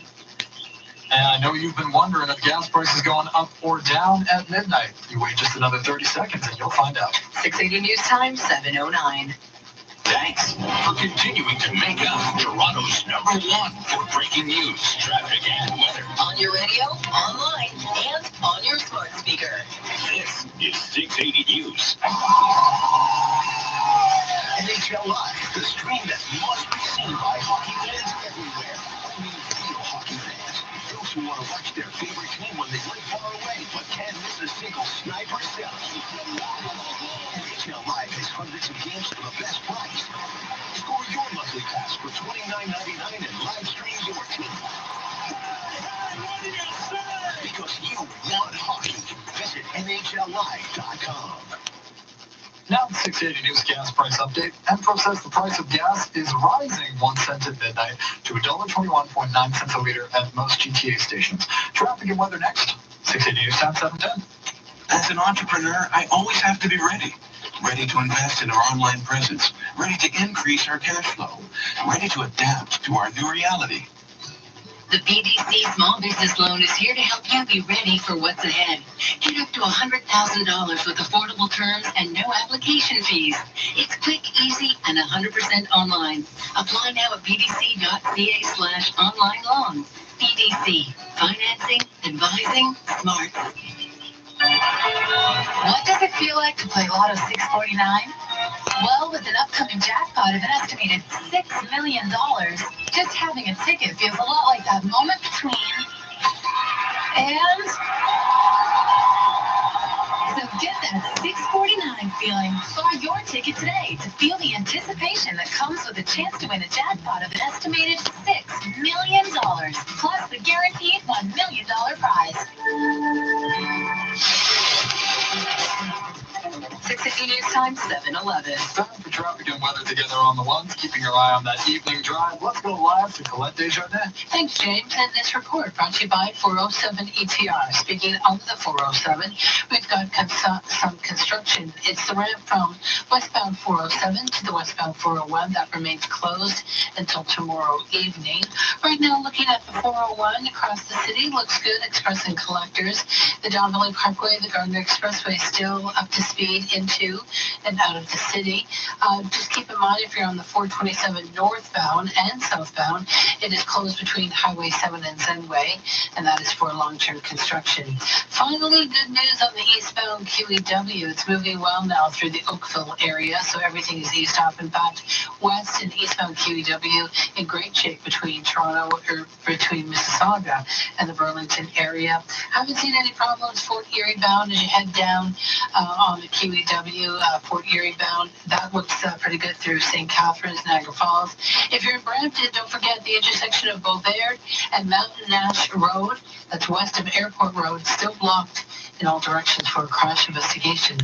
R: And I know you've been wondering if gas prices going up or down at midnight. You wait just another 30 seconds and you'll find out.
Q: 680 News Time, 7:09.
K: Thanks for continuing to make us Toronto's #1 for breaking news, traffic, and weather.
Q: On your radio, online, and on your smart speaker.
K: This is 680 News.
C: NHL Live, the stream that must be seen by hockey fans everywhere. Real hockey fans. Those who want to watch their favorite team when they live far away, but can't miss a single sniper cell. NHL Live has hundreds of games for the best price. Score your monthly pass for $29.99 and live stream your team. Because you want hockey. Visit NHLLive.com.
R: Now the 680 News gas price update. Empro says the price of gas is rising 1 cent at midnight to $1.21.9 a liter at most GTA stations. Traffic and weather next. 680 News Time 7:10.
L: As an entrepreneur, I always have to be ready. Ready to invest in our online presence. Ready to increase our cash flow. Ready to adapt to our new reality.
O: The BDC Small Business Loan is here to help you be ready for what's ahead. Get up to $100,000 with affordable terms and no application fees. It's quick, easy, and 100% online. Apply now at bdc.ca/online loan. BDC. Financing, advising, smart.
A: What does it feel like to play Lotto 649? Well, with an upcoming jackpot of an estimated $6 million, just having a ticket feels a lot like that moment between and... So get that 649 feeling. Buy your ticket today to feel the anticipation that comes with a chance to win a jackpot of an estimated $6 million, plus the guaranteed $1 million prize. 6
Q: 680 News Time, 7:11.
R: Time for traffic and weather together on the ones, keeping your eye on that evening drive. Let's go live to Colette Desjardins.
D: Thanks, James. And this report brought to you by 407 ETR. Speaking of the 407, we've got some construction. It's the ramp from westbound 407 to the westbound 401 that remains closed until tomorrow evening. Right now, looking at the 401 across the city, looks good. Express and collectors. The Don Valley Parkway, the Gardner Expressway, still up to speed into and out of the city. Just keep in mind, if you're on the 427 northbound and southbound, it is closed between Highway 7 and Zenway, and that is for long-term construction. Finally, good news on the eastbound QEW. It's moving well now through the Oakville area, so everything is eased off. In fact, west and eastbound QEW in great shape between between Mississauga and the Burlington area. Haven't seen any problems Fort Erie bound as you head down on the QEW. Fort Erie bound, that looks pretty good through St. Catharines, Niagara Falls. If you're in Brampton, don't forget the intersection of Beauvert and Mountain Nash Road. That's west of Airport Road, still blocked in all directions for a crash investigation.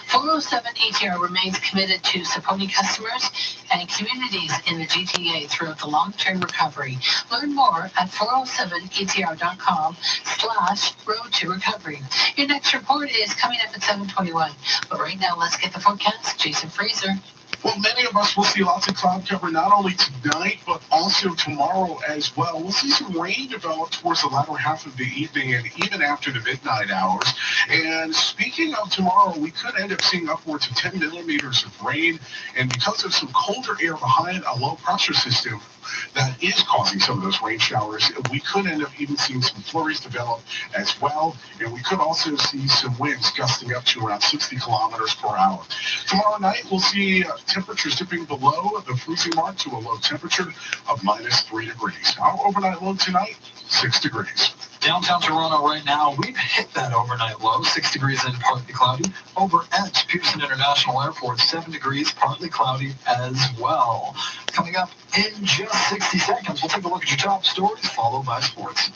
D: 407 ATR remains committed to supporting customers and communities in the GTA throughout the long-term recovery. Learn more at 407atr.com/road to recovery. Your next report is coming up at 7:21. But right now, let's get the forecast. Jason Fraser.
W: Well, many of us will see lots of cloud cover not only tonight, but also tomorrow as well. We'll see some rain develop towards the latter half of the evening and even after the midnight hours. And speaking of tomorrow, we could end up seeing upwards of 10 millimeters of rain. And because of some colder air behind a low pressure system that is causing some of those rain showers, we could end up even seeing some flurries develop as well. And we could also see some winds gusting up to around 60 kilometers per hour. Tomorrow night, we'll see temperatures dipping below the freezing mark to a low temperature of -3 degrees. Our overnight low tonight, 6 degrees.
R: Downtown Toronto right now, we've hit that overnight low, 6 degrees and partly cloudy. Over at Pearson International Airport, 7 degrees, partly cloudy as well. Coming up in just 60 seconds, we'll take a look at your top stories, followed by sports.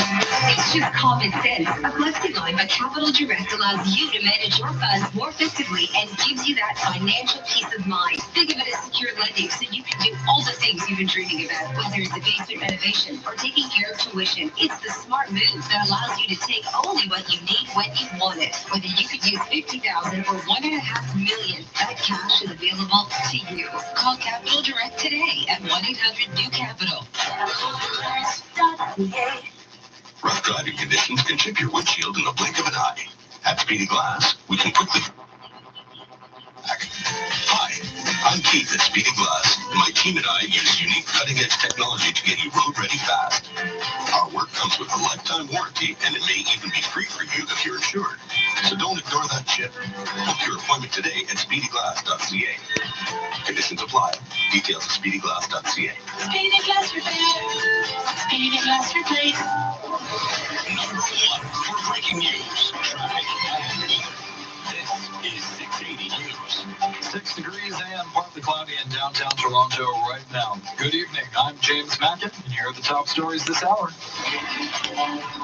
I: It's just common sense. A FlexiLine by Capital Direct allows you to manage your funds more effectively and gives you that financial peace of mind. Think of it as secure lending so you can do all the things you've been dreaming about, whether it's a basement renovation or taking care of tuition. It's the smart move that allows you to take only what you need when you want it. Whether you could use $50,000 or $1.5 million, that cash is available to you. Call Capital Direct today at 1-800-NEW-CAPITAL.
K: Rough driving conditions can chip your windshield in the blink of an eye. At Speedy Glass, we can quickly... Hi, I'm Keith at Speedy Glass, and my team and I use unique cutting-edge technology to get you road-ready fast. Our work comes with a lifetime warranty, and it may even be free for you if you're insured. So don't ignore that chip. Book your appointment today at speedyglass.ca. Conditions apply. Details at speedyglass.ca.
O: Speedy Glass Repair. Speedy Glass Replace.
K: Number one for breaking news, traffic, and weather. This is 680 News.
R: 6 degrees and partly cloudy in downtown Toronto right now. Good evening. I'm James Mackin, and here are the top stories this hour.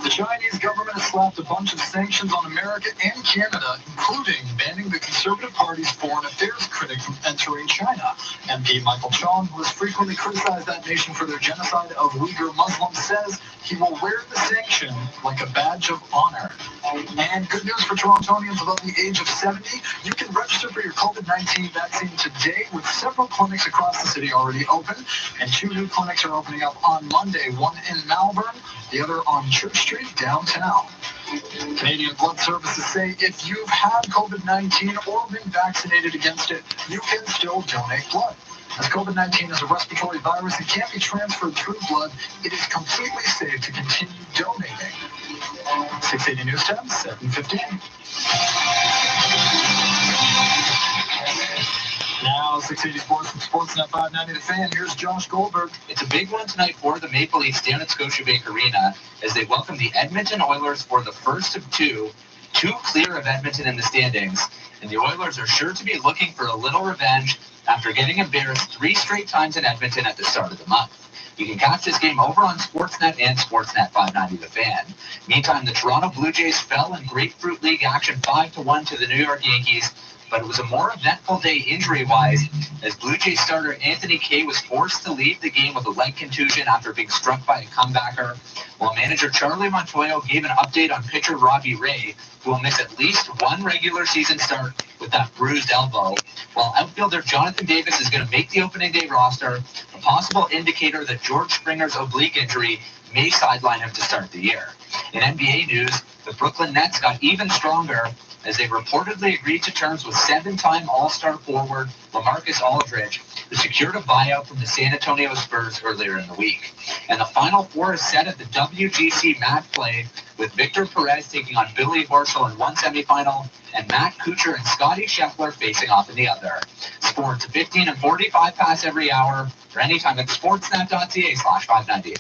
R: The Chinese government has slapped a bunch of sanctions on America and Canada, including banning the Conservative Party's foreign affairs critic from entering China. MP Michael Chong, who has frequently criticized that nation for their genocide of Uyghur Muslims, says he will wear the sanction like a badge of honor. And good news for Torontonians above the age of 70, you can register for your COVID-19 vaccine today with several clinics across the city already open, and 2 new clinics are opening up on Monday, one in Malvern, the other on Church Street downtown. Canadian Blood Services say if you've had COVID-19 or been vaccinated against it, you can still donate blood. As COVID-19 is a respiratory virus and can't be transferred through blood, it is completely safe to continue donating. 680 News Time, 7:15. Now, 680 Sports from Sportsnet 590 The Fan. Here's Josh Goldberg.
E: It's a big one tonight for the Maple Leafs down at Scotiabank Arena as they welcome the Edmonton Oilers for the first of two clear of Edmonton in the standings. And the Oilers are sure to be looking for a little revenge after getting embarrassed 3 straight times in Edmonton at the start of the month. You can catch this game over on Sportsnet and Sportsnet 590 The Fan. Meantime, the Toronto Blue Jays fell in Grapefruit League action 5-1 to the New York Yankees. but it was a more eventful day injury-wise as Blue Jays starter Anthony Kay was forced to leave the game with a leg contusion after being struck by a comebacker, while manager Charlie Montoyo gave an update on pitcher Robbie Ray, who will miss at least one regular season start with that bruised elbow, while outfielder Jonathan Davis is going to make the opening day roster, a possible indicator that George Springer's oblique injury may sideline him to start the year. In NBA news, the Brooklyn Nets got even stronger as they reportedly agreed to terms with 7-time All-Star forward LaMarcus Aldridge, who secured a buyout from the San Antonio Spurs earlier in the week. And the Final Four is set at the WGC match play, with Victor Perez taking on Billy Horschel in one semifinal, and Matt Kuchar and Scotty Scheffler facing off in the other. Sports 15 and 45 pass every hour, or anytime at sportsnet.ca/590.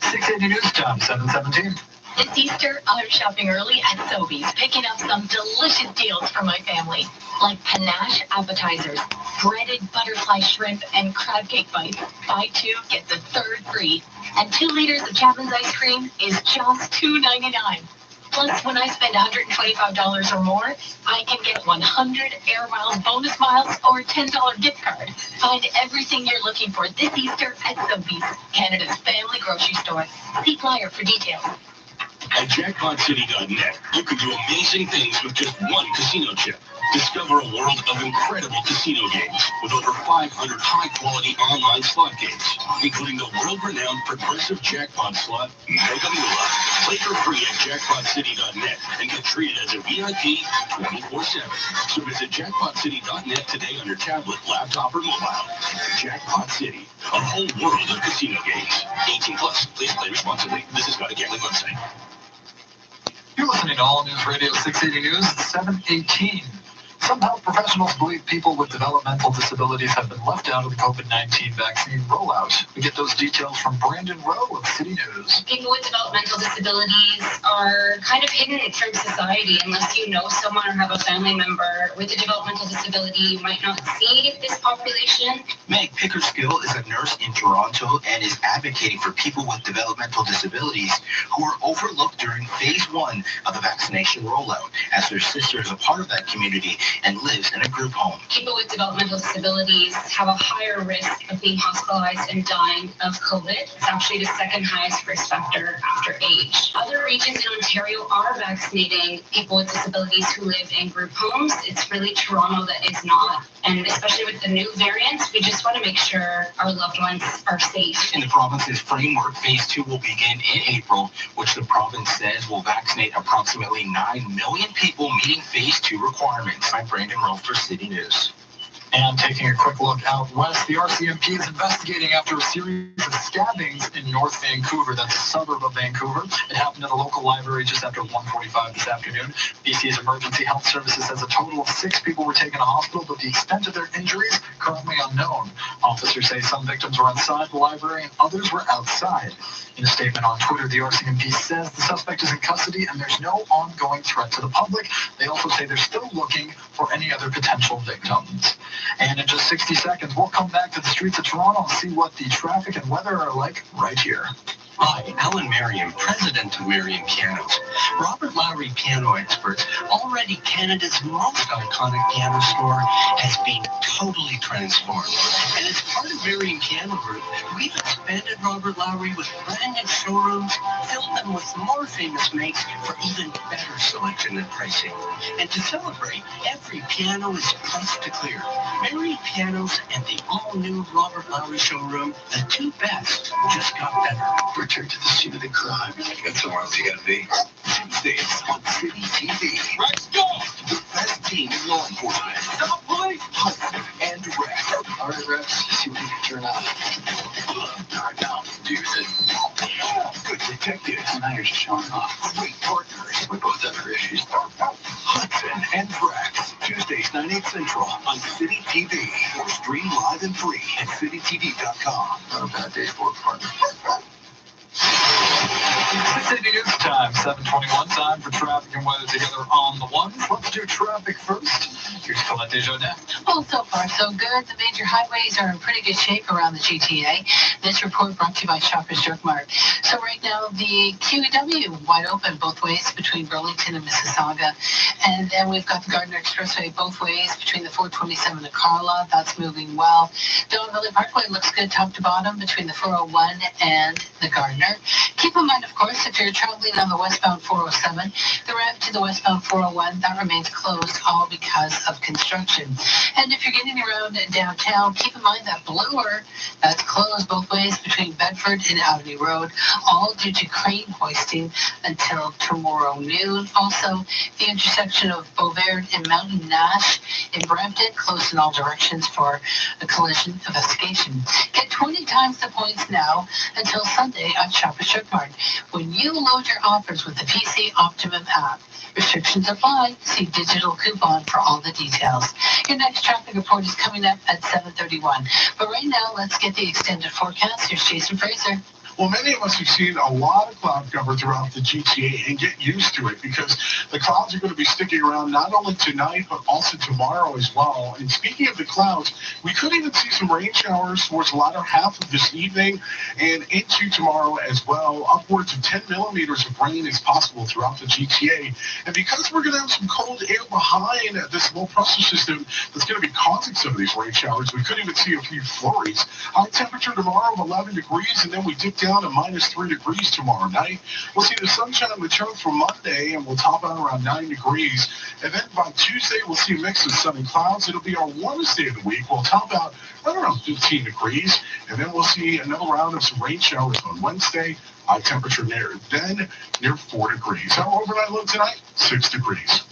R: 680 News Time, 7:17.
A: This Easter, I'm shopping early at Sobeys, picking up some delicious deals for my family, like panache appetizers, breaded butterfly shrimp, and crab cake bites. Buy two, get the third free. And 2 liters of Chapman's ice cream is just $2.99. Plus, when I spend $125 or more, I can get 100 Air Miles bonus miles or a $10 gift card. Find everything you're looking for this Easter at Sobeys, Canada's family grocery store. See flyer for details.
K: At jackpotcity.net, you can do amazing things with just one casino chip. Discover a world of incredible casino games with over 500 high-quality online slot games, including the world-renowned progressive jackpot slot, Mega Moolah. Play for free at jackpotcity.net and get treated as a VIP 24/7. So visit jackpotcity.net today on your tablet, laptop, or mobile. Jackpot City, a whole world of casino games. 18 plus. Please play responsibly. This is not a gambling website.
R: You're listening to All News Radio 680 News, 7:18. Some health professionals believe people with developmental disabilities have been left out of the COVID-19 vaccine rollout. We get those details from Brandon Rowe of City News.
J: People with developmental disabilities are kind of hidden from society unless you know someone or have a family member with a developmental disability. You might not see this population.
N: Meg Pickerskill is a nurse in Toronto and is advocating for people with developmental disabilities who are overlooked during phase 1 of the vaccination rollout, as their sister is a part of that community and lives in a group home.
J: People with developmental disabilities have a higher risk of being hospitalized and dying of COVID. It's actually the second highest risk factor after age. Other regions in Ontario are vaccinating people with disabilities who live in group homes. It's really Toronto that is not. And especially with the new variants, we just want to make sure our loved ones are safe.
N: In the province's framework, phase 2 will begin in April, which the province says will vaccinate approximately 9 million people meeting phase 2 requirements. I'm Brandon Rowe for City News.
R: And taking a quick look out west, the RCMP is investigating after a series of stabbings in North Vancouver. That's a suburb of Vancouver. It happened at a local library just after 1:45 this afternoon. BC's Emergency Health Services says a total of 6 people were taken to hospital, but the extent of their injuries currently unknown. Officers say some victims were inside the library and others were outside. In a statement on Twitter, the RCMP says the suspect is in custody and there's no ongoing threat to the public. They also say they're still looking for any other potential victims. And in just 60 seconds, we'll come back to the streets of Toronto and see what the traffic and weather are like right here.
S: Hi, Alan Merriam, president of Merriam Pianos. Robert Lowry Piano Experts, already Canada's most iconic piano store, has been totally transformed. And as part of Merriam Piano Group, we've expanded Robert Lowry with brand new showrooms, filled them with more famous makes for even better selection and pricing. And to celebrate, every piano is priced to clear. Merriam Pianos and the all-new Robert Lowry showroom, the two best, just got better. Return to the scene of the crime. That's somewhere else you gotta be. Tuesdays on City TV. Let's go! The best team in law enforcement. Stop, police! Hudson and Rex. All right, Rex, see what you can turn out. Turn out, dude. Good detectives. Now you're just showing off. Great partners. We both have our issues. Hudson and Rex. Tuesdays, 9/8 Central on City TV. Or stream live and free at citytv.com. Not a bad day for a partner.
G: 680 news time, 7:21 time for traffic and weather together on the ones. Let's do traffic first. Here's Colette Desjardins.
D: Well, so far so good. The major highways are in pretty good shape around the GTA. This report brought to you by Shoppers Drug Mart. So right now, the QEW wide open both ways between Burlington and Mississauga. And then we've got the Gardner Expressway both ways between the 427 and Carla. That's moving well. Don Valley Parkway looks good top to bottom between the 401 and the Gardner. Keep in mind, of course, if you're traveling on the westbound 407, the ramp to the westbound 401, that remains closed, all because of construction. And if you're getting around downtown, keep in mind that Bloor, that's closed both ways between Bedford and Avenue Road, all due to crane hoisting until tomorrow noon. Also, the intersection of Beauvais and Mountain Nash in Brampton closed in all directions for a collision investigation. Get 20 times the points now until Sunday at Shoppers Drug Mart when you load your offers with the PC Optimum app. Restrictions apply. See digital coupon for all the details. Your next traffic report is coming up at 7:31. But right now, let's get the extended forecast. Here's Jason Fraser.
W: Well, many of us have seen a lot of cloud cover throughout the GTA and get used to it because the clouds are going to be sticking around not only tonight, but also tomorrow as well. And speaking of the clouds, we could even see some rain showers towards the latter half of this evening and into tomorrow as well. Upwards of 10 millimeters of rain is possible throughout the GTA. And because we're going to have some cold air behind this low pressure system that's going to be causing some of these rain showers, we could even see a few flurries. High temperature tomorrow of 11 degrees, and then we dip down to -3 degrees tomorrow night. We'll see the sunshine return for Monday, and we'll top out around 9 degrees. And then by Tuesday, we'll see a mix of sun and clouds. It'll be our warmest day of the week. We'll top out right around 15 degrees, and then we'll see another round of some rain showers on Wednesday. High temperature near 4 degrees. Our overnight low tonight, 6 degrees.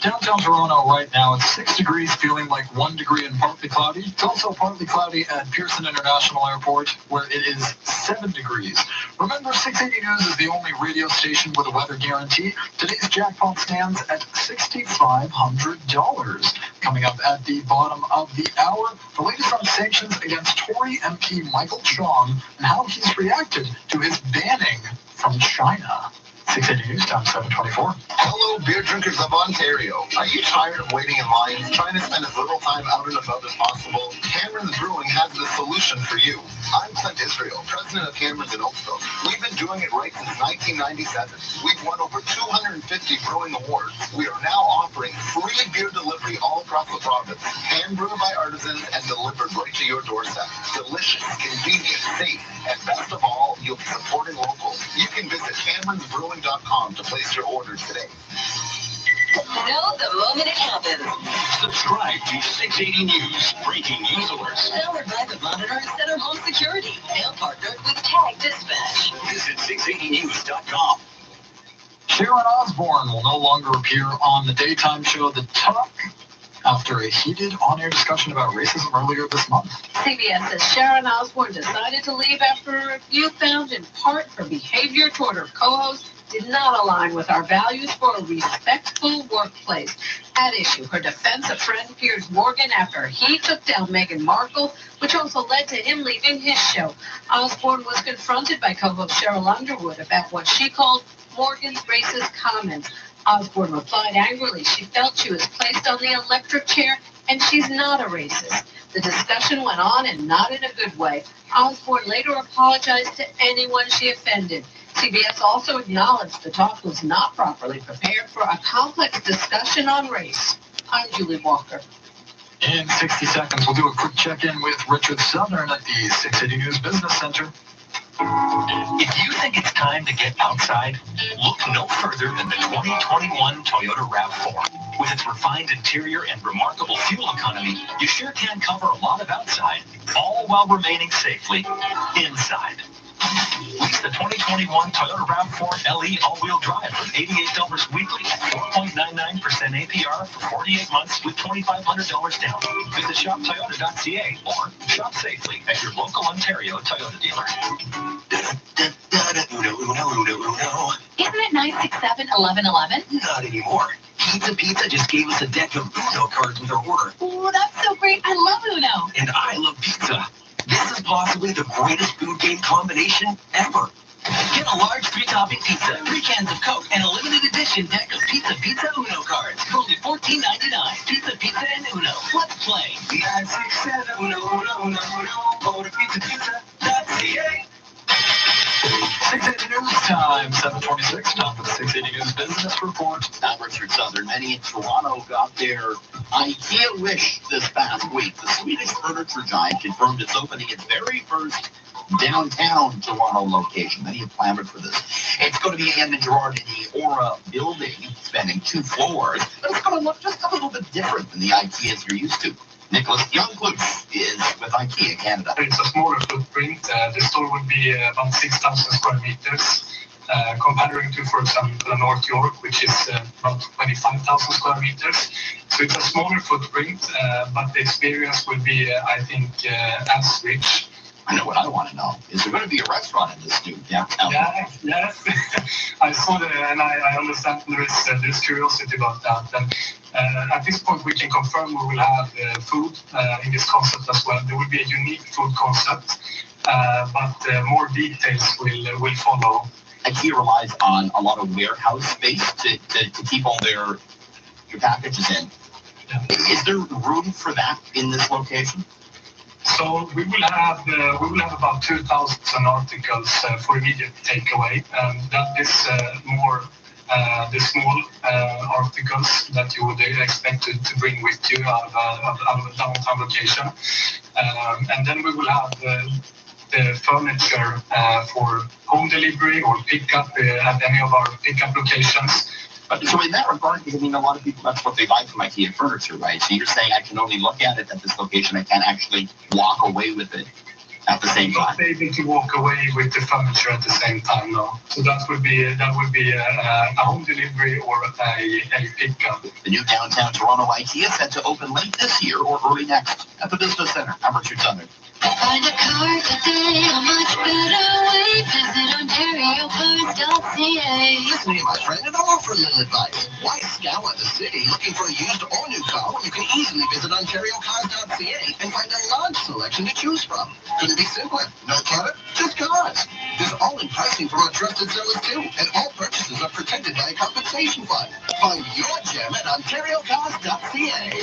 G: Downtown Toronto right now, it's 6 degrees, feeling like 1 degree and partly cloudy. It's also partly cloudy at Pearson International Airport, where it is 7 degrees. Remember, 680 News is the only radio station with a weather guarantee. Today's jackpot stands at $6,500. Coming up at the bottom of the hour, the latest on sanctions against Tory MP Michael Chong and how he's reacted to his banning from China. 680 News Time, 7:24.
C: Hello, beer drinkers of Ontario. Are you tired of waiting in lines, trying to spend as little time out and about as possible? Cameron's Brewing has the solution for you. I'm Clint Israel, president of Cameron's in Oakville. We've been doing it right since 1997. We've won over 250 brewing awards. We are now offering free beer delivery all across the province. Hand brewed by artisans and delivered right to your doorstep. Delicious, convenient, safe, and best of all, you'll be supporting local. You can visit CameronsBrewing.com to place your order today.
I: Know the moment it happens.
K: Subscribe to 680 News. Breaking news alerts.
I: Powered by the Monitor Center Home Security. Now partnered with Tag Dispatch.
K: Visit 680news.com.
G: Sharon Osbourne will no longer appear on the daytime show The Talk after a heated on-air discussion about racism earlier this month.
M: CBS says Sharon Osbourne decided to leave after a review found in part her behavior toward her co-host did not align with our values for a respectful workplace. At issue, her defense of friend Piers Morgan after he took down Meghan Markle, which also led to him leaving his show. Osbourne was confronted by co-host Cheryl Underwood about what she called Morgan's racist comments. Osbourne replied angrily she felt she was placed on the electric chair and she's not a racist. The discussion went on and not in a good way. Osbourne later apologized to anyone she offended. CBS also acknowledged the talk was not properly prepared for a complex discussion on race. I'm Julie Walker.
G: In 60 seconds, we'll do a quick check-in with Richard Southern at the 680 News Business Center.
F: If you think it's time to get outside, look no further than the 2021 Toyota RAV4. With its refined interior and remarkable fuel economy, you sure can cover a lot of outside, all while remaining safely inside. Lease the 2021 Toyota RAV4 LE all-wheel drive for $88 weekly at 4.99% APR for 48 months with $2,500 down. Visit shoptoyota.ca or shop safely at your local Ontario Toyota dealer.
M: Isn't it 967-1111?
S: Not anymore. Pizza just gave us a deck of Uno cards with our order.
M: Oh, that's so great. I love Uno.
S: And I love pizza. This is possibly the greatest food game combination ever. Get a large 3-topping pizza, 3 cans of Coke, and a limited edition deck of Pizza Uno cards. Only $14.99. Pizza and Uno. Let's play. 967 Uno Uno Uno Uno. Order pizzapizza.ca.
R: 680 News time, 7:26. Time for the 680 News Business Report.
C: Now, Richard Southern, many in Toronto got their IKEA wish this past week. The Swedish furniture giant confirmed it's opening its very first downtown Toronto location. Many have clamored for this. It's going to be again in Gerrard in the Aura building, spanning 2 floors, but it's going to look just a little bit different than the IKEAs you're used to. Nicholas Youngcliffe is with IKEA Canada.
P: It's a smaller footprint. The store would be about 6,000 square meters, comparing to, for example, North York, which is about 25,000 square meters. So it's a smaller footprint, but the experience will be, I think, as rich.
C: I know what I want to know. Is there going to be a restaurant in this new downtown?
P: Yes. I saw that, and I understand there's curiosity about that. And at this point, we can confirm we will have food in this concept as well. There will be a unique food concept, but more details will follow.
C: IKEA relies on a lot of warehouse space to keep all their packages in. Yeah. Is there room for that in this location?
P: So we will have about 2,000 articles for immediate takeaway. That is more the small articles that you would expect to bring with you out of a downtown location. And then we will have the furniture for home delivery or pickup at any of our pickup locations.
C: So in that regard, I mean, a lot of people, that's what they buy from IKEA furniture, right? So you're saying I can only look at it at this location, I can't actually walk away with it at the same time?
P: Not able to walk away with the furniture at the same time, no. So that would be a home delivery or a pickup.
C: The new downtown Toronto IKEA set to open late this year or early next at the Business Center. I'm Richard Southern.
A: Find a car today, a much better way. Visit OntarioCars.ca.
N: Listen here, my friend, and I'll offer a little advice. Why scour the city looking for a used or new car when you can easily visit OntarioCars.ca and find a large selection to choose from? Couldn't be simpler. No clutter, just cars. There's all-in pricing from our trusted sellers too, and all purchases are protected by a compensation fund. Find your gem at OntarioCars.ca.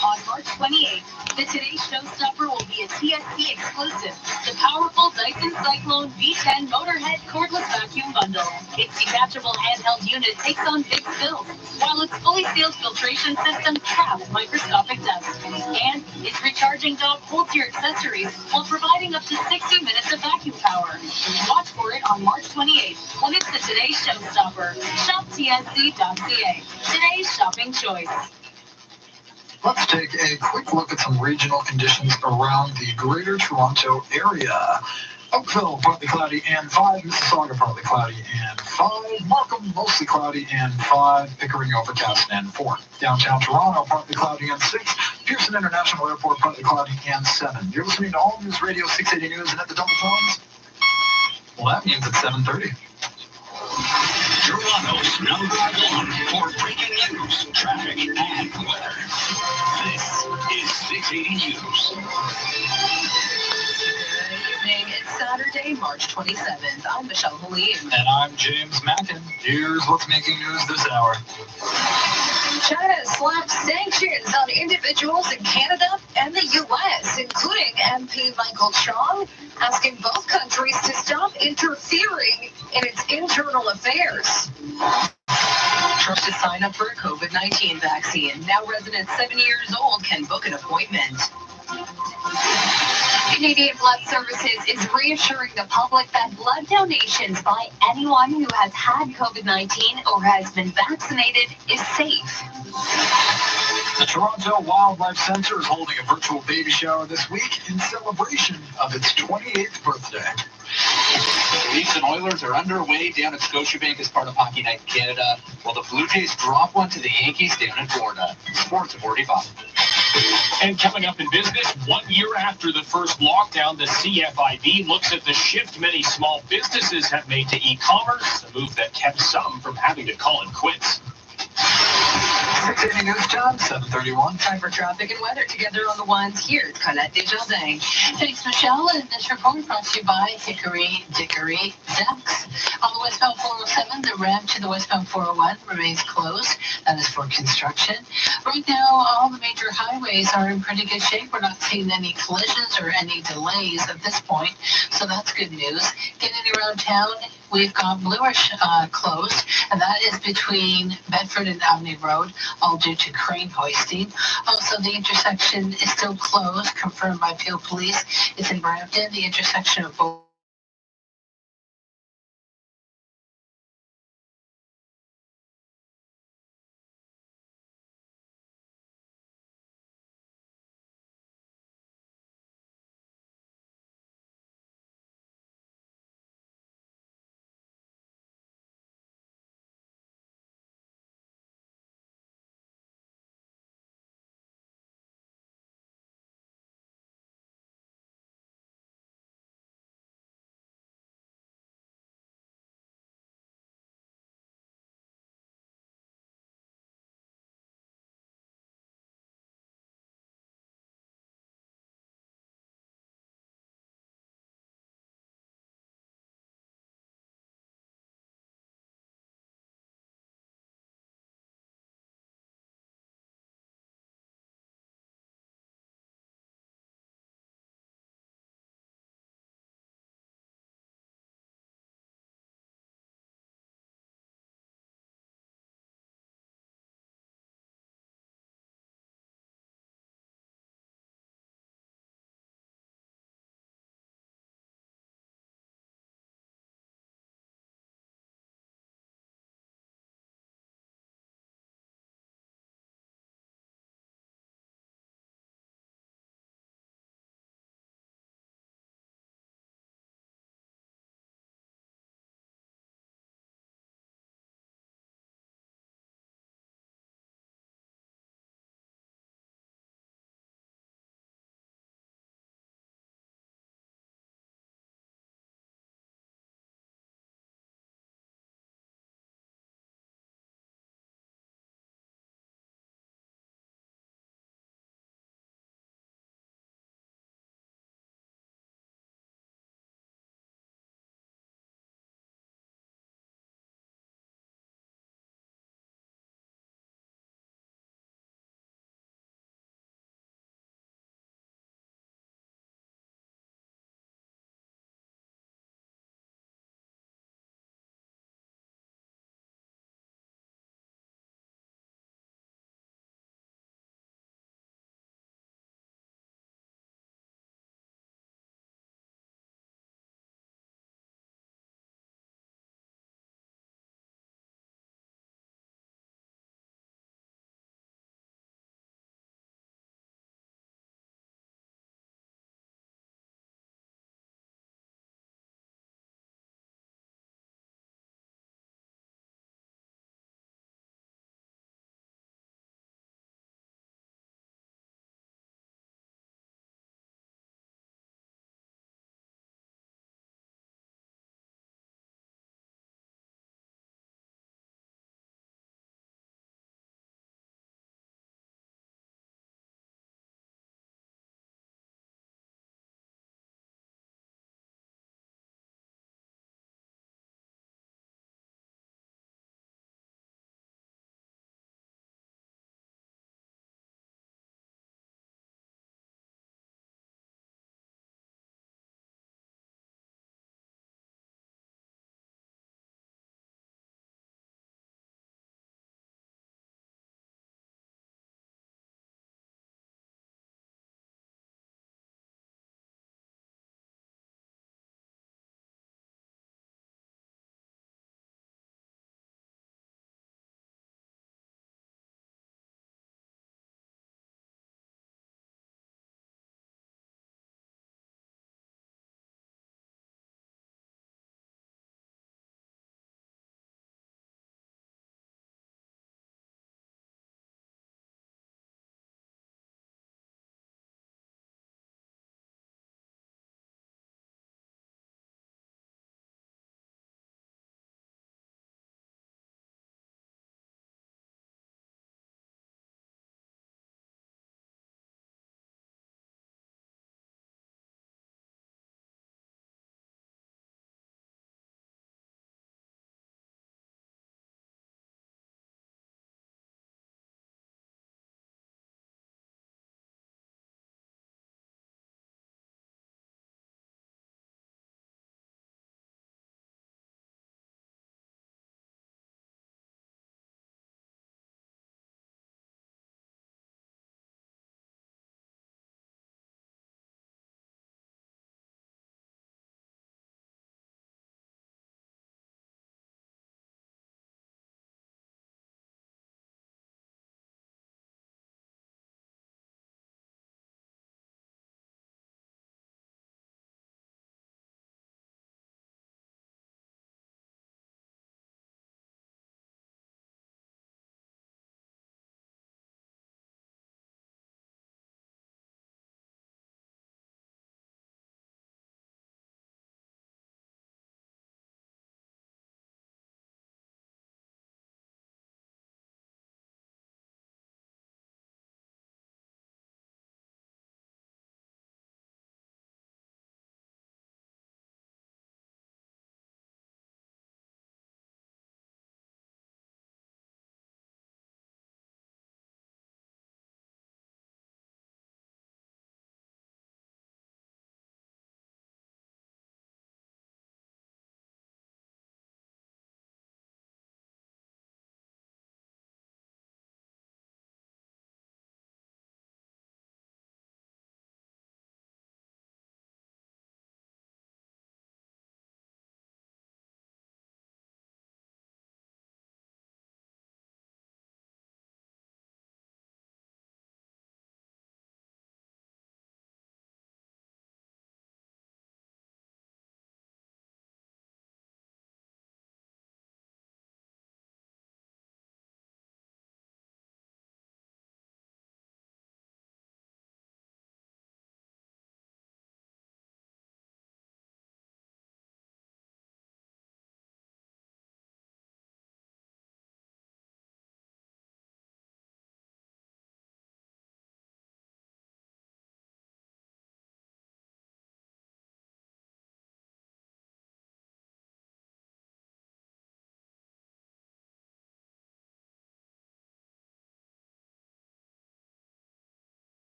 A: On March 28th, the Today Showstopper will be a TSC exclusive, the powerful Dyson Cyclone V10 Motorhead Cordless Vacuum Bundle. Its detachable handheld unit takes on big spills, while its fully sealed filtration system traps microscopic dust. And its recharging dock holds your accessories while providing up to 60 minutes of vacuum power. Watch for it on March 28th when it's the Today Showstopper. Shop TSC.ca. Today's shopping choice.
R: Let's take a quick look at some regional conditions around the Greater Toronto area. Oakville, partly cloudy and 5. Mississauga, partly cloudy and 5. Markham, mostly cloudy and 5. Pickering, overcast and 4. Downtown Toronto, partly cloudy and 6. Pearson International Airport, partly cloudy and 7. You're listening to All News Radio 680 News and at the Double Tones. Well, that means it's 7:30.
K: Toronto's #1 for breaking news, traffic, and weather. This is 680 News.
Q: Good evening. It's Saturday, March 27th. I'm Michelle Halim.
R: And I'm James Mackin. Here's what's making news this hour.
I: China slapped sanctions on individuals in Canada and the U.S., including MP Michael Chong, asking both countries to stop interfering in its internal affairs.
Q: Trippz to sign up for a COVID-19 vaccine. Now residents 7 years old can book an appointment.
A: Canadian Blood Services is reassuring the public that blood donations by anyone who has had COVID-19 or has been vaccinated is safe.
R: The Toronto Wildlife Centre is holding a virtual baby shower this week in celebration of its 28th birthday.
E: The Leafs and Oilers are underway down at Scotiabank as part of Hockey Night in Canada, while the Blue Jays drop one to the Yankees down in Florida. Sports at 45.
K: And coming up in business, 1 year after the first lockdown, the CFIB looks at the shift many small businesses have made to e-commerce, a move that kept some from having to call it quits.
R: 680 News Time, 7:31.
I: Time for traffic and weather together on the ones. Here's Colette Desjardins.
D: Thanks, Michelle. And this report brought to you by Hickory Dickory Decks. On the westbound 407, the ramp to the westbound 401 remains closed. That is for construction. Right now, all the major highways are in pretty good shape. We're not seeing any collisions or any delays at this point, so that's good news. Getting around town, we've got bluish closed, and that is between Bedford and Albany Road, all due to crane hoisting. Also, the intersection is still closed, confirmed by Peel Police. It's in Brampton, the intersection of both